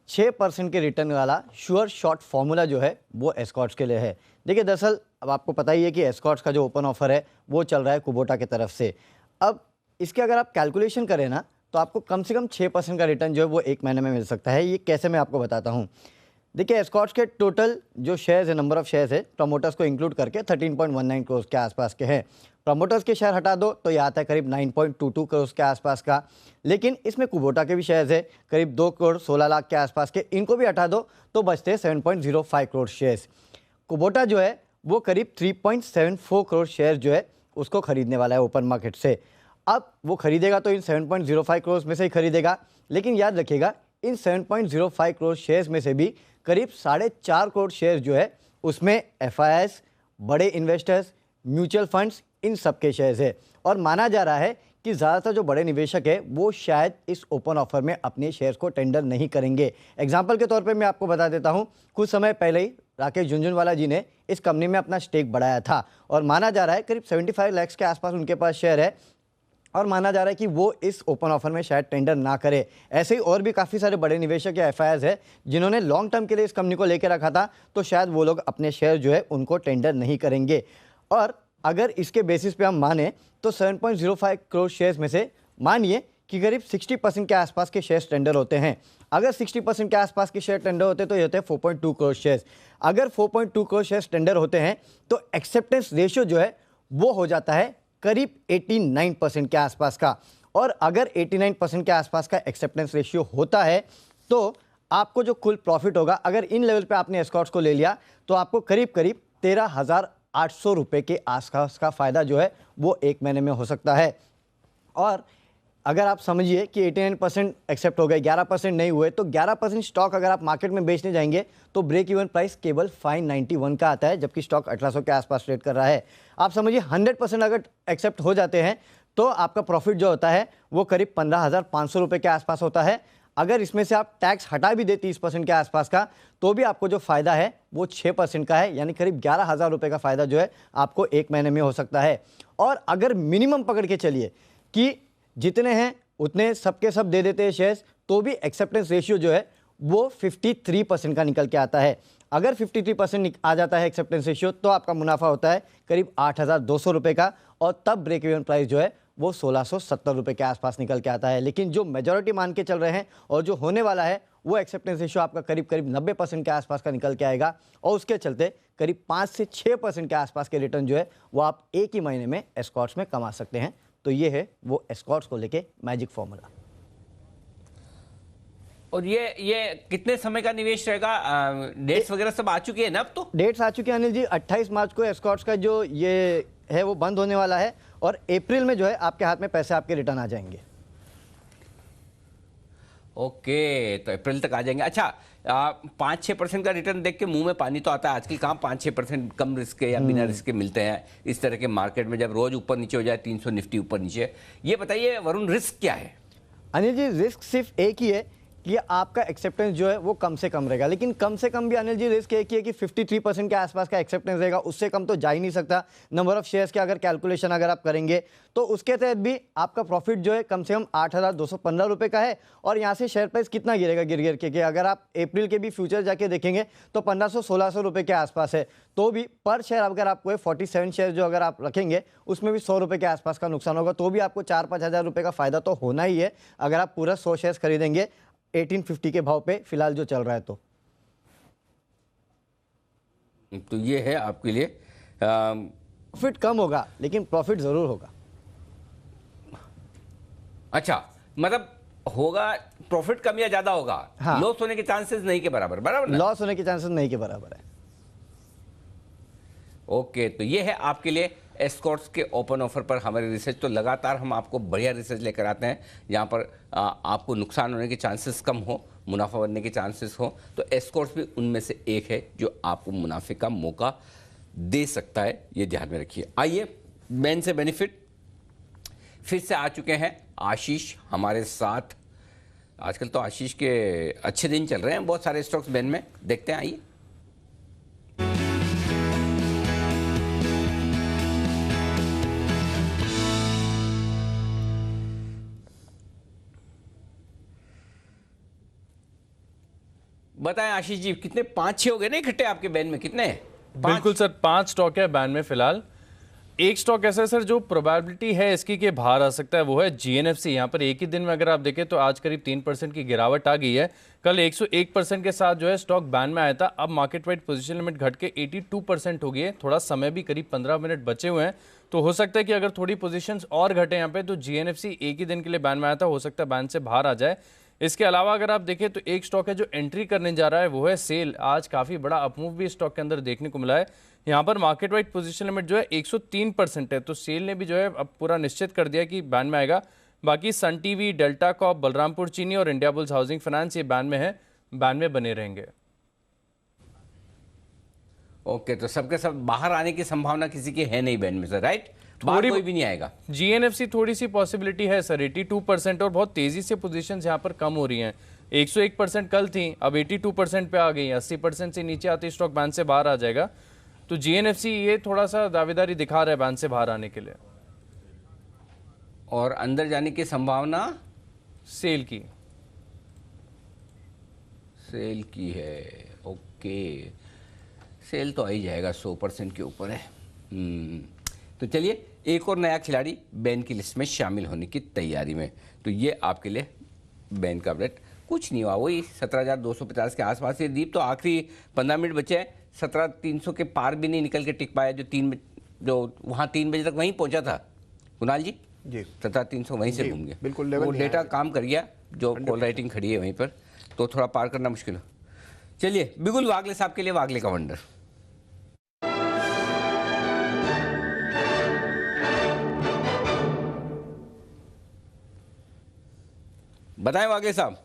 6% के रिटर्न वाला श्योर शॉर्ट फॉर्मूला जो है वो एस्कॉर्ट्स के लिए है। देखिए दरअसल अब आपको पता ही है कि एस्कॉर्ट्स का जो ओपन ऑफर है वो चल रहा है कुबोटा की तरफ से। अब इसके अगर आप कैलकुलेशन करें ना तो आपको कम से कम 6% का रिटर्न जो है वो एक महीने में मिल सकता है। ये कैसे मैं आपको बताता हूँ। देखिए एस्कॉर्ट्स के टोटल जो शेयर्स है, नंबर ऑफ शेयर्स है प्रमोटर्स को इंक्लूड करके 13.19 करोड़ के आसपास के हैं। प्रमोटर्स के शेयर हटा दो तो ये आता है करीब 9.22 करोड़ के आसपास का। लेकिन इसमें कुबोटा के भी शेयर्स है करीब 2 करोड़ 16 लाख के आसपास के, इनको भी हटा दो तो बचते हैं 7.05 करोड़ शेयर्स। कुबोटा जो है वो करीब 3.74 करोड़ शेयर जो है उसको खरीदने वाला है ओपन मार्केट से। अब वो खरीदेगा तो इन 7.05 करोड़ में से ही खरीदेगा, लेकिन याद रखिएगा इन 7.05 करोड़ शेयर्स में से भी करीब 4.5 करोड़ शेयर जो है उसमें FIIs, बड़े इन्वेस्टर्स, म्यूचुअल फंड्स, इन सब के शेयर्स है। और माना जा रहा है कि ज़्यादातर जो बड़े निवेशक है वो शायद इस ओपन ऑफर में अपने शेयर्स को टेंडर नहीं करेंगे। एग्जाम्पल के तौर पे मैं आपको बता देता हूँ, कुछ समय पहले ही राकेश झुनझुनवाला जी ने इस कंपनी में अपना स्टेक बढ़ाया था और माना जा रहा है करीब 75 लाख के आसपास उनके पास शेयर है, और माना जा रहा है कि वो इस ओपन ऑफर में शायद टेंडर ना करे। ऐसे ही और भी काफ़ी सारे बड़े निवेशक या FIIs है जिन्होंने लॉन्ग टर्म के लिए इस कंपनी को लेकर रखा था, तो शायद वो लोग अपने शेयर जो है उनको टेंडर नहीं करेंगे। और अगर इसके बेसिस पे हम माने तो 7.05 करोड़ शेयर्स में से मानिए कि करीब 60% के आसपास के शेयर्स टेंडर होते हैं। अगर 60% के आसपास के शेयर टेंडर होते तो ये होते हैं 4.2 करोड़ शेयर्स। अगर 4.2 करोड़ शेयर्स टेंडर होते हैं तो एक्सेप्टेंस रेशियो जो है वो हो जाता है करीब 89% के आसपास का। और अगर 89% के आसपास का एक्सेप्टेंस रेशियो होता है तो आपको जो कुल प्रॉफिट होगा, अगर इन लेवल पे आपने एस्कॉर्ट्स को ले लिया तो आपको करीब 13,800 रुपये के आसपास का फ़ायदा जो है वो एक महीने में हो सकता है। और अगर आप समझिए कि 89% एक्सेप्ट हो गए, 11% नहीं हुए, तो 11% स्टॉक अगर आप मार्केट में बेचने जाएंगे तो ब्रेक इवन प्राइस केवल 591 का आता है, जबकि स्टॉक 1800 के आसपास ट्रेड कर रहा है। आप समझिए 100% अगर एक्सेप्ट हो जाते हैं तो आपका प्रॉफिट जो होता है वो करीब 15,500 रुपये के आसपास होता है। अगर इसमें से आप टैक्स हटा भी दे 30% के आसपास का तो भी आपको जो फ़ायदा है वो 6% का है, यानी करीब 11,000 रुपये का फ़ायदा जो है आपको एक महीने में हो सकता है। और अगर मिनिमम पकड़ के चलिए कि जितने हैं उतने सबके सब दे देते हैं शेयर्स, तो भी एक्सेप्टेंस रेशियो जो है वो 53% का निकल के आता है। अगर 53% आ जाता है एक्सेप्टेंस रेशियो तो आपका मुनाफा होता है करीब 8,200 रुपये का, और तब ब्रेक इवन प्राइस जो है वो 1,670 रुपये के आसपास निकल के आता है। लेकिन जो मेजॉरिटी मान के चल रहे हैं और जो होने वाला है वो एक्सेप्टेंस रेशियो आपका करीब करीब 90% के आसपास का निकल के आएगा और उसके चलते करीब 5 से 6% के आसपास के रिटर्न जो है वो आप एक ही महीने में एस्कॉर्ट्स में कमा सकते हैं। तो ये है वो एस्कॉर्ट्स को लेके मैजिक फॉर्मूला। और ये कितने समय का निवेश रहेगा? डेट्स वगैरह सब आ चुकी है ना? अब तो डेट्स आ चुकी है अनिल जी। 28 मार्च को एस्कॉर्ट्स का जो ये है वो बंद होने वाला है और अप्रैल में जो है आपके हाथ में पैसे आपके रिटर्न आ जाएंगे। ओके, तो अप्रैल तक आ जाएंगे। अच्छा, 5-6% का रिटर्न देख के मुंह में पानी तो आता है। आजकल कहाँ 5-6% कम रिस्क के या बिना रिस्क के मिलते हैं इस तरह के मार्केट में, जब रोज ऊपर नीचे हो जाए 300 निफ्टी ऊपर नीचे। ये बताइए वरुण, रिस्क क्या है? अनिल जी, रिस्क सिर्फ एक ही है कि आपका एक्सेप्टेंस जो है वो कम से कम रहेगा, लेकिन कम से कम भी अनिल जी रिस्क एक ही है कि 53% के आसपास का एक्सेप्टेंस रहेगा, उससे कम तो जा ही नहीं सकता। नंबर ऑफ शेयर्स के अगर कैलकुलेशन अगर आप करेंगे तो उसके तहत भी आपका प्रॉफिट जो है कम से कम 8,215 रुपये का है। और यहाँ से शेयर प्राइस कितना गिरेगा गिर के कि अगर आप अप्रैल के भी फ्यूचर जाके देखेंगे तो 1500-1600 रुपये के आसपास है। तो भी पर शेयर अगर आपको 47 शेयर जो अगर आप रखेंगे उसमें भी 100 रुपये के आसपास का नुकसान होगा, तो भी आपको 4-5 हज़ार रुपये का फायदा तो होना ही है अगर आप पूरा 100 शेयर्स खरीदेंगे 1850 के भाव पे फिलहाल जो चल रहा है। तो ये है आपके लिए प्रॉफिट कम होगा लेकिन प्रॉफिट जरूर होगा। अच्छा, मतलब होगा प्रॉफिट कम या ज्यादा होगा? हाँ। लॉस होने के चांसेस नहीं के बराबर, बराबर ना? लॉस होने के चांसेस नहीं के बराबर है। ओके, तो ये है आपके लिए एस्कॉर्ट्स के ओपन ऑफर पर हमारी रिसर्च। तो लगातार हम आपको बढ़िया रिसर्च लेकर आते हैं यहाँ पर आपको नुकसान होने के चांसेस कम हो, मुनाफा बनने के चांसेस हो। तो एस्कॉर्ट्स भी उनमें से एक है जो आपको मुनाफे का मौका दे सकता है, ये ध्यान में रखिए। आइए, बैन से बेनिफिट फिर से आ चुके हैं आशीष हमारे साथ। आजकल तो आशीष के अच्छे दिन चल रहे हैं, बहुत सारे स्टॉक्स बैन में, देखते हैं। आइए, बताएं आशीष जी, कितने 5-6 हो गए ना इकट्ठे आपके बैन में? कितने? बिल्कुल सर, 5 स्टॉक है बैन में फिलहाल। एक स्टॉक ऐसा है सर जो प्रोबेबिलिटी है इसकी कि बाहर आ सकता है, वो है जीएनएफसी। यहाँ पर एक ही दिन में अगर आप देखें तो आज करीब 3% की गिरावट आ गई है। कल 101% के साथ जो है स्टॉक बैन में आया था। अब मार्केट वाइड पोजीशन लिमिट घट के 82% हो गई है। थोड़ा समय भी करीब 15 मिनट बचे हुए हैं, तो हो सकता है कि अगर थोड़ी पोजीशंस और घटे यहाँ पे तो जीएनएफसी एक ही दिन के लिए बैन में आया था, हो सकता है बैन से बाहर आ जाए। इसके अलावा अगर आप देखें तो एक स्टॉक है जो एंट्री करने जा रहा है, वो है सेल। आज काफी बड़ा अपमूव भी स्टॉक के अंदर देखने को मिला है। यहाँ पर मार्केट वाइड पोजीशन लिमिट जो है 103% है, तो सेल ने भी जो है अब पूरा निश्चित कर दिया कि बैन में आएगा। बाकी Sun TV, delta Corp, Balrampur चीनी और इंडिया बुल्स हाउसिंग फाइनेंस ये बैन में है, बैन में बने रहेंगे। ओके, तो सबके सब बाहर आने की संभावना किसी की है नहीं बैन में सर, राइट? बाहर कोई भी नहीं आएगा। जीएनएफसी थोड़ी सी पॉसिबिलिटी है सर, 82% और बहुत तेजी से पोजीशंस यहाँ पर कम हो रही हैं। 101% कल थी, अब 82% पे आ गई। 80% से नीचे आते स्टॉक बैन से बाहर आ जाएगा। तो जीएनएफसी ये थोड़ा सा दावेदारी दिखा रहा है बैन से बाहर आने के लिए। और अंदर जाने की संभावना सेल की है। ओके, सेल तो आ ही जाएगा, 100% के ऊपर है। तो चलिए, एक और नया खिलाड़ी बैन की लिस्ट में शामिल होने की तैयारी में। तो ये आपके लिए बैन का अपडेट। कुछ नहीं हुआ, वही 17,250 के आसपास। ये दीप तो आखिरी 15 मिनट बचे हैं, 17,300 के पार भी नहीं निकल के टिक पाया, जो वहाँ 3 बजे तक वहीं पहुंचा था। कुणाल जी, 17,300 वहीं से घूम गया। बिल्कुल, वो डेटा काम कर गया, जो कॉल राइटिंग खड़ी है वहीं पर, तो थोड़ा पार करना मुश्किल हो। चलिए, बिगुल वागले साहब के लिए वागले का वंडर। बताएं वागले साहब।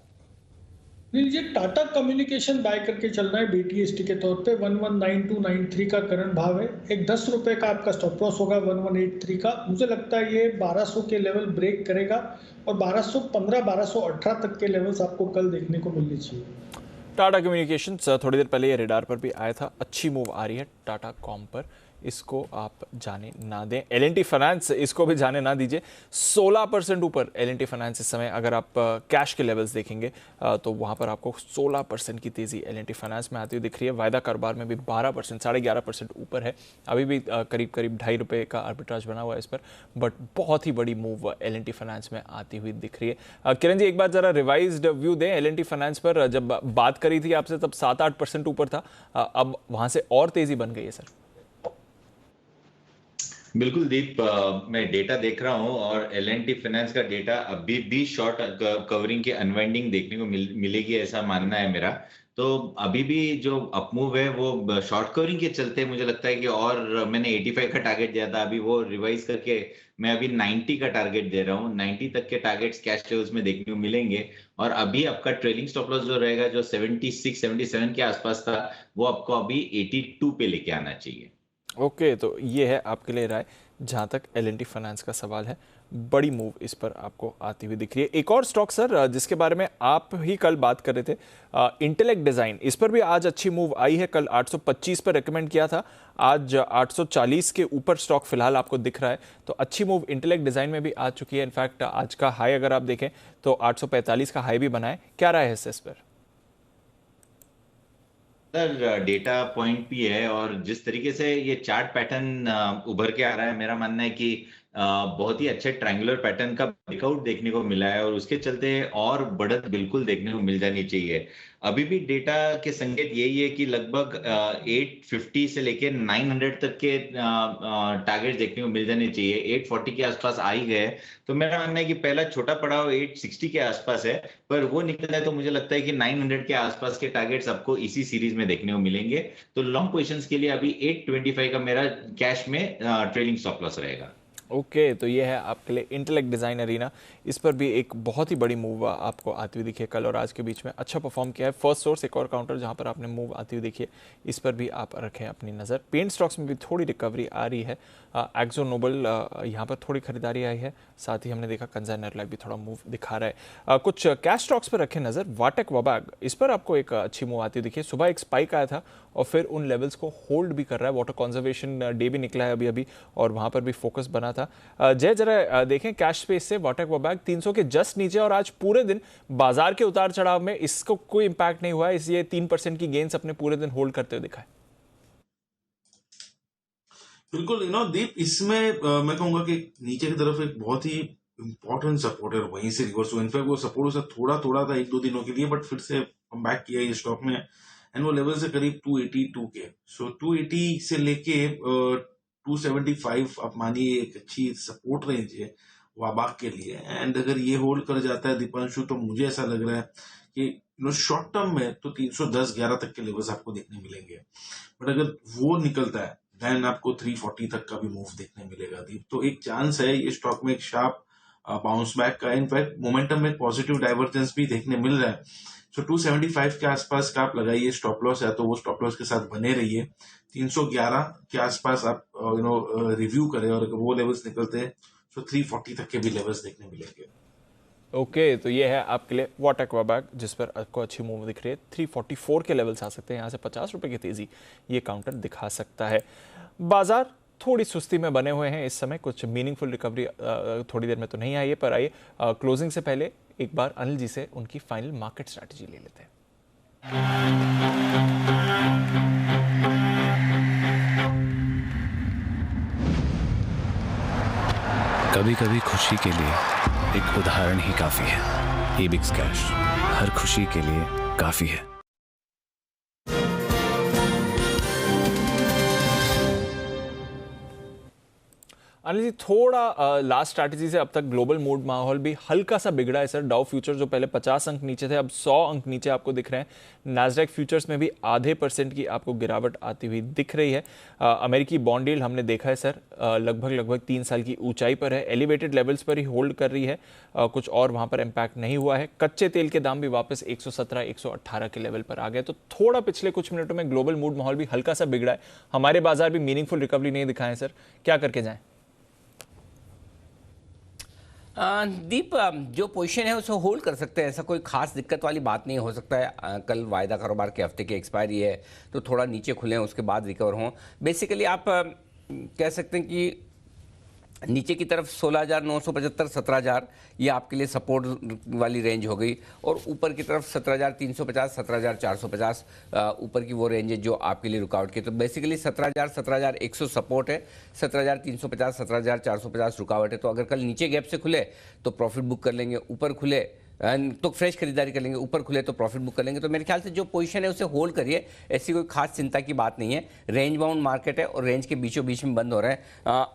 जी, टाटा कम्युनिकेशन बाय करके चल रहा है बीटीएसटी के तौर पे। 119293 का करंट भाव है। एक 10 रुपए का आपका स्टॉप लॉस होगा 1183 का। मुझे लगता है ये 1200 के लेवल ब्रेक करेगा और 1215 1218 तक के लेवल्स आपको कल देखने को मिलने चाहिए। टाटा कम्युनिकेशंस थोड़ी देर पहले ये रेडार पर भी आया था, अच्छी मूव आ रही है टाटा कॉम पर। इसको आप जाने ना दें। L&T फाइनेंस, इसको भी जाने ना दीजिए। 16% ऊपर L&T फाइनेंस इस समय, अगर आप कैश के लेवल्स देखेंगे तो वहाँ पर आपको 16% की तेज़ी L&T फाइनेंस में आती हुई दिख रही है। वायदा कारोबार में भी 12%, 11.5% ऊपर है। अभी भी करीब करीब ₹2.5 का आर्बिट्राज बना हुआ है इस पर, बट बहुत ही बड़ी मूव L&T फाइनेंस में आती हुई दिख रही है। किरण जी, एक बार जरा रिवाइज्ड व्यू दें L&T फाइनेंस पर। जब बात करी थी आपसे तब 7-8% ऊपर था, अब वहाँ से और तेज़ी बन गई है सर। बिल्कुल दीप, मैं डेटा देख रहा हूं और L&T फाइनेंस का डेटा अभी भी शॉर्ट कवरिंग की अनवाइंडिंग देखने को मिलेगी, ऐसा मानना है मेरा। तो अभी भी जो अपमूव है वो शॉर्ट कवरिंग के चलते मुझे लगता है कि, और मैंने 85 का टारगेट दिया था, अभी वो रिवाइज करके मैं अभी 90 का टारगेट दे रहा हूँ। 90 तक के टारगेट्स कैश लेवल्स में देखने को मिलेंगे। और अभी आपका ट्रेलिंग स्टॉप लॉस जो रहेगा, जो 76-77 के आसपास था, वो आपको अभी 82 पे लेके आना चाहिए। ओके, तो ये है आपके लिए राय जहाँ तक L&T फाइनेंस का सवाल है। बड़ी मूव इस पर आपको आती हुई दिख रही है। एक और स्टॉक सर जिसके बारे में आप ही कल बात कर रहे थे, इंटेलेक्ट डिज़ाइन, इस पर भी आज अच्छी मूव आई है। कल 825 पर रेकमेंड किया था, आज 840 के ऊपर स्टॉक फिलहाल आपको दिख रहा है। तो अच्छी मूव इंटेलेक्ट डिज़ाइन में भी आ चुकी है। इनफैक्ट आज का हाई अगर आप देखें तो 845 का हाई भी बना है। क्या राय है इस पर? सर, डेटा पॉइंट भी है और जिस तरीके से ये चार्ट पैटर्न उभर के आ रहा है, मेरा मानना है कि बहुत ही अच्छे ट्रायंगुलर पैटर्न का ब्रेकआउट देखने को मिला है और उसके चलते और बढ़त बिल्कुल देखने को मिल जानी चाहिए। अभी भी डेटा के संकेत यही है कि लगभग 850 से लेके 900 तक के टारगेट देखने को मिल जाने चाहिए। 840 के आसपास आ ही गए, तो मेरा मानना है कि पहला छोटा पड़ाव 860 के आसपास है, पर वो निकल जाए तो मुझे लगता है कि 900 के आसपास के टारगेट्स आपको इसी सीरीज में देखने को मिलेंगे। तो लॉन्ग पोजीशंस के लिए अभी 825 का मेरा कैश में ट्रेलिंग स्टॉप लॉस रहेगा। ओके, तो ये है आपके लिए इंटेलेक्ट डिज़ाइन अरीना। इस पर भी एक बहुत ही बड़ी मूव आपको आती हुई दिखी है। कल और आज के बीच में अच्छा परफॉर्म किया है। फर्स्ट सोर्स एक और काउंटर जहां पर आपने मूव आती हुई देखी है, इस पर भी आप रखें अपनी नज़र। पेंट स्टॉक्स में भी थोड़ी रिकवरी आ रही है। एक्सो नोबल यहाँ पर थोड़ी खरीदारी आई है, साथ ही हमने देखा कंजाइनर लाइफ भी थोड़ा मूव दिखा रहा है। कुछ कैश स्टॉक्स पर रखें नज़र। वाटेक वबाग, इस पर आपको एक अच्छी मूव आती हुई दिखी है। सुबह एक स्पाइक आया था और फिर उन लेवल्स को होल्ड भी कर रहा है। वाटर कंजर्वेशन डे भी निकला है अभी अभी और वहाँ पर भी फोकस बना था। जय, जरा देखें कैश स्पेस से वाटेक वबाग 300 के जस्ट नीचे, और आज पूरे दिन बाजार के उतार चढ़ाव में इसको कोई इंपैक्ट नहीं हुआ है, इसलिए 3% की गेन्स अपने पूरे दिन होल्ड करते हुए दिखा है। बिल्कुल दीप, इसमें मैं कहूंगा कि नीचे की तरफ एक बहुत ही इंपॉर्टेंट सपोर्ट है, वहीं से रिवर्स हुआ। इनफैक्ट वो सपोर्ट से थोड़ा था 1-2 दिनों के लिए, बट फिर से कम बैक किया ये स्टॉक में एंड वो लेवल से करीब 282 के। सो 280 से लेके 275 आप मानिए एक अच्छी सपोर्ट रेंज है वाबाक के लिए। एंड अगर ये होल्ड कर जाता है दीपांशु, तो मुझे ऐसा लग रहा है कि शॉर्ट टर्म में तो 310-11 तक के लेवल्स आपको देखने मिलेंगे, बट अगर वो निकलता है देन आपको 340 तक का भी मूव देखने मिलेगा दीप। तो एक चांस है ये स्टॉक में एक शार्प बाउंस बैक का। इनफैक्ट मोमेंटम में पॉजिटिव डाइवर्जेंस भी देखने मिल रहा है। सो 275 के आसपास का आप लगाइए स्टॉप लॉस है, तो वो स्टॉप लॉस के साथ बने रहिए। 311 के आसपास आप रिव्यू करें और अगर वो लेवल्स निकलते हैं तो 340 तक के भी लेवल्स देखने मिलेंगे। ओके, तो ये है आपके लिए वाटेक वबाग, जिस पर आपको अच्छी मूव दिख रही है। 344 के लेवल्स आ सकते हैं, यहाँ से 50 रुपए की तेजी ये काउंटर दिखा सकता है। बाजार थोड़ी सुस्ती में बने हुए हैं इस समय, कुछ मीनिंगफुल रिकवरी थोड़ी देर में तो नहीं आई है, पर आइए क्लोजिंग से पहले एक बार अनिल जी से उनकी फाइनल मार्केट स्ट्रैटेजी ले लेते हैं। कभी कभी खुशी के लिए एक उदाहरण ही काफी है। ईबिक्स कैश हर खुशी के लिए काफी है। अनिल जी, थोड़ा लास्ट स्ट्रैटेजी से अब तक ग्लोबल मूड माहौल भी हल्का सा बिगड़ा है सर। डाउ फ्यूचर जो पहले 50 अंक नीचे थे, अब 100 अंक नीचे आपको दिख रहे हैं। नैस्डैक फ्यूचर्स में भी आधे % की आपको गिरावट आती हुई दिख रही है। अमेरिकी बॉन्ड यील्ड हमने देखा है सर, लगभग 3 साल की ऊंचाई पर है, एलिवेटेड लेवल्स पर ही होल्ड कर रही है। कुछ और वहां पर इम्पैक्ट नहीं हुआ है। कच्चे तेल के दाम भी वापस 117-118 के लेवल पर आ गए। तो थोड़ा पिछले कुछ मिनटों में ग्लोबल मूड माहौल भी हल्का सा बिगड़ा है। हमारे बाजार भी मीनिंगफुल रिकवरी नहीं दिखाए सर, क्या करके जाएं? दीप, जो पोजीशन है उसको होल्ड कर सकते हैं, ऐसा कोई खास दिक्कत वाली बात नहीं हो सकता है। कल वायदा कारोबार के हफ्ते की एक्सपायरी है, तो थोड़ा नीचे खुले उसके बाद रिकवर हों। बेसिकली आप कह सकते हैं कि नीचे की तरफ 16,975 17,000 ये आपके लिए सपोर्ट वाली रेंज हो गई, और ऊपर की तरफ 17,350 17,450 ऊपर की वो रेंज है जो आपके लिए रुकावट की। तो बेसिकली 17,000 17,100 सपोर्ट है, 17,350 17,450 रुकावट है। तो अगर कल नीचे गैप से खुले तो प्रॉफिट बुक कर लेंगे, ऊपर खुले तो फ्रेश खरीदारी कर लेंगे, ऊपर खुले तो प्रॉफिट बुक कर लेंगे। तो मेरे ख्याल से जो पोजीशन है उसे होल्ड करिए, ऐसी कोई खास चिंता की बात नहीं है। रेंज बाउंड मार्केट है और रेंज के बीचों बीच में बंद हो रहा है।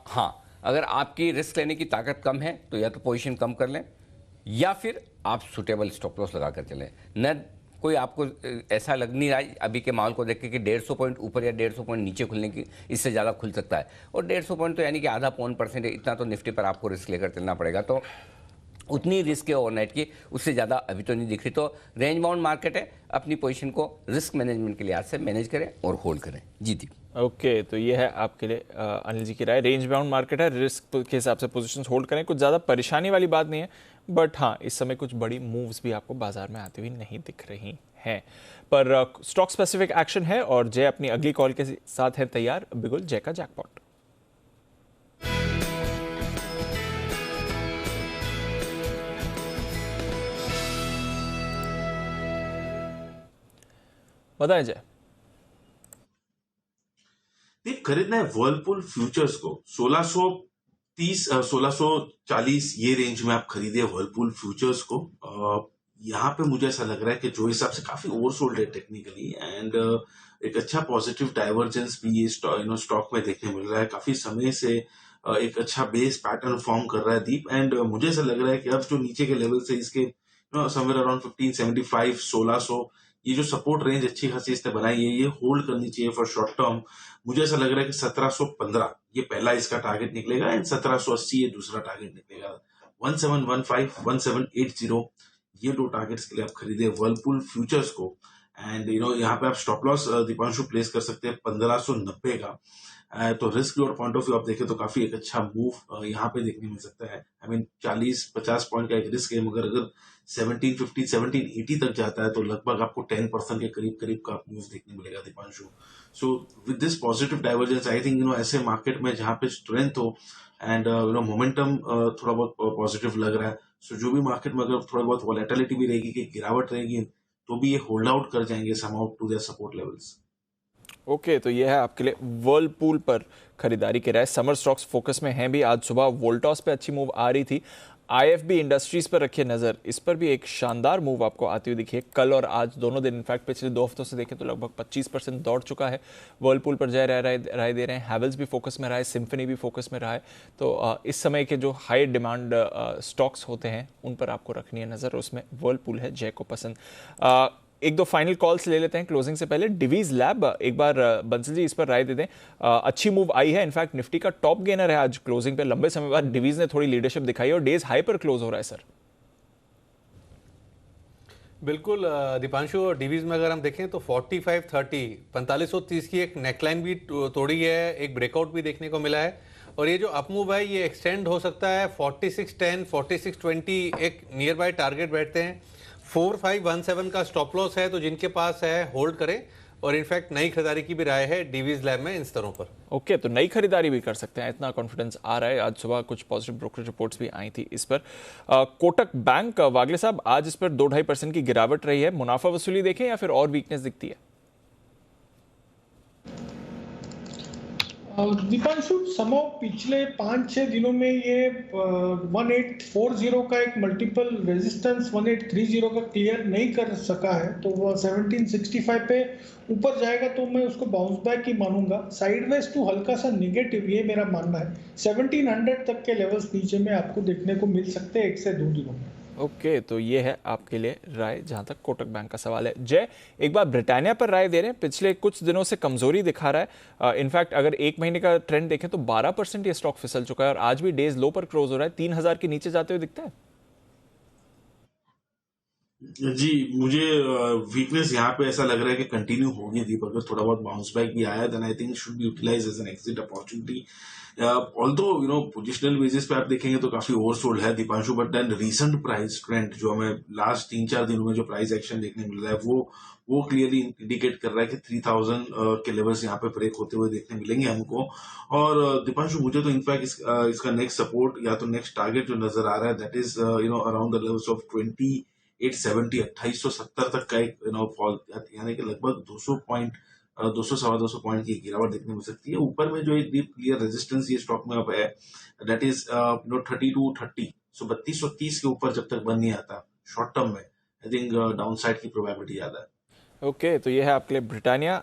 हाँ, अगर आपकी रिस्क लेने की ताकत कम है तो या तो पोजीशन कम कर लें या फिर आप सुटेबल स्टॉप लॉस लगा कर चलें। न कोई आपको ऐसा लग नहीं रहा है अभी के माहौल को देख के कि 150 पॉइंट ऊपर या 150 पॉइंट नीचे खुलने की इससे ज़्यादा खुल सकता है, और 150 पॉइंट तो यानी कि आधा % है, इतना तो निफ्टी पर आपको रिस्क लेकर चलना पड़ेगा। तो उतनी रिस्क है ओवरनाइट की, उससे ज़्यादा अभी तो नहीं दिख रही। तो रेंज बाउंड मार्केट है, अपनी पोजीशन को रिस्क मैनेजमेंट के लिहाज से मैनेज करें और होल्ड करें। जी दी। ओके, तो ये है आपके लिए अनिल जी की राय। रेंज बाउंड मार्केट है, रिस्क के हिसाब से पोजीशंस होल्ड करें, कुछ ज़्यादा परेशानी वाली बात नहीं है। बट हाँ, इस समय कुछ बड़ी मूव्स भी आपको बाजार में आती हुई नहीं दिख रही हैं। पर स्टॉक स्पेसिफिक एक्शन है और जय अपनी अगली कॉल के साथ है तैयार। बिगुल जय का जैकपॉट। बताएं जय। दीप, खरीदना है वर्लपूल फ्यूचर्स को 1630 1640 ये रेंज में आप खरीदे वर्लपूल फ्यूचर्स को। यहाँ पे मुझे ऐसा लग रहा है कि जो हिसाब से काफी ओवरसोल्ड है टेक्निकली, एंड एक अच्छा पॉजिटिव डाइवर्जेंस भी ये स्टॉक में देखने मिल रहा है। काफी समय से एक अच्छा बेस पैटर्न फॉर्म कर रहा है दीप, एंड मुझे ऐसा लग रहा है कि अब जो नीचे के लेवल से इसके समवेयर अराउंड 1575 1600 ये जो सपोर्ट रेंज अच्छी खासी इसने बनाई है, ये होल्ड करनी चाहिए फॉर शॉर्ट टर्म। मुझे ऐसा लग रहा है कि 1715 ये पहला इसका टारगेट निकलेगा, एंड 1780 ये दूसरा टारगेट निकलेगा। 1715 1780 ये दो टारगेट्स के लिए आप खरीदे वर्लपूल फ्यूचर्स को। एंड यहाँ पे आप स्टॉप लॉस दीपांशु प्लेस कर सकते हैं 1590 का। तो रिस्क और पॉइंट ऑफ व्यू आप देखें तो काफी एक अच्छा मूव यहाँ पे देखने मिल सकता है। 40-50 पॉइंट का एक रिस्क है, मगर अगर 1750 1780 तक जाता है तो लगभग आपको 10% के करीब का मूव देखने मिलेगा Deepanshu. So with this positive divergence I think ऐसे मार्केट में जहाँ पे स्ट्रेंथ हो एंड मोमेंटम थोड़ा बहुत पॉजिटिव लग रहा है, सो जो भी मार्केट में अगर थोड़ा बहुत वॉलेटिलिटी भी रहेगी कि गिरावट रहेगी तो भी ये होल्ड आउट कर जाएंगे somehow to their support levels. Okay, तो ये है आपके लिए वर्लपूल पर खरीदारी के राय। समर स्टॉक्स फोकस में हैं भी। आज सुबह वोल्टॉस पे अच्छी मूव आ रही थी। IFB इंडस्ट्रीज पर रखिए नजर, इस पर भी एक शानदार मूव आपको आती हुई दिखी है कल और आज दोनों दिन। इनफैक्ट पिछले 2 हफ्तों से देखें तो लगभग 25% दौड़ चुका है। वर्लपूल पर जय राय दे रहे हैं। हैवेल्स भी फोकस में रहा है, सिम्फनी भी फोकस में रहा है। तो इस समय के जो हाई डिमांड स्टॉक्स होते हैं उन पर आपको रखनी है नजर, उसमें वर्लपूल है जय को पसंद। एक दो फाइनल कॉल्स ले लेते हैं क्लोजिंग से पहले। डिवीज लैब, एक बार बंसल जी इस पर राय दे दें। अच्छी मूव आई है, इनफैक्ट निफ्टी का टॉप गेनर है आज क्लोजिंग पे। लंबे समय बाद डिवीज ने थोड़ी लीडरशिप दिखाई और डेज हाई पर क्लोज हो रहा है सर। बिल्कुल दीपांशु, डिवीज में अगर हम देखें तो 4530 4530 की एक नेकलाइन भी तोड़ी है, एक ब्रेकआउट भी देखने को मिला है, और ये जो अपमूव है ये एक्सटेंड हो सकता है। 4610 4620 एक नियर बाय टारगेट बैठते हैं। 4517 का स्टॉप लॉस है, तो जिनके पास है होल्ड करें, और इनफैक्ट नई खरीदारी की भी राय है डिवीज लैब में इन स्तरों पर। ओके, तो नई खरीदारी भी कर सकते हैं, इतना कॉन्फिडेंस आ रहा है। आज सुबह कुछ पॉजिटिव ब्रोकरेज रिपोर्ट्स भी आई थी इस पर। कोटक बैंक, वागले साहब, आज इस पर 2-2.5% की गिरावट रही है। मुनाफा वसूली देखें या फिर और वीकनेस दिखती है? दीपांशु, समो पिछले 5-6 दिनों में ये 1840 का एक मल्टीपल रेजिस्टेंस 1830 का क्लियर नहीं कर सका है, तो वो 1765 पे ऊपर जाएगा तो मैं उसको बाउंस बैक ही मानूंगा। साइडवेज टू हल्का सा नेगेटिव, ये मेरा मानना है। 1700 तक के लेवल्स नीचे में आपको देखने को मिल सकते हैं 1 से 2 दिनों में। ओके, तो ये है आपके लिए राय जहां तक कोटक बैंक का सवाल है। जय, एक बार ब्रिटानिया पर राय दे रहे हैं। पिछले कुछ दिनों से कमजोरी दिखा रहा है। इनफैक्ट अगर 1 महीने का ट्रेंड देखें तो 12% ये स्टॉक फिसल चुका है और आज भी डेज लो पर क्लोज हो रहा है। 3000 के नीचे जाते हुए दिखता है। जी, मुझे वीकनेस यहाँ पे ऐसा लग रहा है कि कंटिन्यू होगी दीप। अगर थोड़ा बहुत बाउंस बैक भी आया then I think should be utilise as an exit opportunity. Although positional basis पे आप देखेंगे तो काफी ओवरसोल्ड है Deepanshu, but then recent price trend जो हमें लास्ट 3-4 दिनों में जो प्राइस एक्शन देखने मिल रहा है वो क्लियरली इंडिकेट कर रहा है कि 3000 के लेवल्स यहाँ पे ब्रेक होते हुए देखने मिलेंगे हमको। और दीपांशु मुझे तो इनफैक्ट इसका नेक्स्ट सपोर्ट या तो नेक्स्ट टारगेट जो नजर आ रहा है that is around the levels of 2870 2870 तक का एक फॉल, यानी कि लगभग 200 पॉइंट की गिरावट देखने मिल सकती है। ऊपर में जो एक डीप क्लियर रेजिस्टेंस ये स्टॉक में अब है दैट इज 3230, सो 3230 के ऊपर जब तक बन नहीं आता शॉर्ट टर्म में आई थिंक डाउन साइड की प्रोबेबिलिटी ज्यादा है। ओके तो ये है आपके लिए Britannia,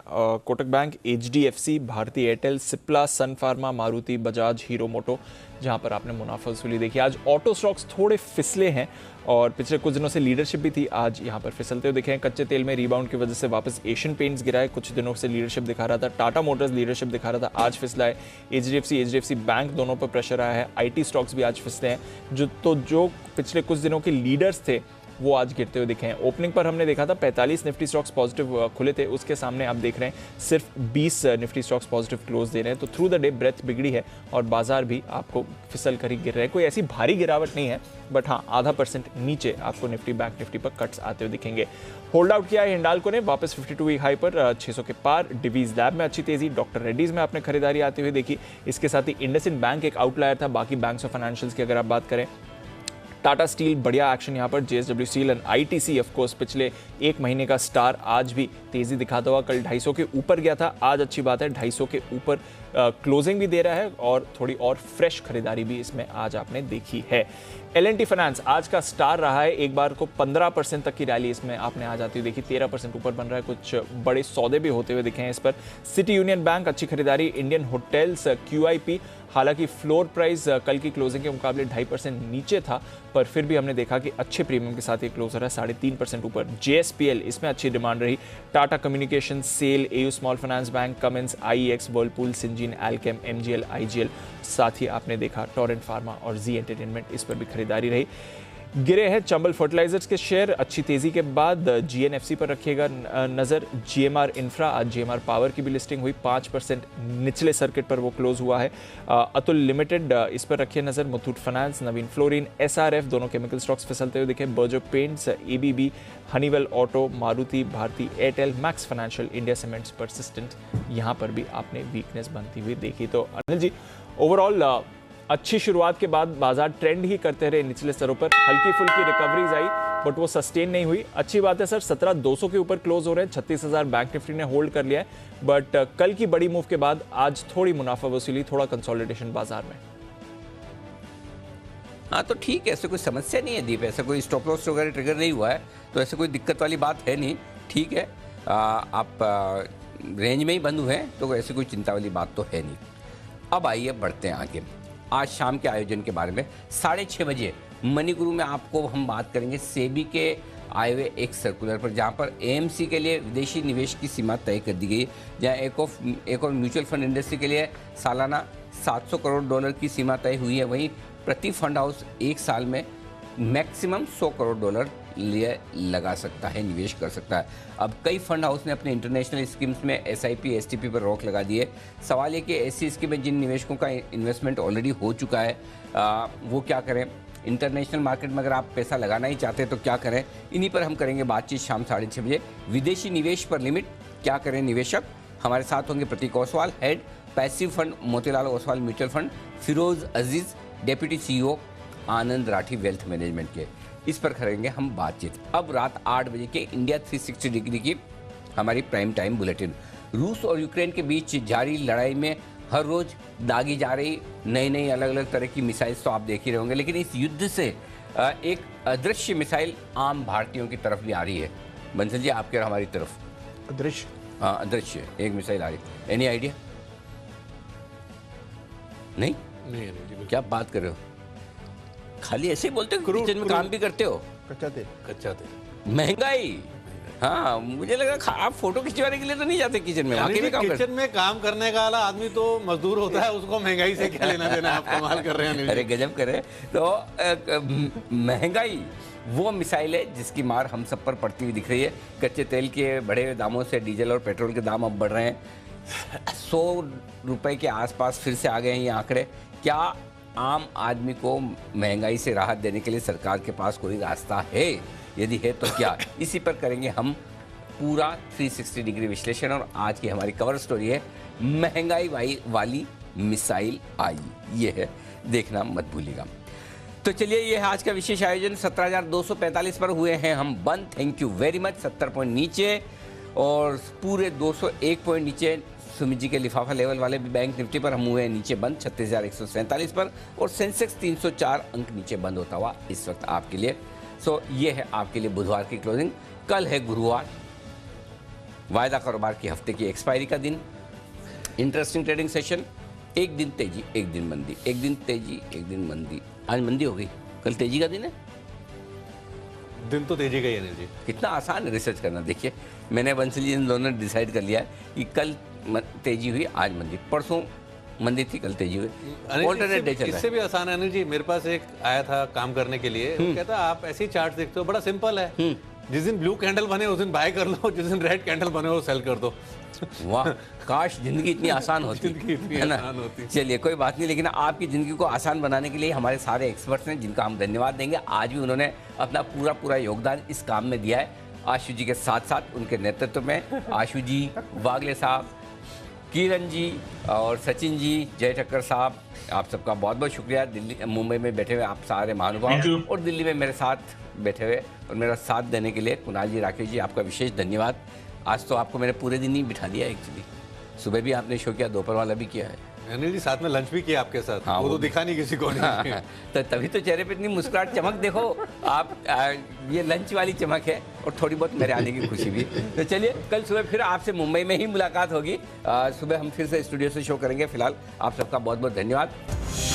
Kotak bank, HDFC, Bharti Airtel, Cipla, Sun Pharma, Maruti, Bajaj, Hero Moto, जहां पर आपने मुनाफा वसूली देखी। आज ऑटो स्टॉक्स थोड़े फिसले हैं और पिछले कुछ दिनों से लीडरशिप भी थी, आज यहां पर फिसलते हुए दिखे हैं। कच्चे तेल में रिबाउंड की वजह से वापस एशियन पेंट्स गिरा है, कुछ दिनों से लीडरशिप दिखा रहा था। टाटा मोटर्स लीडरशिप दिखा रहा था, आज फिसला है। HDFC बैंक दोनों पर प्रेशर आया है। IT स्टॉक्स भी आज फिसले हैं। जो पिछले कुछ दिनों के लीडर्स थे वो आज गिरते हुए दिखे हैं। ओपनिंग पर हमने देखा था 45 निफ्टी स्टॉक्स पॉजिटिव खुले थे, उसके सामने आप देख रहे हैं सिर्फ 20 निफ्टी स्टॉक्स पॉजिटिव क्लोज दे रहे हैं। तो थ्रू द डे ब्रेथ बिगड़ी है और बाजार भी आपको फिसल कर ही गिर रहे हैं। कोई ऐसी भारी गिरावट नहीं है, बट हाँ 0.5% नीचे आपको निफ्टी बैंक निफ्टी पर कट्स आते हुए दिखेंगे। होल्ड आउट किया है हिंडाल्को ने वापस 52 वीक हाई पर 600 के पार। डिवीज लैब में अच्छी तेजी, डॉक्टर रेड्डीज में आपने खरीदारी आती हुई देखी। इसके साथ ही इंडसइंड बैंक एक आउटलायर था, बाकी बैंक्स और फाइनेंशियल्स की अगर आप बात करें टाटा स्टील बढ़िया एक्शन यहाँ पर, JSW steel and ITC of course पिछले एक महीने का स्टार आज भी तेजी दिखाता हुआ कल 250 के ऊपर गया था। आज अच्छी बात है 250 के ऊपर क्लोजिंग भी दे रहा है और थोड़ी और फ्रेश खरीदारी भी इसमें आज आपने देखी है। L&T फाइनेंस आज का स्टार रहा है, एक बार को 15% तक की रैली इसमें आपने आ जाती हुई देखी। 13% ऊपर बन रहा है, कुछ बड़े सौदे भी होते हुए दिखे हैं इस पर। सिटी यूनियन बैंक अच्छी खरीदारी। इंडियन होटल्स, QIP, हालांकि फ्लोर प्राइस कल की क्लोजिंग के मुकाबले 2.5% नीचे था, पर फिर भी हमने देखा कि अच्छे प्रीमियम के साथ ये क्लोज हो रहा है 3.5% ऊपर। JSPL इसमें अच्छी डिमांड रही। Tata communication, SAIL, AU small finance bank, Cummins, IEX, Whirlpool, Syngene, Alkem, MGL, IGL, साथ ही आपने देखा टोरेंट फार्मा और जी एंटरटेनमेंट, इस पर भी खरीदारी रही। गिरे हैं चंबल फर्टिलाइजर्स के शेयर अच्छी तेजी के बाद। GNFC पर रखिएगा नजर। GMR इंफ्रा, आज GMR पावर की भी लिस्टिंग हुई, 5% निचले सर्किट पर वो क्लोज हुआ है। अतुल लिमिटेड इस पर रखिए नजर। Muthoot finance, Navin fluorine, SRF दोनों केमिकल स्टॉक्स फिसलते हुए दिखे। Berger paints, ABB, Honeywell auto, Maruti, Bharti Airtel, Max financial, India cements, Persistent, यहाँ पर भी आपने वीकनेस बनती हुई देखी। तो अनिल जी ओवरऑल अच्छी शुरुआत के बाद बाजार ट्रेंड ही करते रहे निचले स्तरों पर, हल्की फुल्की रिकवरीज आई बट वो सस्टेन नहीं हुई। अच्छी बात है सर, 17,200 के ऊपर क्लोज हो रहे हैं। 36,000 बैंक निफ्टी ने होल्ड कर लिया है, बट कल की बड़ी मूव के बाद आज थोड़ी मुनाफा वसूली, थोड़ा कंसोलिडेशन बाजार में। हाँ तो ठीक है, ऐसे कोई समस्या नहीं है दीप, ऐसा कोई स्टॉप लॉस वगैरह ट्रिगर नहीं हुआ है, तो ऐसे कोई दिक्कत वाली बात है नहीं। ठीक है, आप रेंज में ही बंद हुए हैं तो ऐसी कोई चिंता वाली बात तो है नहीं। अब आइए बढ़ते हैं आगे। आज शाम के आयोजन के बारे में 6:30 बजे मनी गुरु में आपको हम बात करेंगे सेबी के आए हुए एक सर्कुलर पर, जहां पर AMC के लिए विदेशी निवेश की सीमा तय कर दी गई, जहां एक और म्यूचुअल फंड इंडस्ट्री के लिए सालाना $700 करोड़ की सीमा तय हुई है। वहीं प्रति फंड हाउस एक साल में मैक्सिमम $100 करोड़ लिए लगा सकता है, निवेश कर सकता है। अब कई फंड हाउस ने अपने इंटरनेशनल स्कीम्स में SIP, STP पर रोक लगा दी है। सवाल ये कि ऐसी स्कीम में जिन निवेशकों का इन्वेस्टमेंट ऑलरेडी हो चुका है वो क्या करें। इंटरनेशनल मार्केट में अगर आप पैसा लगाना ही चाहते हैं तो क्या करें, इन्हीं पर हम करेंगे बातचीत शाम 6:30 बजे। विदेशी निवेश पर लिमिट, क्या करें निवेशक। हमारे साथ होंगे Prateek Oswal, head passive fund Motilal Oswal mutual fund, Firoz Aziz deputy CEO Anand Rathi wealth management के, इस पर करेंगे हम बातचीत। अब रात 8 बजे के इंडिया 360 डिग्री की हमारी प्राइम टाइम बुलेटिन। रूस और यूक्रेन के बीच जारी लड़ाई में हर रोज दागी जा रही नई अलग अलग तरह की मिसाइल्स तो आप देख ही रहे होंगे, लेकिन इस युद्ध से एक अदृश्य मिसाइल आम भारतीयों की तरफ भी आ रही है। बंसल जी आपके और हमारी तरफ अदृश्य, हाँ अदृश्य एक मिसाइल आ रही, एनी आइडिया? नहीं, क्या बात कर रहे हो, खाली ऐसे ही बोलते हो, किचन में काम भी करते हो? कच्चा तेल, महंगाई। हाँ मुझे लगा आप फोटो खिंचवाने के लिए तो नहीं जाते किचन में, वाकई में काम किचन में काम करने का वाला आदमी तो मजदूर होता है, उसको महंगाई से क्या लेना देना, आप कमाल कर रहे हैं। अरे गजब कर रहे हैं। तो महंगाई वो मिसाइल है जिसकी मार हम सब पर पड़ती हुई दिख रही है। कच्चे तेल के बढ़े हुए दामों से डीजल और पेट्रोल के दाम अब बढ़ रहे हैं। 100 रुपए के आसपास फिर से आ गए हैं ये आंकड़े। क्या आम आदमी को महंगाई से राहत देने के लिए सरकार के पास कोई रास्ता है? यदि है तो क्या? इसी पर करेंगे हम पूरा 360 डिग्री विश्लेषण। और आज की हमारी कवर स्टोरी है महंगाई वाली मिसाइल आई। ये है, देखना मत भूलिएगा। तो चलिए, ये है आज का विशेष आयोजन। 17,245 पर हुए हैं हम बंद। Thank you very much. 70 point नीचे और पूरे 201 पॉइंट नीचे सुमित जी के लिफाफा लेवल वाले भी बैंक निफ्टी पर हम हुए हैं नीचे बंद 36,147 पर। और सेंसेक्स 304 अंक नीचे बंद होता हुआ इस वक्त आपके लिए। सो ये है आपके लिए बुधवार की क्लोजिंग। कल है गुरुवार, वायदा कारोबार की हफ्ते की एक्सपायरी का दिन। Interesting trading session. एक दिन तेजी, एक दिन मंदी, एक दिन तेजी, एक दिन मंदी। आज मंदी हो गई, कल तेजी का दिन है। दिन तो तेजी का ही है जी। कितना आसान है रिसर्च करना। देखिए, मैंने बंसल जी इन दोनों ने डिसाइड कर लिया है कि कल तेजी हुई, आज मंदी। परसों मंदी थी, कल तेजी हुई। ऑल्टरनेट डे चल रहा है। इससे भी आसान है अनिल जी। मेरे पास एक आया था काम करने के लिए, वो कहता आप ऐसे ही चार्ट देखते हो, बड़ा सिंपल है। जिस दिन ब्लू कैंडल बने उस दिन बाय कर लो, जिस दिन रेड कैंडल बने वो सेल कर दो। वाह, काश जिंदगी इतनी आसान होती, है ना? चलिए, कोई बात नहीं, लेकिन आपकी जिंदगी को आसान बनाने के लिए हमारे सारे एक्सपर्ट्स हैं, जिनका हम धन्यवाद देंगे। आज भी उन्होंने अपना पूरा योगदान इस काम में दिया है। आशु जी के साथ साथ उनके नेतृत्व में आशु जी, वागले साहब, किरण जी और सचिन जी, जय ठक्कर साहब, आप सबका बहुत बहुत शुक्रिया। दिल्ली, मुंबई में बैठे हुए आप सारे महानुभाव और दिल्ली में मेरे साथ बैठे हुए और मेरा साथ देने के लिए कुणाल जी, राकेश जी, आपका विशेष धन्यवाद। आज तो आपको मैंने पूरे दिन ही बिठा दिया एक्चुअली। सुबह भी आपने शो किया, दोपहर वाला भी किया है। अनिल जी साथ में लंच भी किया आपके साथ। हाँ, वो तो दिखा नहीं किसी को नहीं। तो तभी तो चेहरे पे इतनी मुस्कुराहट, चमक देखो आप। ये लंच वाली चमक है और थोड़ी बहुत मेरे आने की खुशी भी। तो चलिए, कल सुबह फिर आपसे मुंबई में ही मुलाकात होगी। सुबह हम फिर से स्टूडियो से शो करेंगे। फिलहाल आप सबका बहुत बहुत धन्यवाद।